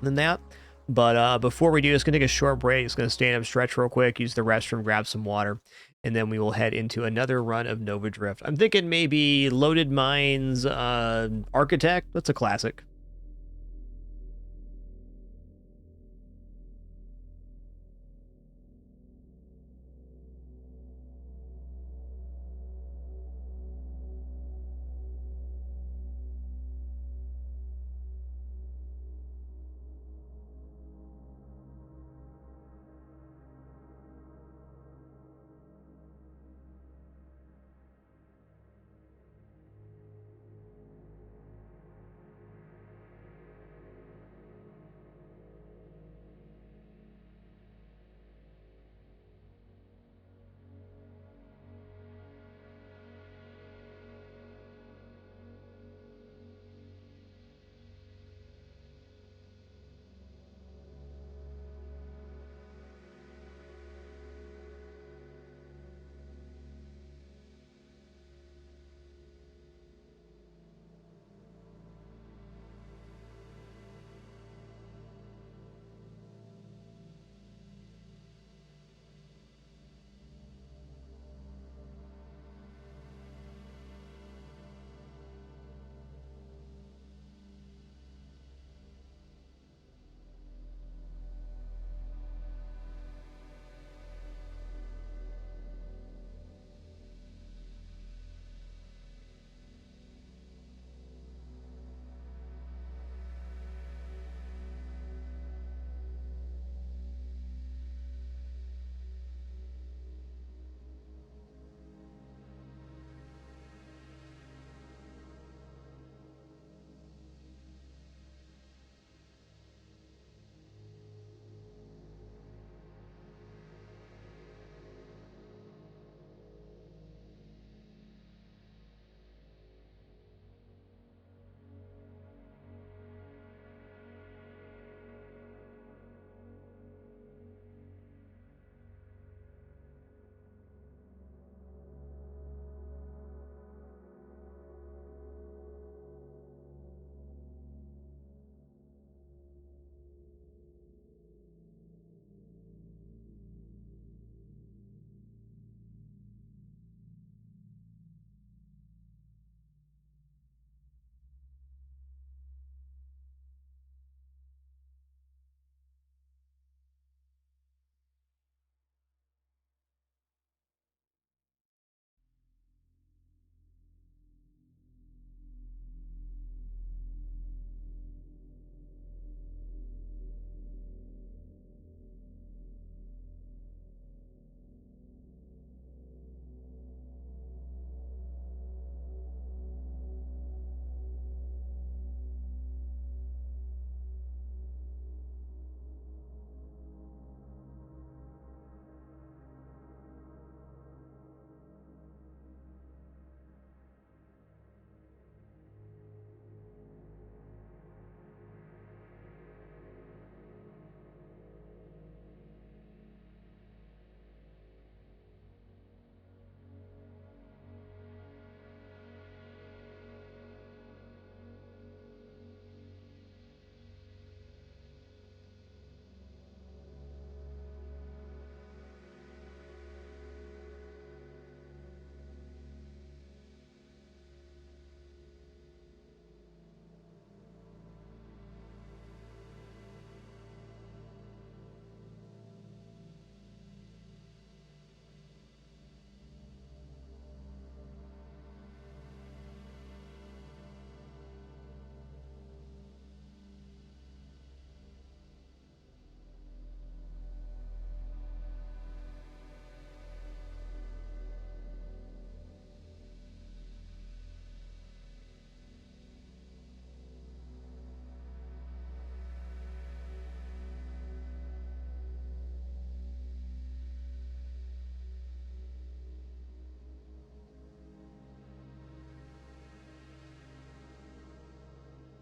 than that. But before we do, it's going to take a short break. It's going to stand up, stretch real quick, use the restroom, grab some water, and then we will head into another run of Nova Drift. I'm thinking maybe Loaded Mines Architect. That's a classic.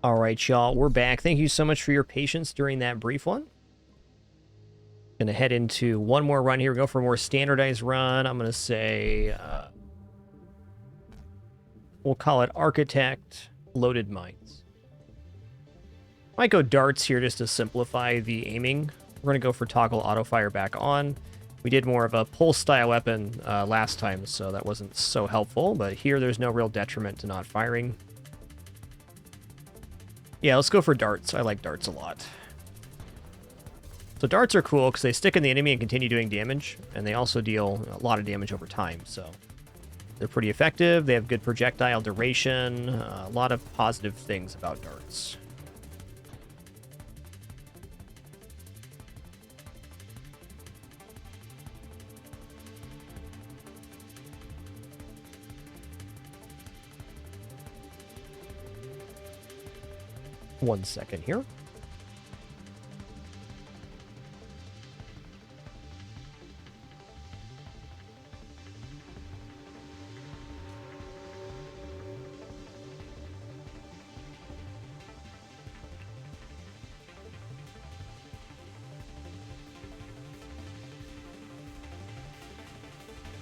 All right, y'all, we're back. Thank you so much for your patience during that brief one. Gonna head into one more run here. Go for a more standardized run. I'm gonna say we'll call it Architect Loaded Mines. Might go darts here just to simplify the aiming. We're gonna go for toggle auto fire back on. We did more of a pulse style weapon last time, so that wasn't so helpful, but here there's no real detriment to not firing. Yeah, let's go for darts. I like darts a lot. So darts are cool because they stick in the enemy and continue doing damage, and they also deal a lot of damage over time, so they're pretty effective. They have good projectile duration, a lot of positive things about darts. One second here.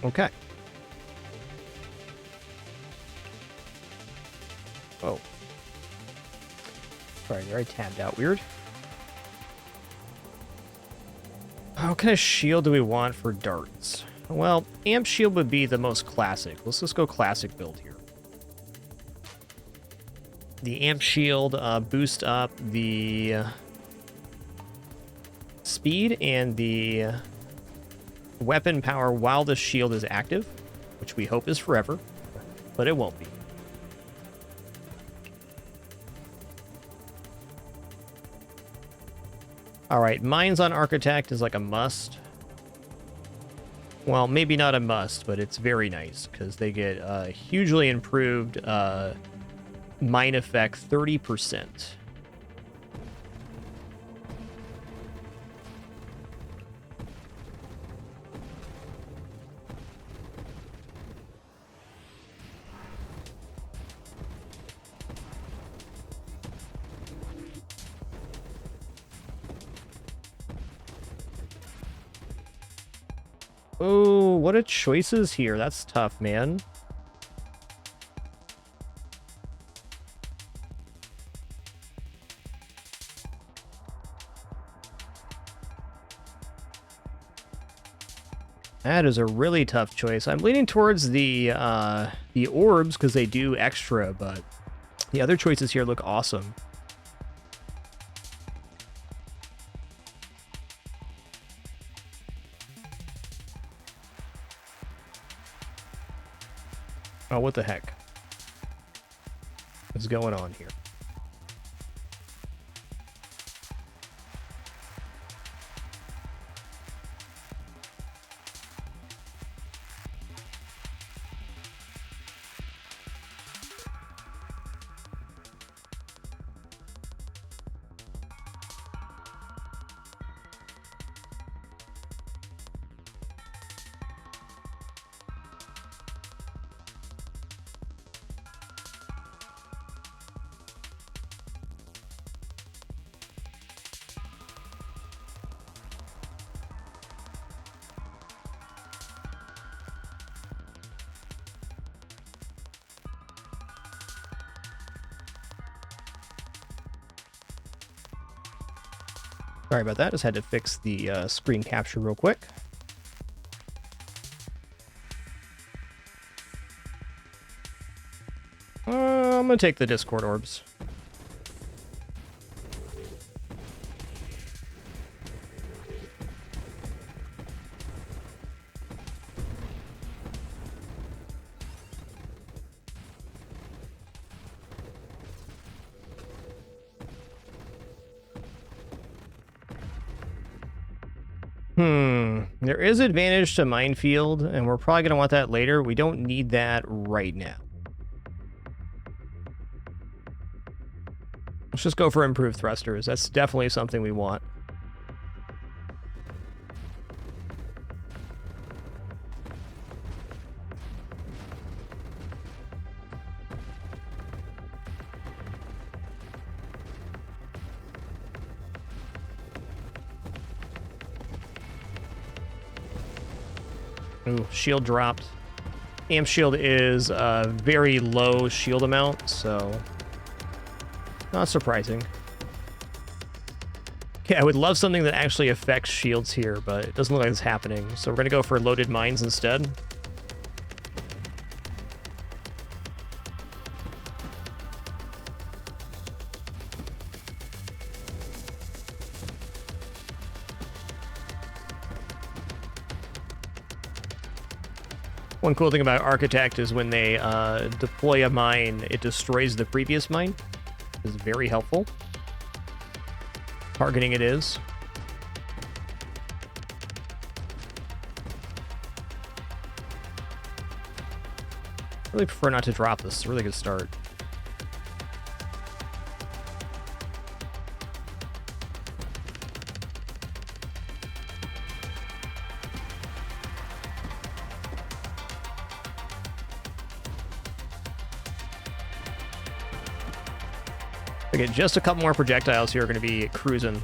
Okay. Oh. Sorry, there I tabbed out weird. What kind of shield do we want for darts? Well, amp shield would be the most classic. Let's just go classic build here. The amp shield boost up the speed and the weapon power while the shield is active, which we hope is forever, but it won't be. All right, mines on Architect is like a must. Well, maybe not a must, but it's very nice because they get hugely improved mine effect 30%. Oh, what a choices here. That's tough, man. That is a really tough choice. I'm leaning towards the orbs because they do extra, but the other choices here look awesome. Oh, what the heck? What's going on here? Sorry about that. Just had to fix the screen capture real quick. I'm going to take the Discord orbs. There is advantage to minefield, and we're probably going to want that later. We don't need that right now. Let's just go for improved thrusters. That's definitely something we want. Ooh, shield dropped. Amp shield is a very low shield amount, so not surprising. Okay, I would love something that actually affects shields here, but it doesn't look like it's happening. So we're going to go for loaded mines instead. One cool thing about Architect is when they deploy a mine, it destroys the previous mine. It's very helpful. Targeting it is. I really prefer not to drop this. It's a really good start. Okay, just a couple more projectiles here are going to be cruising.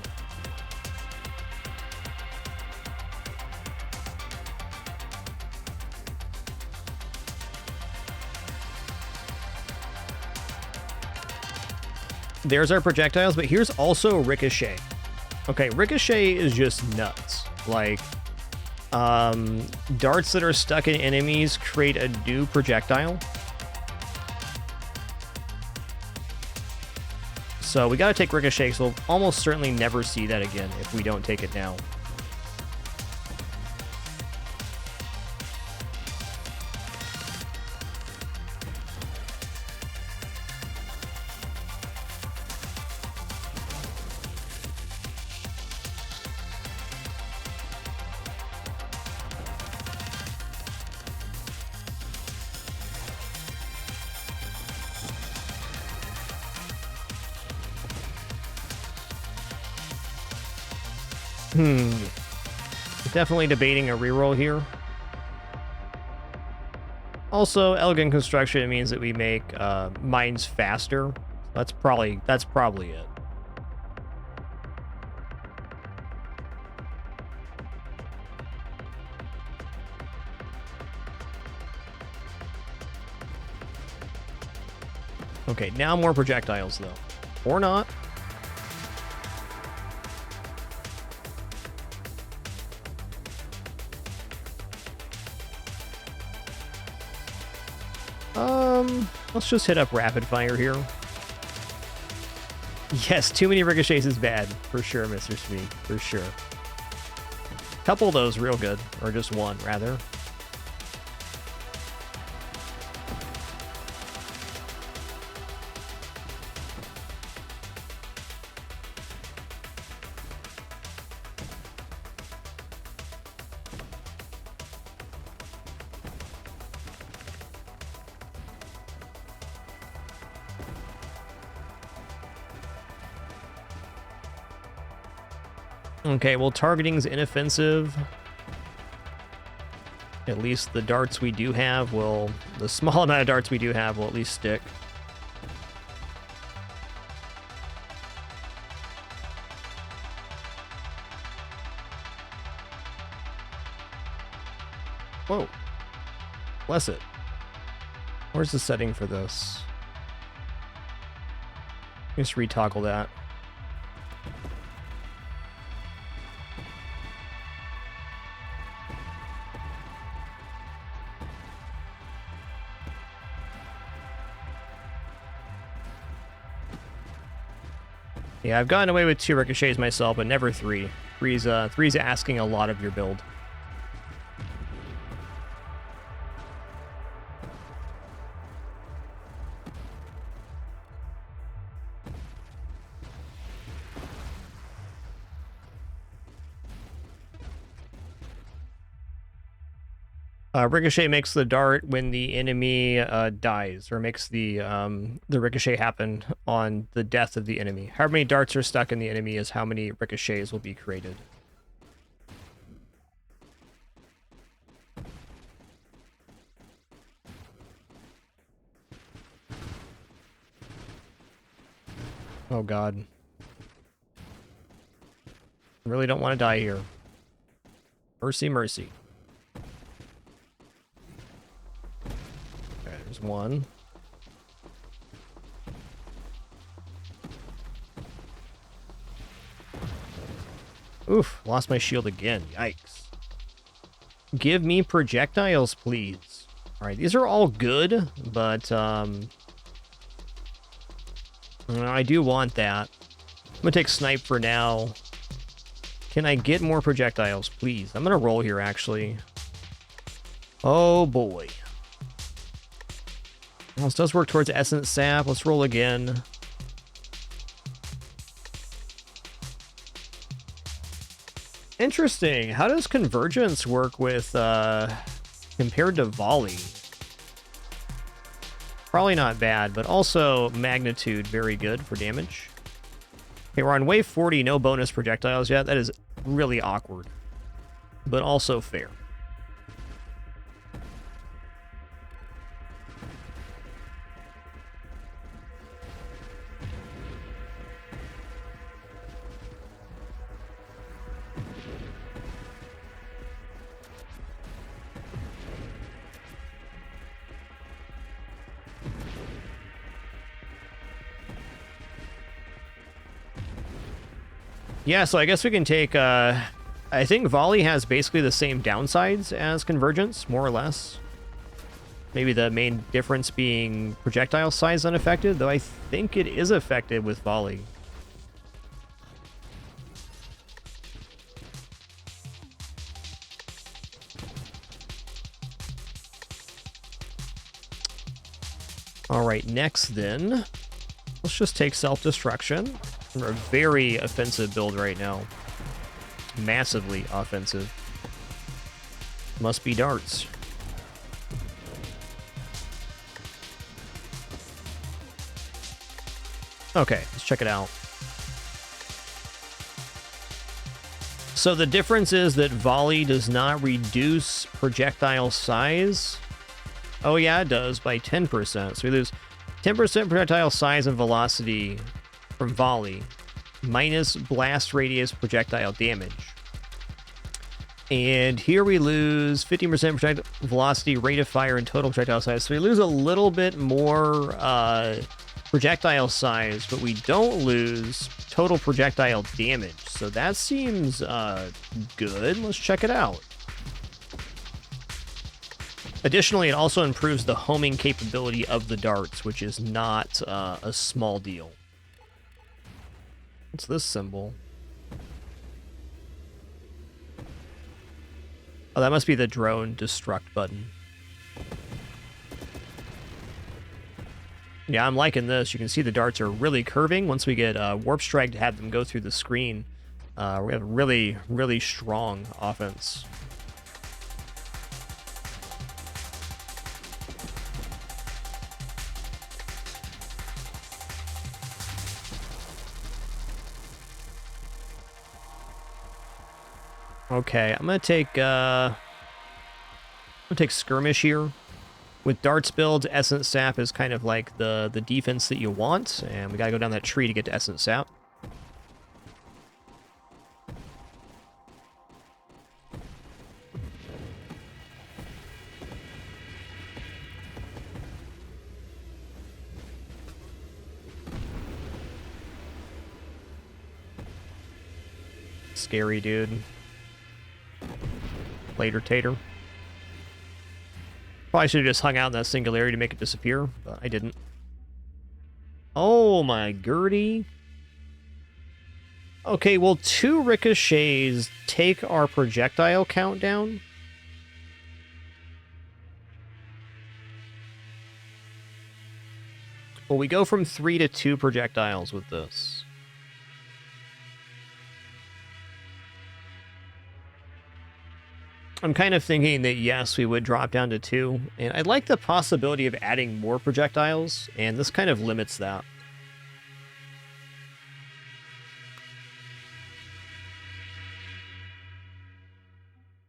There's our projectiles, but here's also Ricochet. Okay, Ricochet is just nuts. Like, darts that are stuck in enemies create a new projectile. So we gotta take Ricochet, so we'll almost certainly never see that again if we don't take it now. Definitely debating a reroll here. Also, elegant construction means that we make mines faster. That's probably it. Okay, now more projectiles though. Or not. Let's just hit up rapid fire here. Yes, too many ricochets is bad. For sure, Mr. Smee. For sure. Couple of those real good. Or just one, rather. Okay, well, targeting's inoffensive. At least the darts we do have will... The small amount of darts we do have will at least stick. Whoa. Bless it. Where's the setting for this? Just retoggle that. Yeah, I've gotten away with 2 ricochets myself, but never 3. Three's asking a lot of your build. Ricochet makes the dart when the enemy dies, or makes the ricochet happen on the death of the enemy. How many darts are stuck in the enemy is how many ricochets will be created. Oh god. I really don't want to die here. Mercy, mercy. There's one. Oof, lost my shield again. Yikes. Give me projectiles, please. Alright, these are all good, but I do want that. I'm gonna take snipe for now. Can I get more projectiles, please? I'm gonna roll here, actually. Oh, boy. Well, this does work towards Essence Sap. Let's roll again. Interesting. How does Convergence work with, compared to Volley? Probably not bad, but also Magnitude, very good for damage. Okay, we're on wave 40, no bonus projectiles yet. That is really awkward, but also fair. Yeah, so I guess we can take, I think Volley has basically the same downsides as Convergence, more or less. Maybe the main difference being projectile size unaffected, though I think it is affected with Volley. Alright, next then, let's just take Self-Destruction. We're a very offensive build right now. Massively offensive. Must be darts. Okay, let's check it out. So the difference is that Volley does not reduce projectile size. Oh yeah, it does, by 10%. So we lose 10% projectile size and velocity from Volley, minus blast radius projectile damage. And here we lose 15% projectile velocity, rate of fire, and total projectile size. So we lose a little bit more projectile size, but we don't lose total projectile damage. So that seems good. Let's check it out. Additionally, it also improves the homing capability of the darts, which is not a small deal. What's this symbol? Oh, that must be the drone destruct button. Yeah, I'm liking this. You can see the darts are really curving. Once we get Warp Strike to have them go through the screen, we have a really, really strong offense. Okay, I'm gonna take Skirmish here. With darts builds, Essence Sap is kind of like the defense that you want, and we gotta go down that tree to get to Essence Sap. Scary, dude. Later, Tater. Probably should have just hung out in that singularity to make it disappear, but I didn't. Oh my Gertie. Okay, well, 2 ricochets take our projectile count down. Well, we go from 3 to 2 projectiles with this. I'm kind of thinking that, yes, we would drop down to 2, and I like the possibility of adding more projectiles, and this kind of limits that.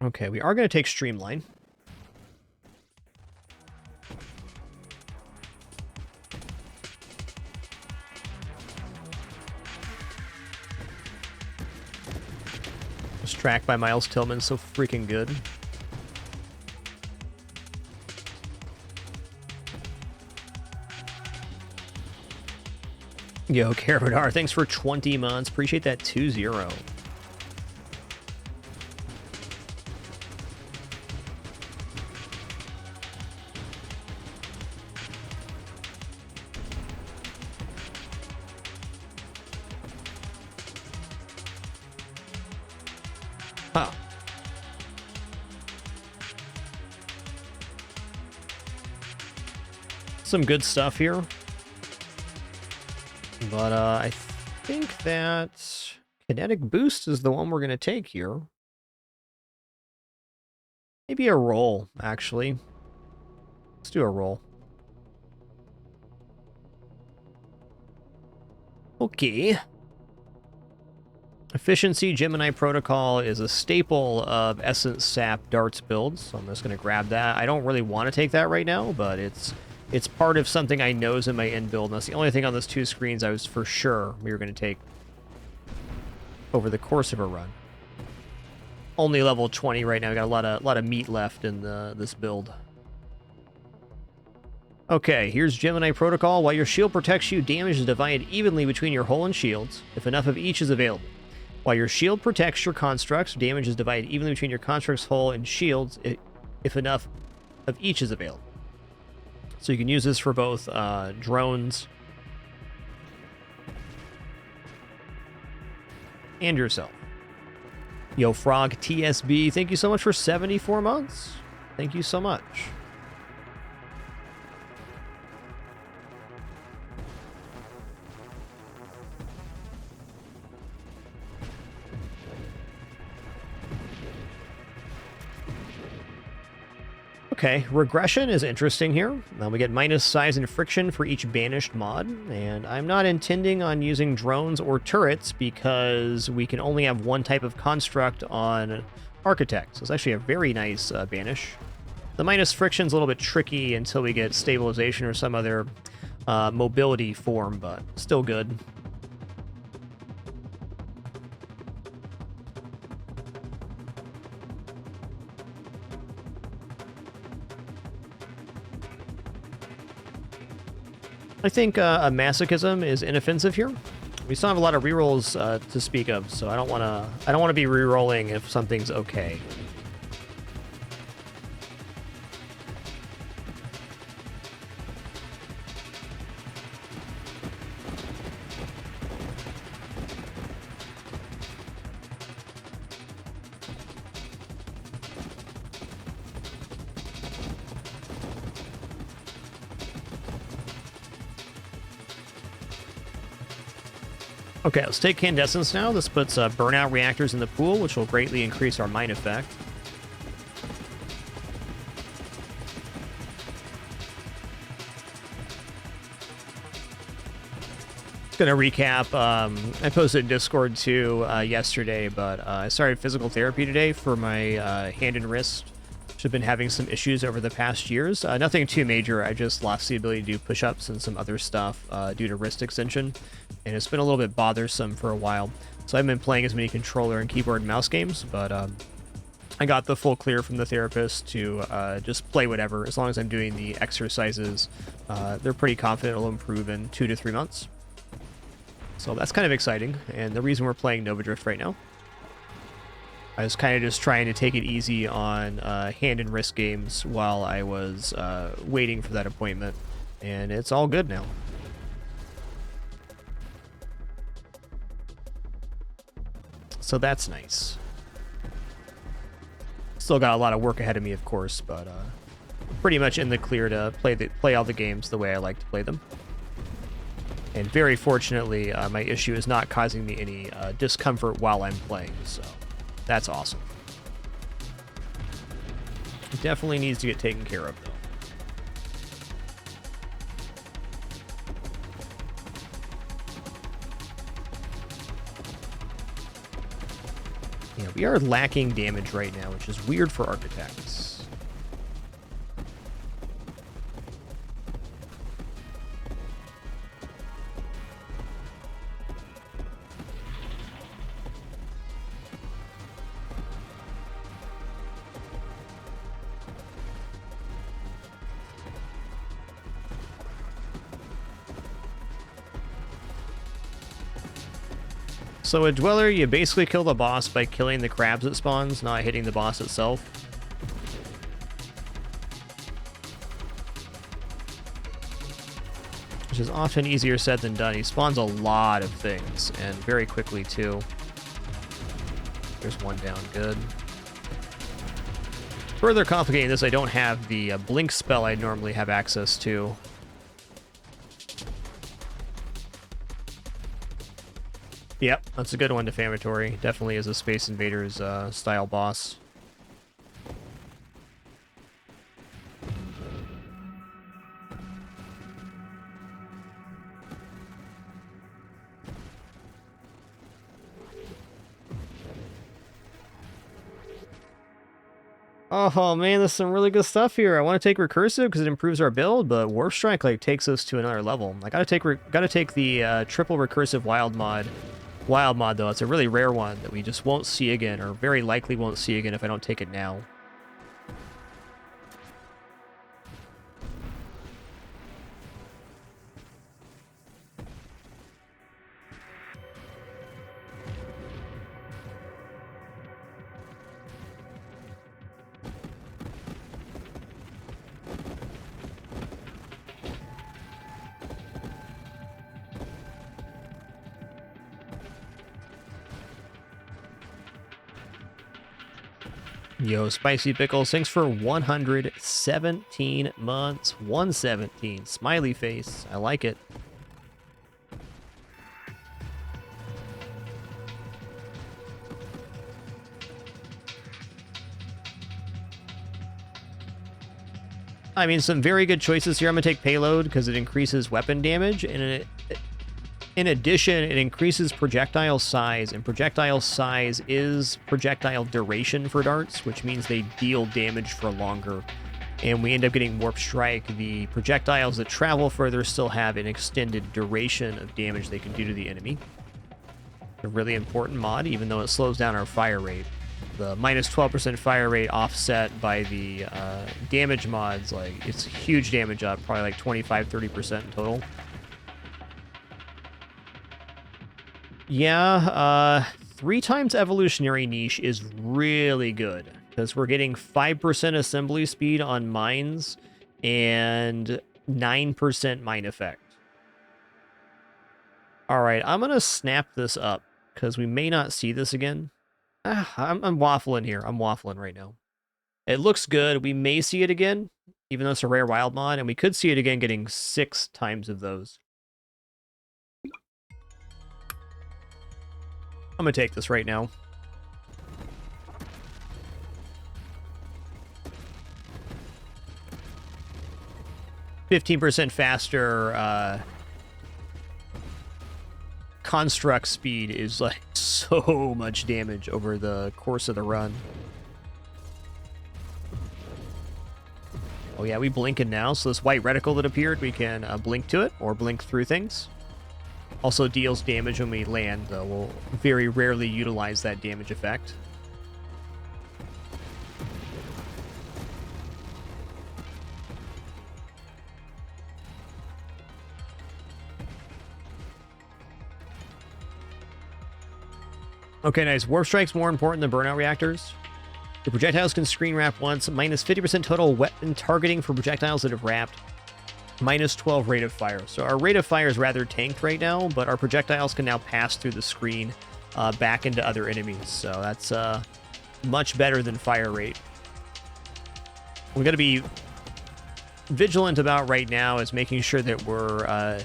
Okay, we are going to take Streamline. This track by Miles Tillman, so freaking good. Yo, Carabadar, thanks for 20 months. Appreciate that 2-0. Huh. Some good stuff here. But I think that kinetic boost is the one we're going to take here. Maybe a roll, actually. Let's do a roll. Okay. Efficiency Gemini Protocol is a staple of Essence Sap Darts builds, so I'm just going to grab that. I don't really want to take that right now, but it's part of something I know is in my end build, and that's the only thing on those 2 screens I was for sure we were going to take over the course of a run. Only level 20 right now. We got a lot of meat left in this build. Okay, here's Gemini Protocol. While your shield protects you, damage is divided evenly between your hull and shields, if enough of each is available. While your shield protects your constructs, damage is divided evenly between your construct's hull and shields, if enough of each is available. So you can use this for both drones and yourself. Yo, Frog TSB, thank you so much for 74 months. Thank you so much. Okay, regression is interesting here. Now we get minus size and friction for each banished mod, and I'm not intending on using drones or turrets because we can only have one type of construct on Architect. So it's actually a very nice banish. The minus friction's a little bit tricky until we get stabilization or some other mobility form, but still good. I think a masochism is inoffensive here. We still have a lot of rerolls to speak of, so I don't want to be rerolling if something's okay. Okay, let's take Candescence now. This puts burnout reactors in the pool, which will greatly increase our mine effect. Just gonna recap. I posted in Discord too yesterday, but I started physical therapy today for my hand and wrist, which have been having some issues over the past years. Nothing too major. I just lost the ability to do push-ups and some other stuff due to wrist extension. And it's been a little bit bothersome for a while. So I haven't been playing as many controller and keyboard and mouse games, but I got the full clear from the therapist to just play whatever. As long as I'm doing the exercises, they're pretty confident it'll improve in 2 to 3 months. So that's kind of exciting, and the reason we're playing Nova Drift right now. I was kind of just trying to take it easy on hand and wrist games while I was waiting for that appointment, and it's all good now. So that's nice. Still got a lot of work ahead of me, of course, but pretty much in the clear to play all the games the way I like to play them. And very fortunately, my issue is not causing me any discomfort while I'm playing, so that's awesome. It definitely needs to get taken care of, though. Yeah, we are lacking damage right now, which is weird for Architects. So a Dweller, you basically kill the boss by killing the crabs that spawns, not hitting the boss itself. Which is often easier said than done. He spawns a lot of things, and very quickly too. There's one down, good. Further complicating this, I don't have the blink spell I normally have access to. Yep, that's a good one, Defamatory. Definitely is a Space Invaders style boss. Oh man, there's some really good stuff here. I want to take Recursive because it improves our build, but Warp Strike like takes us to another level. I gotta take the triple Recursive Wild Mod. Wild Mod though, it's a really rare one that we just won't see again, or very likely won't see again if I don't take it now. Yo, Spicy Pickles, thanks for 117 months. 117. Smiley face. I like it. I mean, some very good choices here. I'm going to take Payload because it increases weapon damage, and in addition, it increases projectile size, and projectile size is projectile duration for darts, which means they deal damage for longer. And we end up getting Warp Strike. The projectiles that travel further still have an extended duration of damage they can do to the enemy. A really important mod, even though it slows down our fire rate. The minus 12% fire rate offset by the damage mods, like, it's huge damage up, probably like 25-30% in total. Yeah, 3 times evolutionary niche is really good because we're getting 5% assembly speed on mines and 9% mine effect. All right, I'm going to snap this up because we may not see this again. I'm waffling here. I'm waffling right now. It looks good. We may see it again, even though it's a rare wild mod, and we could see it again getting 6 times of those. I'm gonna take this right now. %15 faster construct speed is like so much damage over the course of the run. Oh yeah, we blinking now, so this white reticle that appeared, we can blink to it or blink through things. Also deals damage when we land, though. We'll very rarely utilize that damage effect. Okay, nice. Warp Strike's more important than Burnout Reactors. The projectiles can screen wrap once, minus 50% total weapon targeting for projectiles that have wrapped. Minus 12 rate of fire. So our rate of fire is rather tanked right now, but our projectiles can now pass through the screen back into other enemies. So that's much better than fire rate. We're going to be vigilant about right now is making sure that we're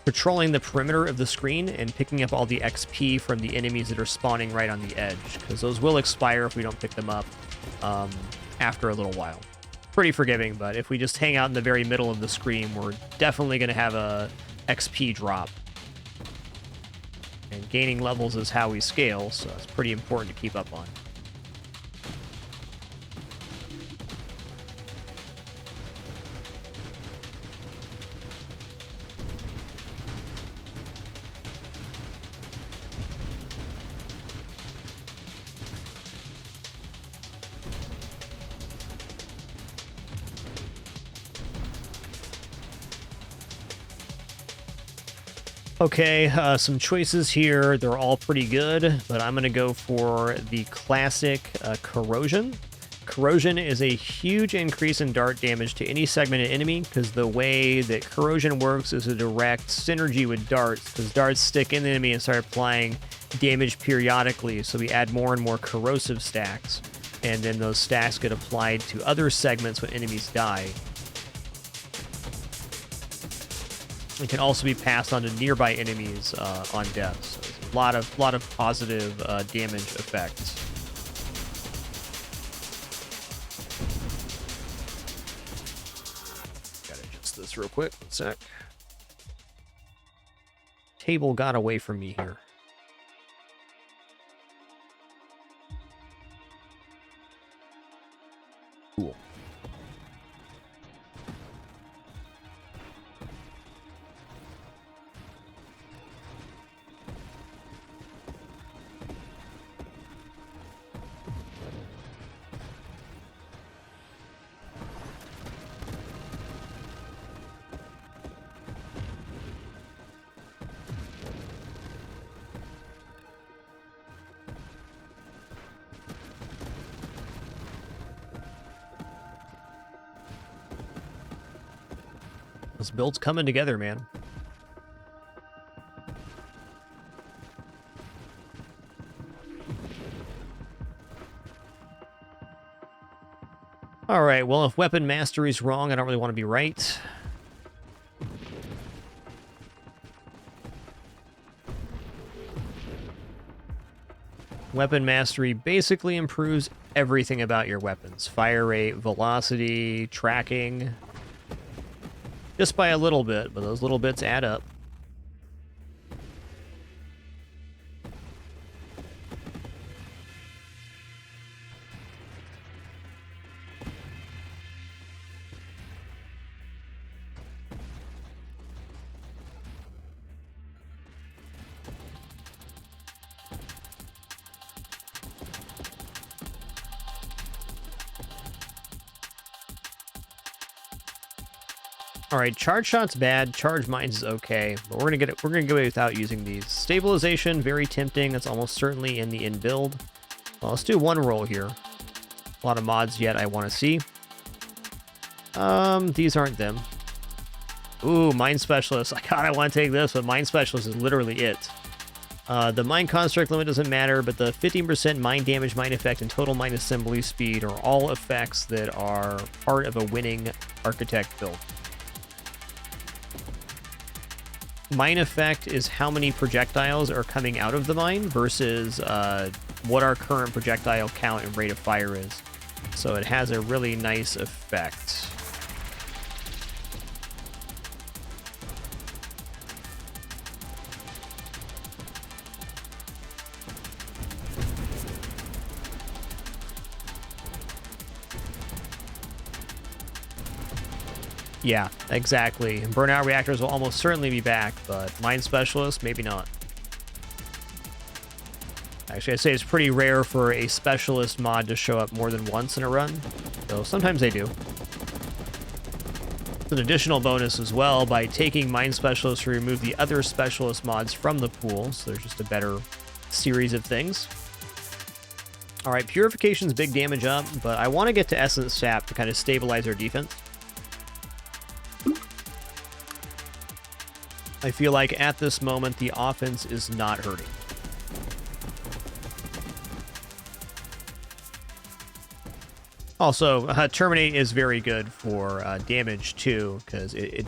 patrolling the perimeter of the screen and picking up all the XP from the enemies that are spawning right on the edge, because those will expire if we don't pick them up after a little while. Pretty forgiving, but if we just hang out in the very middle of the screen, we're definitely going to have a XP drop. And gaining levels is how we scale, so it's pretty important to keep up on. Okay, some choices here. They're all pretty good, but I'm going to go for the classic Corrosion. Corrosion is a huge increase in dart damage to any segmented enemy, because the way that Corrosion works is a direct synergy with darts, because darts stick in the enemy and start applying damage periodically, so we add more and more corrosive stacks, and then those stacks get applied to other segments when enemies die. It can also be passed on to nearby enemies on death, so there's a lot of positive damage effects. This real quick. 1 sec. Table got away from me here. Cool. This build's coming together, man. All right, well, if weapon mastery is wrong, I don't really want to be right. Weapon mastery basically improves everything about your weapons. Fire rate, velocity, tracking. Just by a little bit, but those little bits add up. All right, charge shot's bad. Charge mines is okay, but we're gonna go without using these. Stabilization, very tempting. That's almost certainly in the in build. Well, let's do one roll here. A lot of mods yet I want to see. These aren't them. Ooh, mine specialist. God, I want to take this, but mine specialist is literally it. The mine construct limit doesn't matter, but the 15% mine damage, mine effect, and total mine assembly speed are all effects that are part of a winning architect build. Mine effect is how many projectiles are coming out of the mine versus what our current projectile count and rate of fire is. So it has a really nice effect. Yeah, exactly. And burnout reactors will almost certainly be back, but mine specialist, maybe not. Actually, I'd say it's pretty rare for a specialist mod to show up more than once in a run, though sometimes they do. It's an additional bonus as well. By taking mine specialist, we remove the other specialist mods from the pool, so there's just a better series of things. All right, purification's big damage up, but I want to get to essence sap to kind of stabilize our defense. I feel like at this moment, the offense is not hurting. Also, Terminate is very good for damage too, because it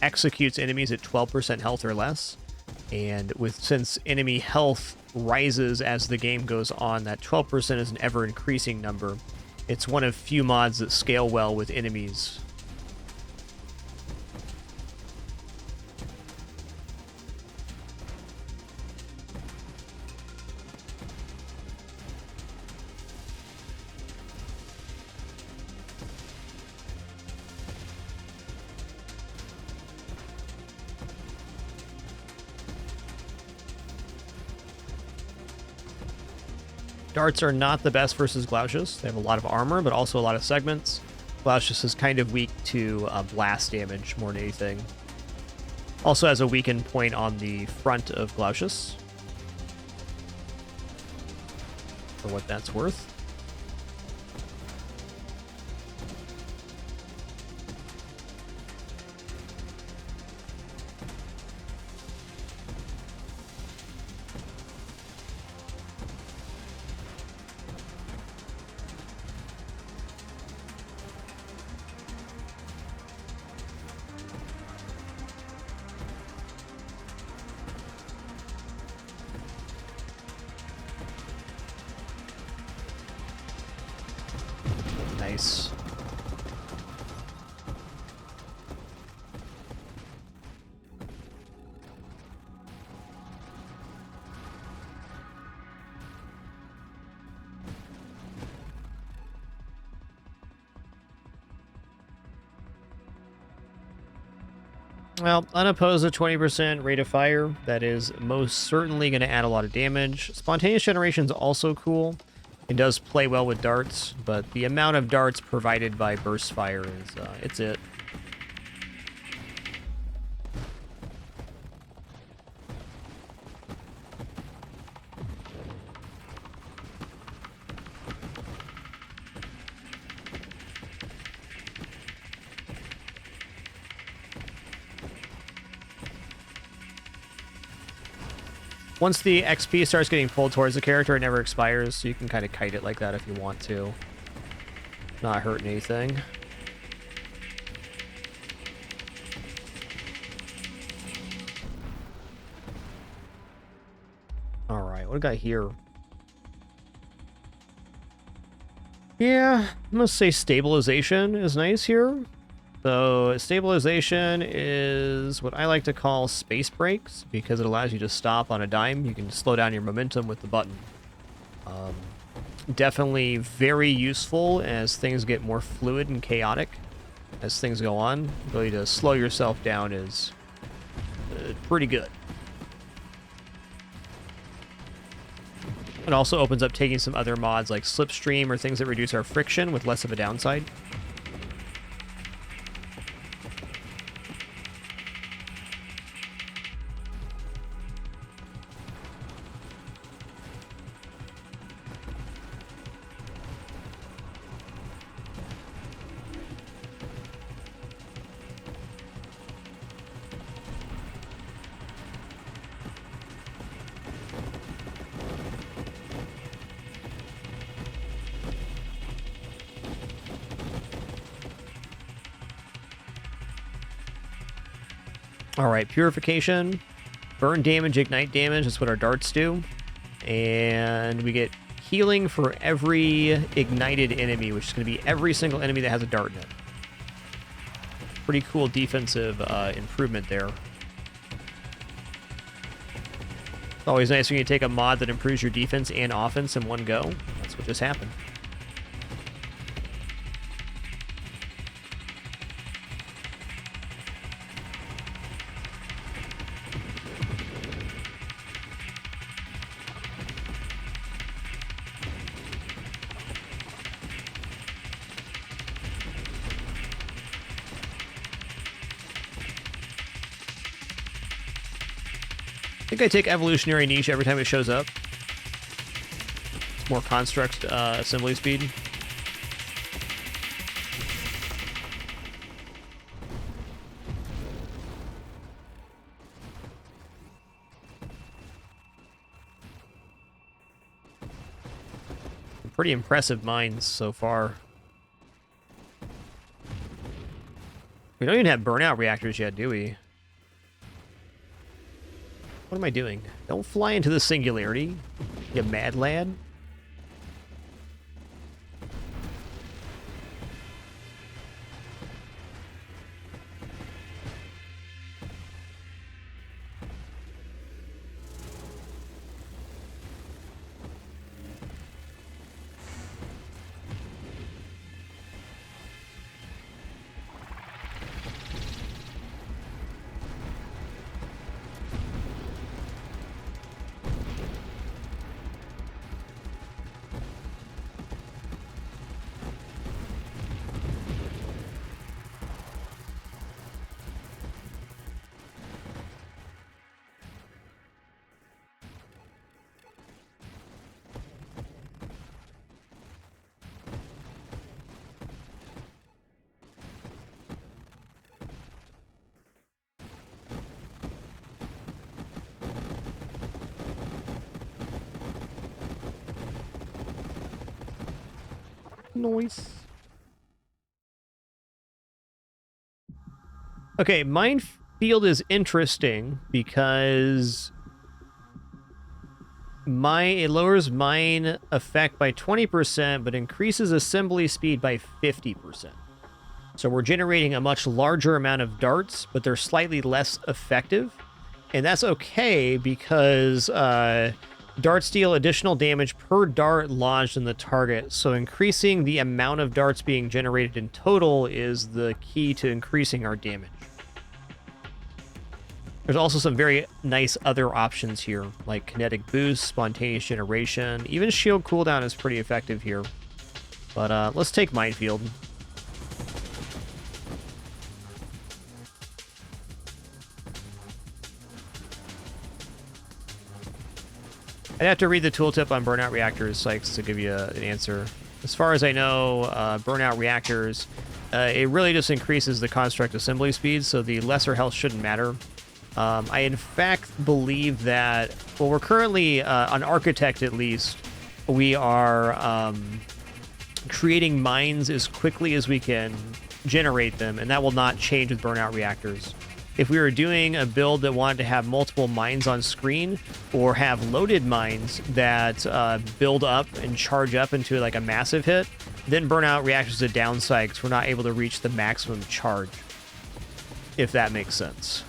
executes enemies at 12% health or less. And since enemy health rises as the game goes on, that 12% is an ever-increasing number. It's one of few mods that scale well with enemies. Darts are not the best versus Glaucius. They have a lot of armor, but also a lot of segments. Glaucius is kind of weak to blast damage more than anything. Also has a weakened point on the front of Glaucius, for what that's worth. Nice. Well, unopposed at 20% rate of fire. That is most certainly going to add a lot of damage. Spontaneous generation is also cool. It does play well with darts, but the amount of darts provided by burst fire is, it's it. Once the XP starts getting pulled towards the character, it never expires, so you can kind of kite it like that if you want to. Not hurting anything. Alright, what do we got here? Yeah, I'm gonna say stabilization is nice here. So stabilization is what I like to call space brakes, because it allows you to stop on a dime. You can slow down your momentum with the button. Definitely very useful as things get more fluid and chaotic as things go on. The ability to slow yourself down is pretty good. It also opens up taking some other mods like Slipstream or things that reduce our friction with less of a downside. Alright, Purification, Burn damage, Ignite damage, that's what our darts do. And we get healing for every ignited enemy, which is going to be every single enemy that has a dart in it. Pretty cool defensive improvement there. It's always nice when you take a mod that improves your defense and offense in one go. That's what just happened. I think I take Evolutionary Niche every time it shows up. It's more construct assembly speed. Pretty impressive mines so far. We don't even have burnout reactors yet, do we? What am I doing? Don't fly into the singularity, you mad lad. Nice. Okay, minefield is interesting because it lowers mine effect by 20%, but increases assembly speed by 50%. So we're generating a much larger amount of darts, but they're slightly less effective. And that's okay because darts deal additional damage per dart lodged in the target. So increasing the amount of darts being generated in total is the key to increasing our damage. There's also some very nice other options here, like kinetic boost, spontaneous generation. Even shield cooldown is pretty effective here. But let's take minefield. I'd have to read the tooltip on burnout reactors, Sykes, to give you an answer. As far as I know, burnout reactors, it really just increases the construct assembly speed, so the lesser health shouldn't matter. I, in fact, believe that, well, we're currently, on Architect at least, we are creating mines as quickly as we can generate them, and that will not change with burnout reactors. If we were doing a build that wanted to have multiple mines on screen, or have loaded mines that build up and charge up into like a massive hit, then burnout reactors is a downside because we're not able to reach the maximum charge, if that makes sense.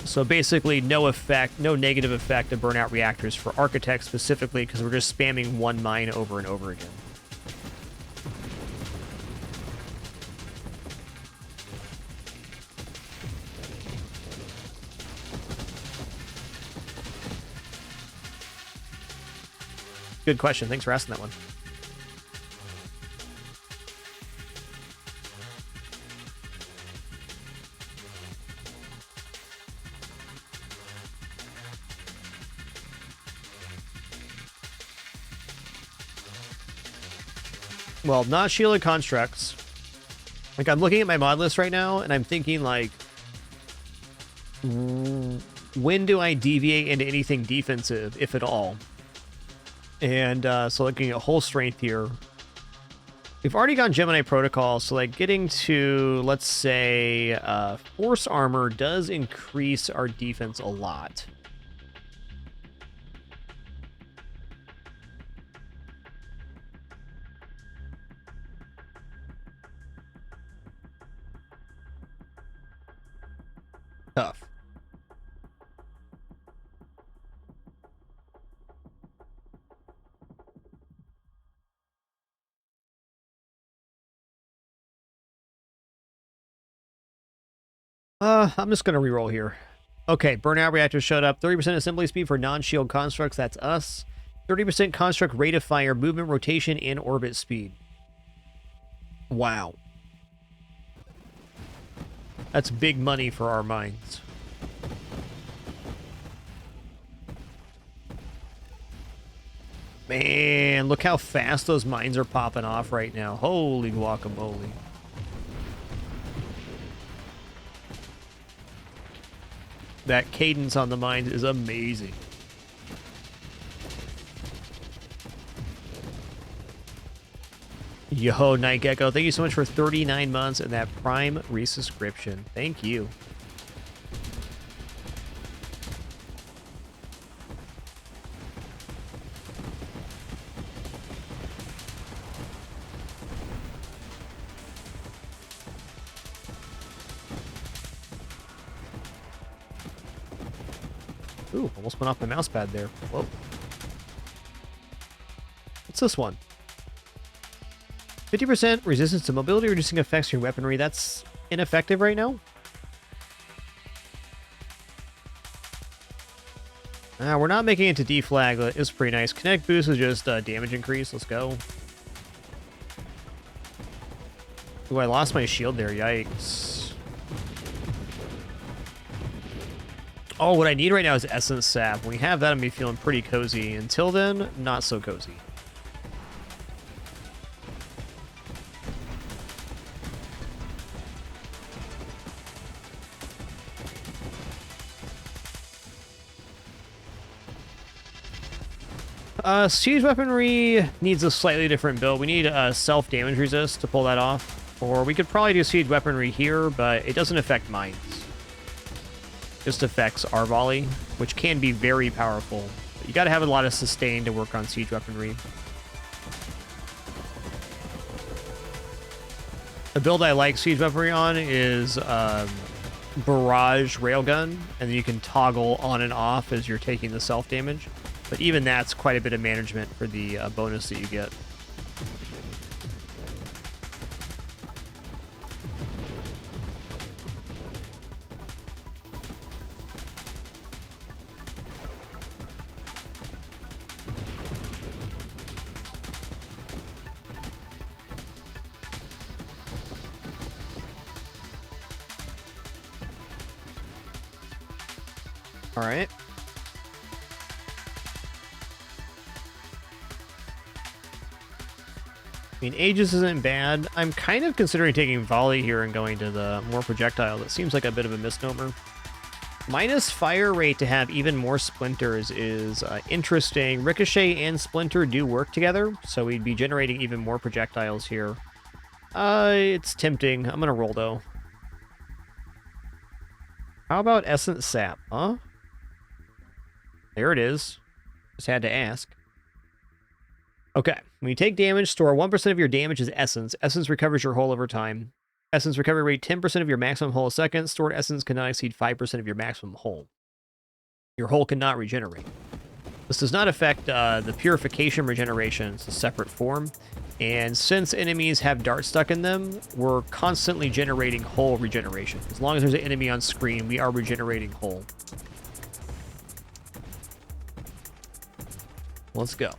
So basically no negative effect of burnout reactors for Architect specifically, because we're just spamming one mine over and over again. Good question. Thanks for asking that one. Well, not shielded constructs. Like, I'm looking at my mod list right now, and I'm thinking, like, when do I deviate into anything defensive, if at all? And so looking at whole strength here, we've already gone Gemini Protocol, so like getting to, let's say, Force Armor does increase our defense a lot. Tough. I'm just gonna reroll here. Okay, burnout reactor showed up. 30% assembly speed for non-shield constructs. That's us. 30% construct rate of fire, movement, rotation, and orbit speed. Wow. That's big money for our mines. Man, look how fast those mines are popping off right now. Holy guacamole. That cadence on the mines is amazing. Yo, Night Gecko, thank you so much for 39 months and that Prime resubscription. Thank you. Ooh, almost went off my mouse pad there. Whoa. What's this one? 50% resistance to mobility, reducing effects from your weaponry. That's ineffective right now? We're not making it to deflag. It's pretty nice. Kinetic boost is just damage increase. Let's go. Ooh, I lost my shield there. Yikes. Oh, what I need right now is Essence Sap. When we have that, I'm going to be feeling pretty cozy. Until then, not so cozy. Siege weaponry needs a slightly different build. We need self-damage resist to pull that off. Or we could probably do siege weaponry here, but it doesn't affect mines. It just affects our volley, which can be very powerful. But you gotta have a lot of sustain to work on siege weaponry. The build I like siege weaponry on is barrage railgun, and then you can toggle on and off as you're taking the self-damage. But even that's quite a bit of management for the bonus that you get. All right. I mean, Aegis isn't bad. I'm kind of considering taking Volley here and going to the more projectile. That seems like a bit of a misnomer. Minus fire rate to have even more splinters is interesting. Ricochet and Splinter do work together, so we'd be generating even more projectiles here. It's tempting. I'm gonna roll, though. How about Essence Sap, huh? There it is. Just had to ask. Okay, when you take damage, store 1% of your damage as Essence. Essence recovers your hull over time. Essence recovery rate 10% of your maximum hull a second. Stored Essence cannot exceed 5% of your maximum hull. Your hull cannot regenerate. This does not affect the purification regeneration. It's a separate form. And since enemies have darts stuck in them, we're constantly generating hull regeneration. As long as there's an enemy on screen, we are regenerating hull. Let's go.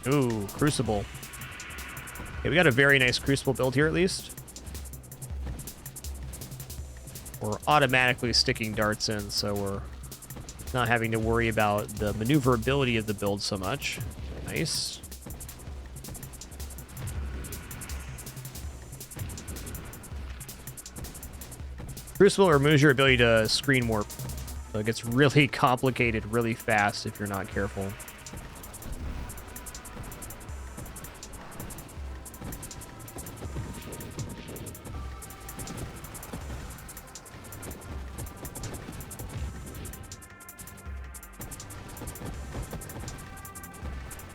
Ooh, Crucible. Okay, we got a very nice Crucible build here, at least. We're automatically sticking darts in, so we're not having to worry about the maneuverability of the build so much. Nice. Crucible removes your ability to screen warp, so it gets really complicated really fast if you're not careful.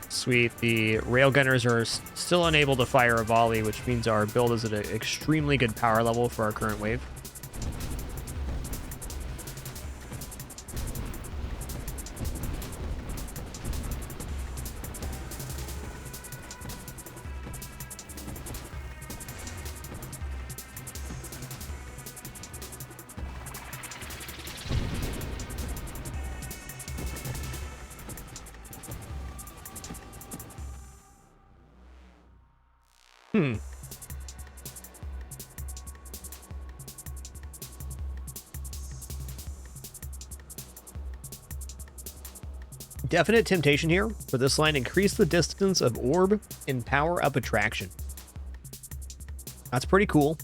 Sweet. The railgunners are still unable to fire a volley, which means our build is at an extremely good power level for our current wave. Definite temptation here for this line. Increase the distance of orb and power up attraction. That's pretty cool.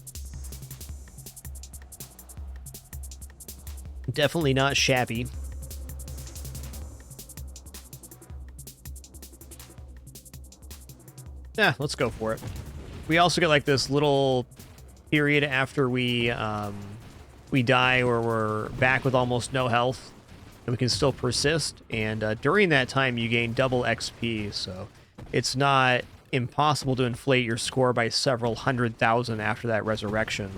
Definitely not shabby. Yeah, let's go for it. We also get like this little period after we die where we're back with almost no health. We can still persist, and during that time you gain double XP, so it's not impossible to inflate your score by several 100,000 after that resurrection.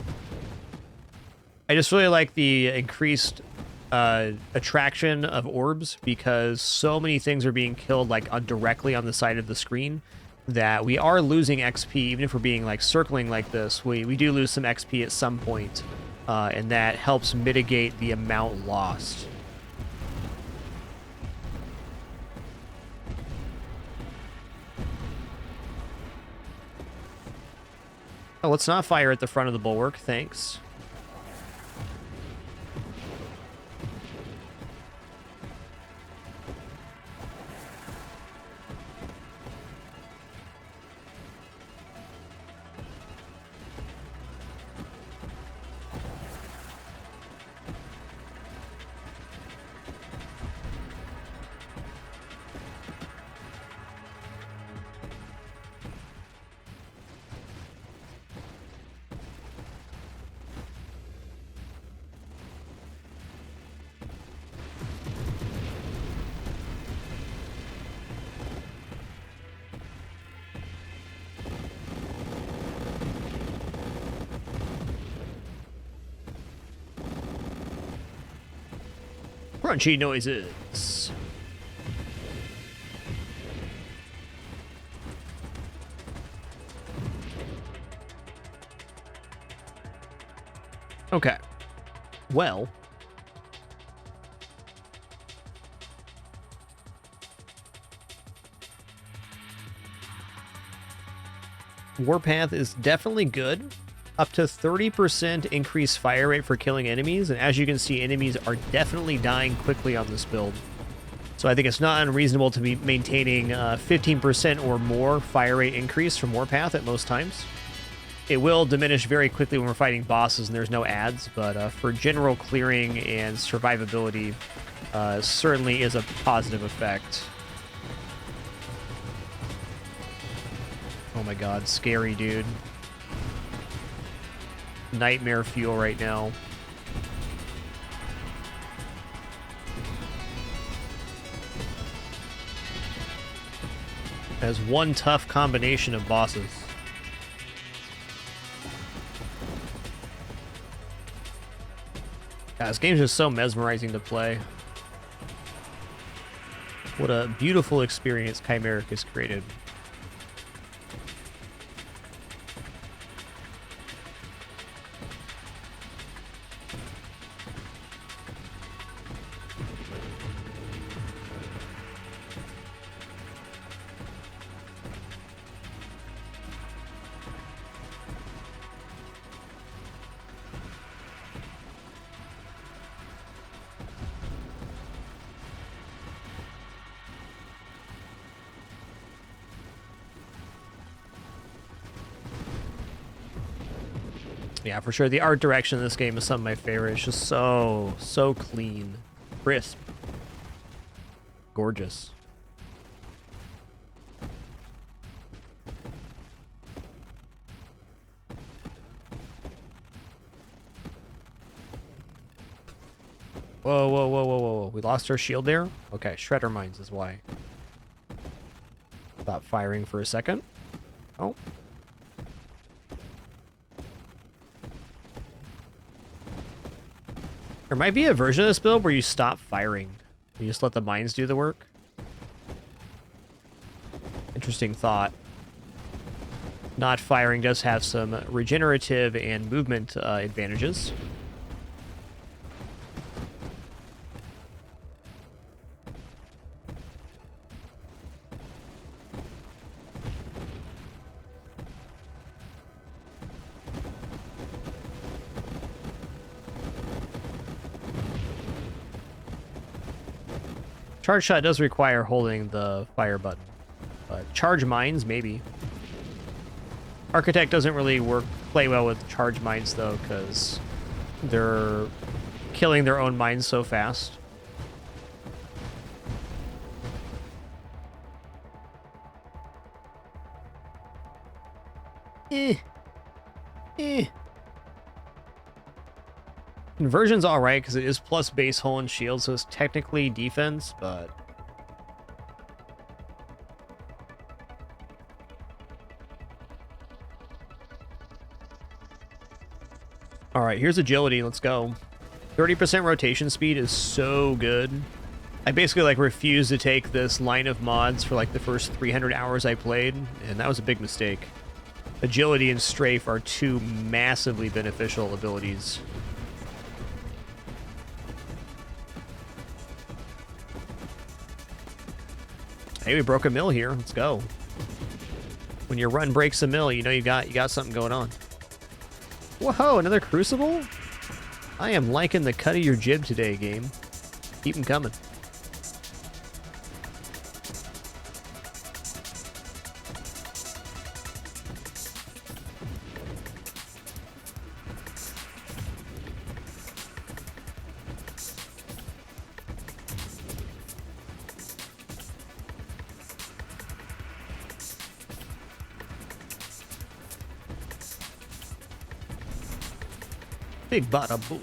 I just really like the increased attraction of orbs, because so many things are being killed like directly on the side of the screen that we are losing XP. Even if we're being like circling like this, we do lose some XP at some point, and that helps mitigate the amount lost. Oh, let's not fire at the front of the bulwark, thanks. crunchy noises. Okay. Well. Warpath is definitely good. Up to 30% increased fire rate for killing enemies, and as you can see, enemies are definitely dying quickly on this build. So I think it's not unreasonable to be maintaining 15% or more fire rate increase from Warpath at most times. It will diminish very quickly when we're fighting bosses and there's no ads, but for general clearing and survivability, certainly is a positive effect. Oh my god, scary, dude. Nightmare fuel right now. As one tough combination of bosses. God, this game's just so mesmerizing to play. What a beautiful experience Chimeric has created. Yeah, for sure. The art direction in this game is some of my favorite. It's just so clean, crisp, gorgeous. Whoa, whoa, whoa, whoa, whoa. We lost our shield there? Okay, Shredder Mines is why. Stop firing for a second. Oh. There might be a version of this build where you stop firing. You just let the mines do the work. Interesting thought. Not firing does have some regenerative and movement advantages. Charge shot does require holding the fire button, but charge mines, maybe. Architect doesn't really play well with charge mines, though, because they're killing their own mines so fast. Conversion's alright, because it is plus base hull and shield, so it's technically defense, but... Alright, here's agility, let's go. 30% rotation speed is so good. I basically, like, refused to take this line of mods for, like, the first 300 hours I played, and that was a big mistake. Agility and strafe are two massively beneficial abilities. Hey, we broke a mill here. Let's go. When your run breaks a mill, you know you got something going on. Whoa, another crucible? I am liking the cut of your jib today, game. Keep them coming. Big bada boom.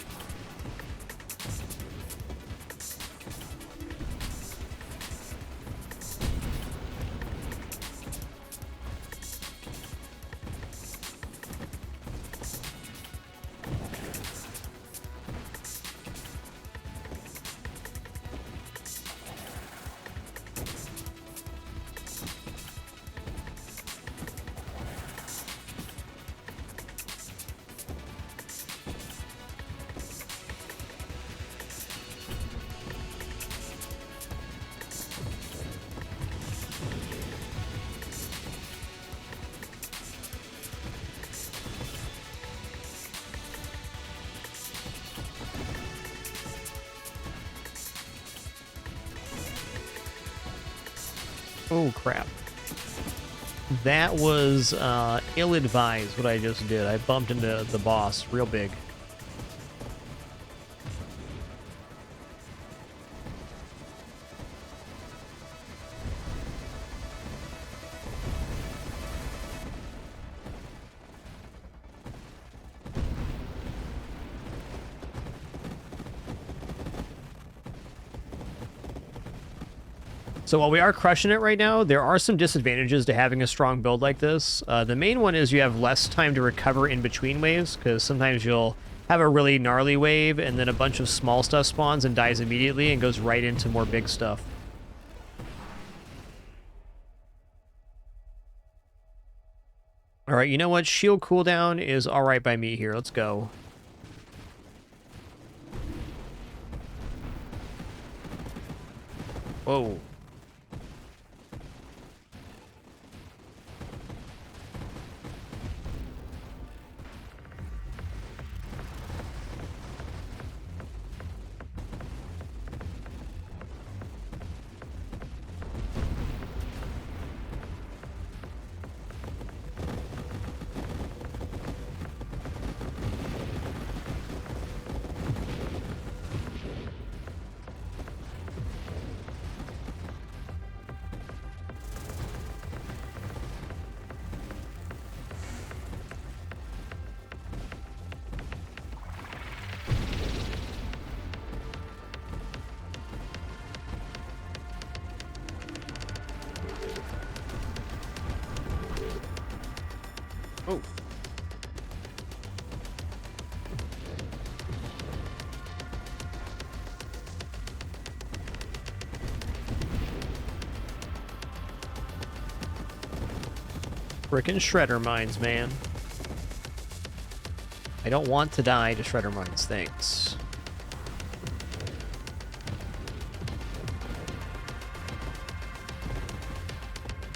Oh, crap. That was ill-advised, what I just did. I bumped into the boss real big. So while we are crushing it right now, there are some disadvantages to having a strong build like this. The main one is you have less time to recover in between waves, because sometimes you'll have a really gnarly wave, and then a bunch of small stuff spawns and dies immediately and goes right into more big stuff. All right, you know what? Shield cooldown is all right by me here. Let's go. Whoa. Oh. Frickin' shredder mines, man. I don't want to die to shredder mines, thanks.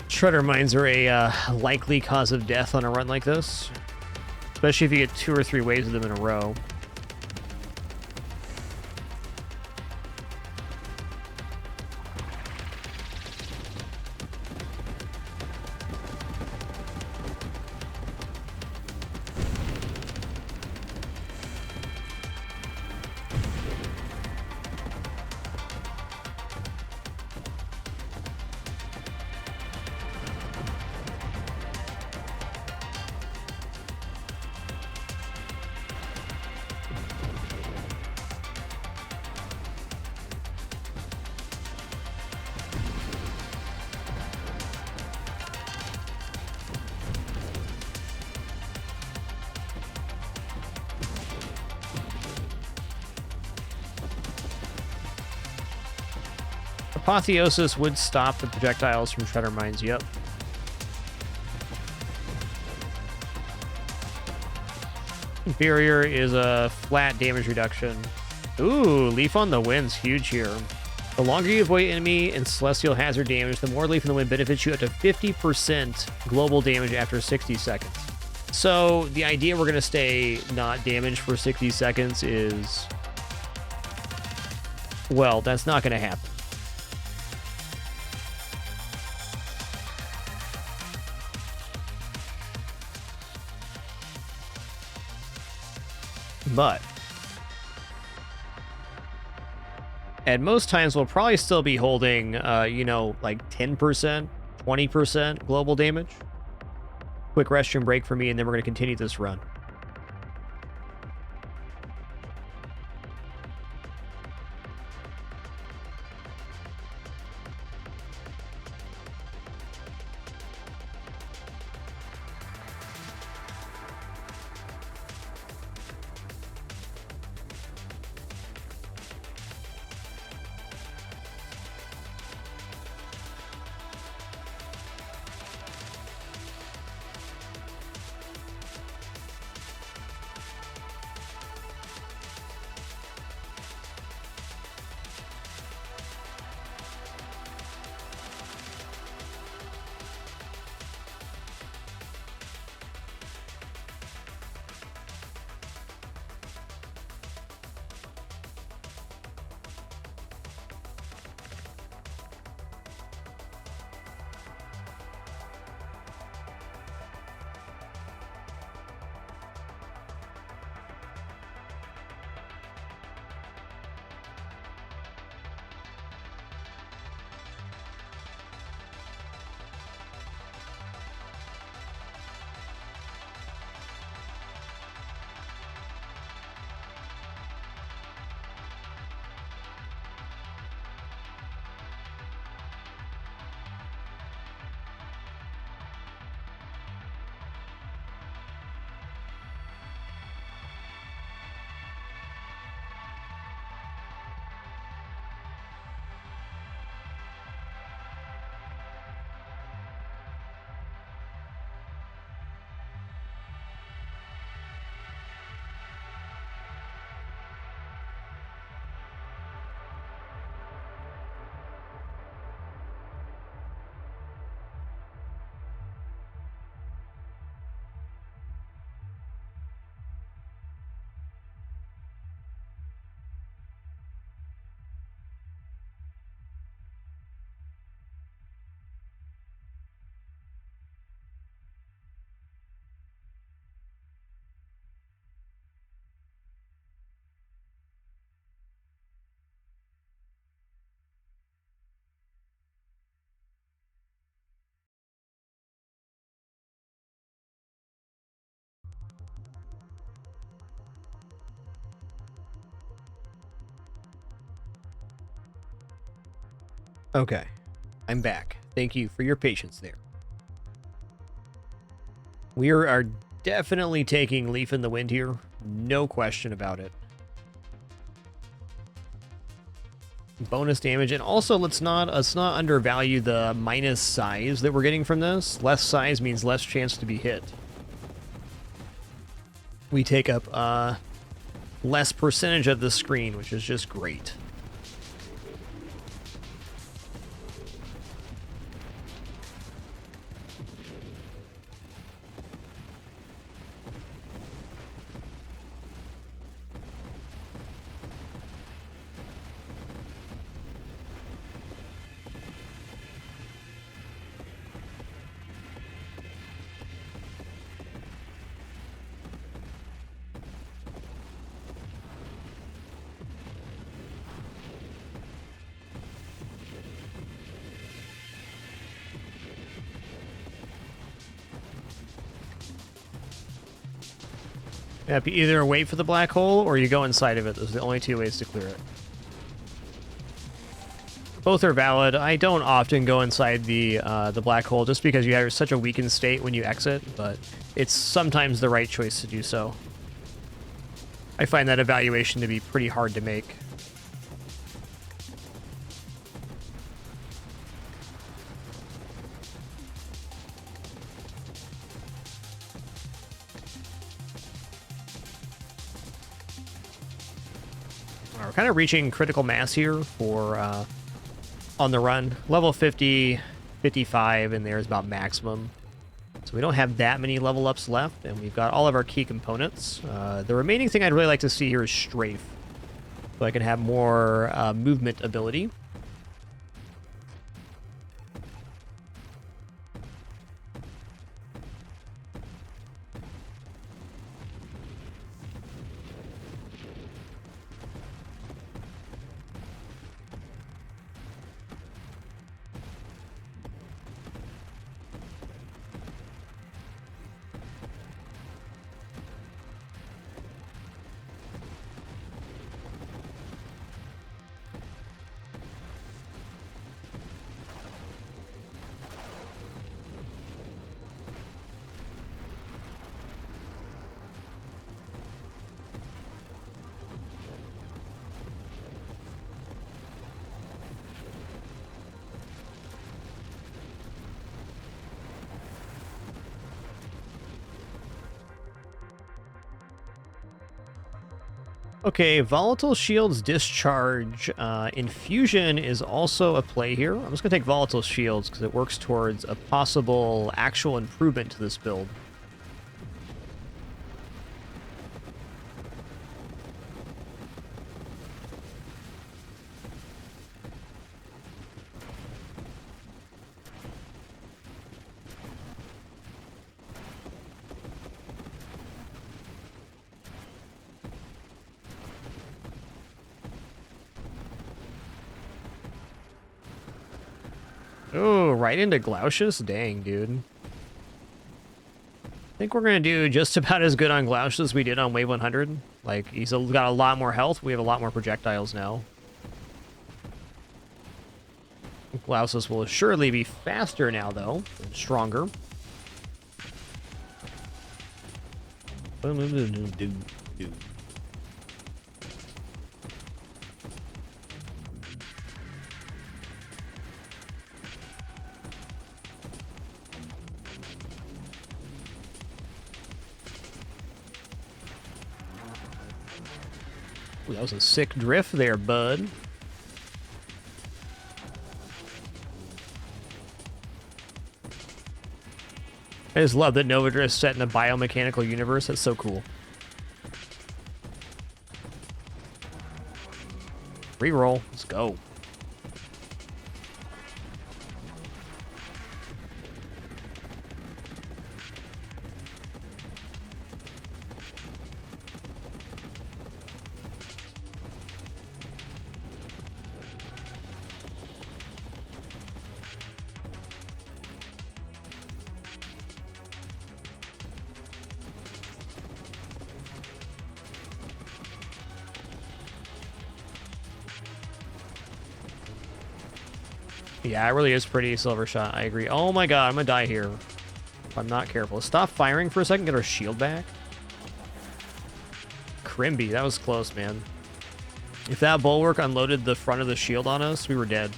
Shredder mines are a likely cause of death on a run like this, especially if you get 2 or 3 waves of them in a row. Apotheosis would stop the projectiles from shredder mines, yep. Inferior is a flat damage reduction. Ooh, Leaf on the Wind's huge here. The longer you avoid enemy and celestial hazard damage, the more Leaf on the Wind benefits you up to 50% global damage after 60 seconds. So the idea we're going to stay not damaged for 60 seconds is... well, that's not going to happen. But at most times, we'll probably still be holding, you know, like 10%, 20% global damage. Quick restroom break for me, and then we're going to continue this run. Okay, I'm back. Thank you for your patience there. We are definitely taking Leaf in the Wind here. No question about it. Bonus damage, and also let's not undervalue the minus size that we're getting from this. Less size means less chance to be hit. We take up less percentage of the screen, which is just great. Yeah, you either wait for the black hole or you go inside of it. Those are the only two ways to clear it. Both are valid. I don't often go inside the black hole just because you have such a weakened state when you exit, but it's sometimes the right choice to do so. I find that evaluation to be pretty hard to make. We're kind of reaching critical mass here for on the run. Level 50, 55 in there is about maximum. So we don't have that many level ups left, and we've got all of our key components. The remaining thing I'd really like to see here is Strafe, so I can have more movement ability. Okay, Volatile Shield's Discharge. Infusion is also a play here. I'm just going to take Volatile Shields because it works towards a possible actual improvement to this build. Oh, right into Glaucius? Dang, dude. I think we're going to do just about as good on Glaucius as we did on Wave 100. Like, he's got a lot more health. We have a lot more projectiles now. Glaucius will assuredly be faster now, though, and stronger. Ooh, that was a sick drift there, bud. I just love that Nova Drift's set in a biomechanical universe. That's so cool. Reroll. Let's go. Yeah, it really is pretty, Silver Shot. I agree. Oh my god, I'm gonna die here if I'm not careful. Stop firing for a second, get our shield back. Crimby, that was close, man. If that bulwark unloaded the front of the shield on us, we were dead.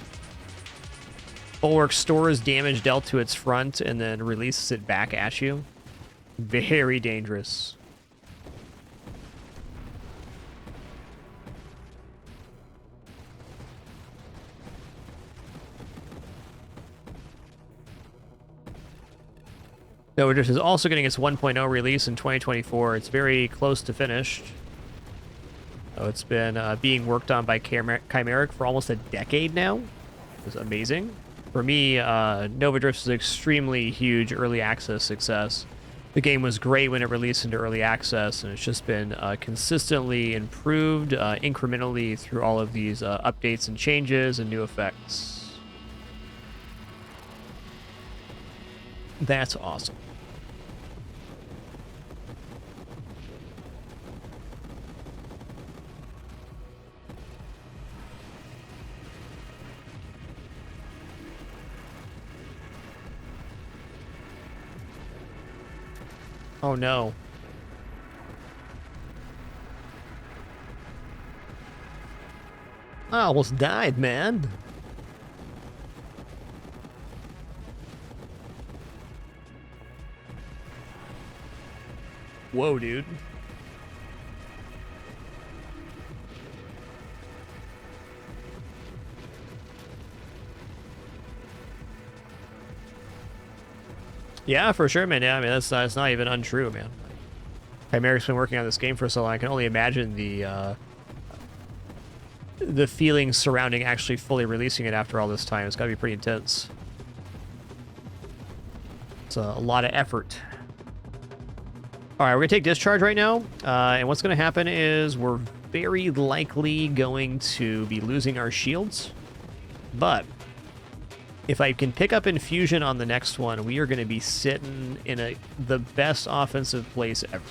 Bulwark stores damage dealt to its front and then releases it back at you. Very dangerous. Nova Drift is also getting its 1.0 release in 2024. It's very close to finished. Oh, it's been being worked on by Chimeric for almost a decade now. It's amazing. For me, Nova Drift is an extremely huge early access success. The game was great when it released into early access, and it's just been consistently improved incrementally through all of these updates and changes and new effects. That's awesome. Oh no. I almost died, man. Whoa, dude. Yeah, for sure, man. Yeah, I mean, that's not even untrue, man. Chimeric's been working on this game for so long. I can only imagine the feelings surrounding actually fully releasing it after all this time. It's got to be pretty intense. It's a lot of effort. All right, we're going to take discharge right now. And what's going to happen is we're very likely going to be losing our shields. But if I can pick up infusion on the next one, we are going to be sitting in the best offensive place ever.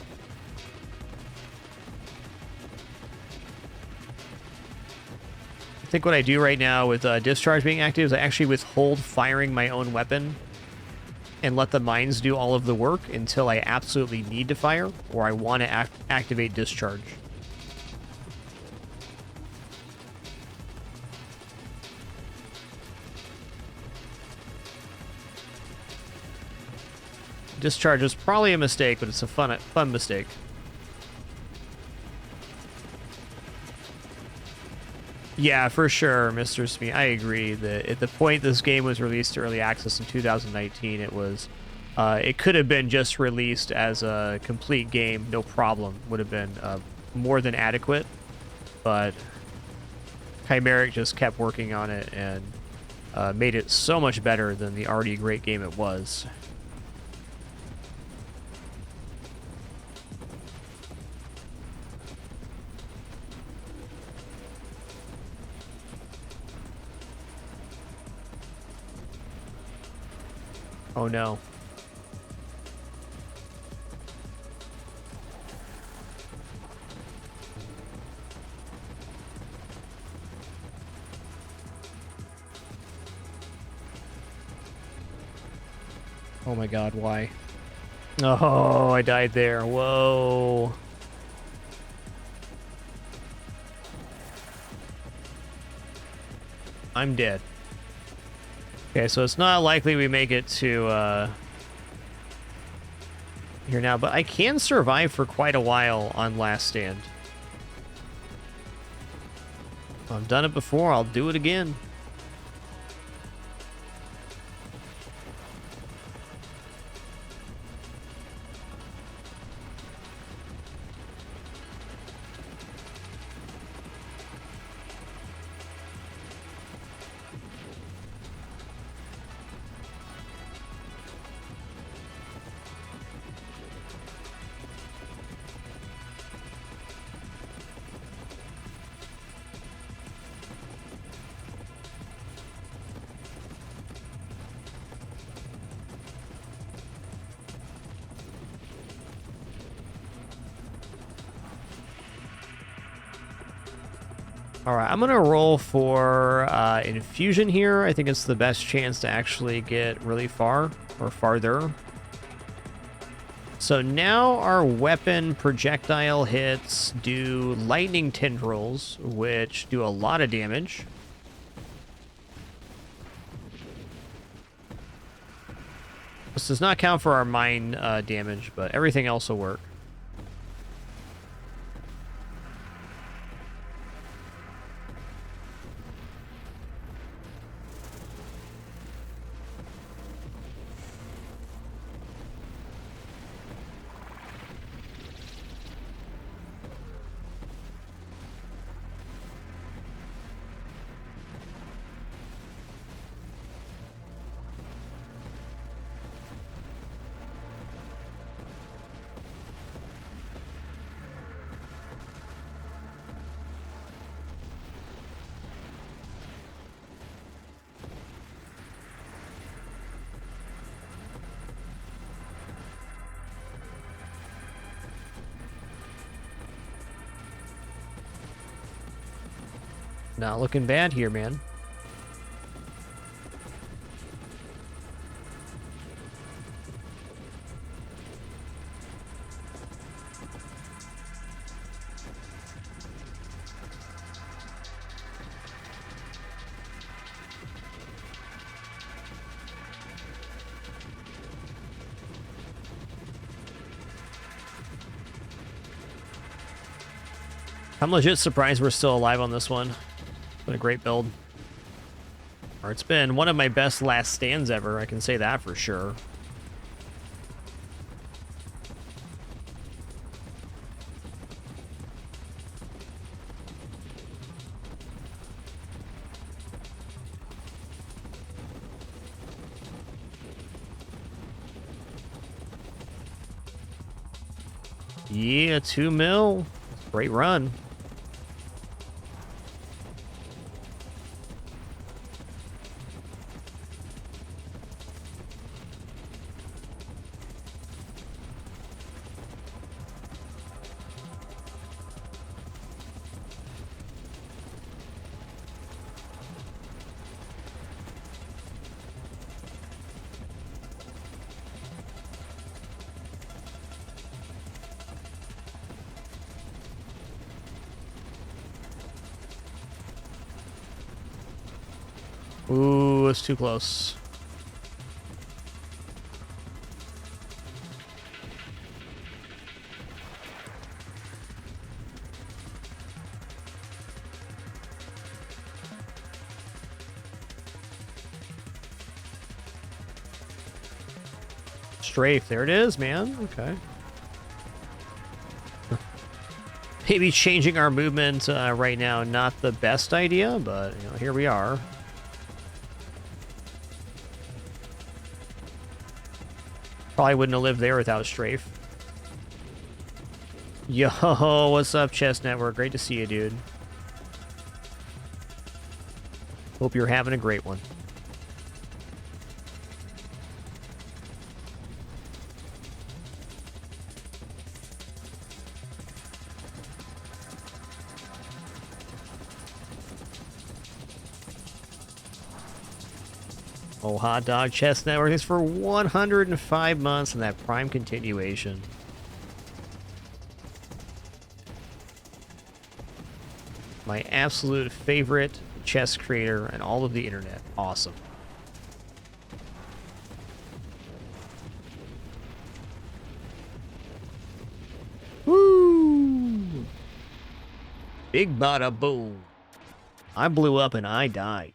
I think what I do right now with discharge being active is I actually withhold firing my own weapon and let the mines do all of the work until I absolutely need to fire or I want to activate discharge. Discharge is probably a mistake, but it's a fun mistake. Yeah, for sure, Mr. Smee. I agree that at the point this game was released to early access in 2019, it could have been just released as a complete game, no problem. Would have been more than adequate, but Chimeric just kept working on it and made it so much better than the already great game it was. Oh no. Oh my god, why? Oh, I died there. Whoa. I'm dead. Okay, so it's not likely we make it to here now, but I can survive for quite a while on Last Stand. I've done it before, I'll do it again. All right, I'm gonna roll for infusion here. I think it's the best chance to actually get really far or farther. So now our weapon projectile hits do lightning tendrils, which do a lot of damage. This does not count for our mine damage, but everything else will work. Not looking bad here, man. I'm legit surprised we're still alive on this one. It's been a great build. Or it's been one of my best last stands ever, I can say that for sure. Yeah, 2 mil. Great run. Ooh, it's too close. Strafe, there it is, man. Okay. Maybe changing our movement right now, not the best idea, but you know, here we are. Probably wouldn't have lived there without Strafe. Yo, what's up, Chess Network? Great to see you, dude. Hope you're having a great one. Oh, Hot Dog Chess Network is for 105 months and that Prime continuation. My absolute favorite chess creator in all of the internet. Awesome. Woo! Big bada boom. I blew up and I died.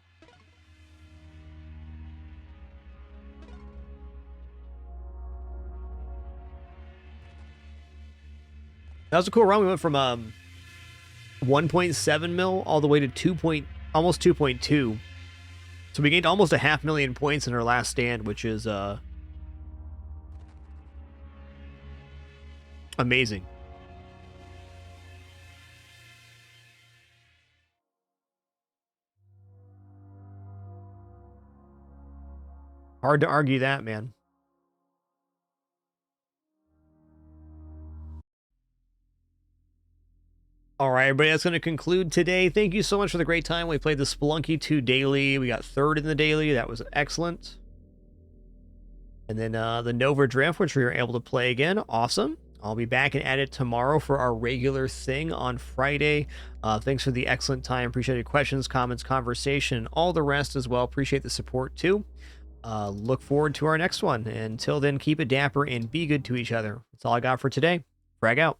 That was a cool run. We went from 1.7 mil all the way to almost 2.2. So we gained almost 500,000 points in our last stand, which is amazing. Hard to argue that, man. All right, everybody, that's going to conclude today. Thank you so much for the great time. We played the Spelunky 2 daily. We got third in the daily. That was excellent. And then the Nova Drift, which we were able to play again. Awesome. I'll be back and at it tomorrow for our regular thing on Friday. Thanks for the excellent time. Appreciate your questions, comments, conversation, all the rest as well. Appreciate the support too. Look forward to our next one. Until then, keep it dapper and be good to each other. That's all I got for today. Frag out.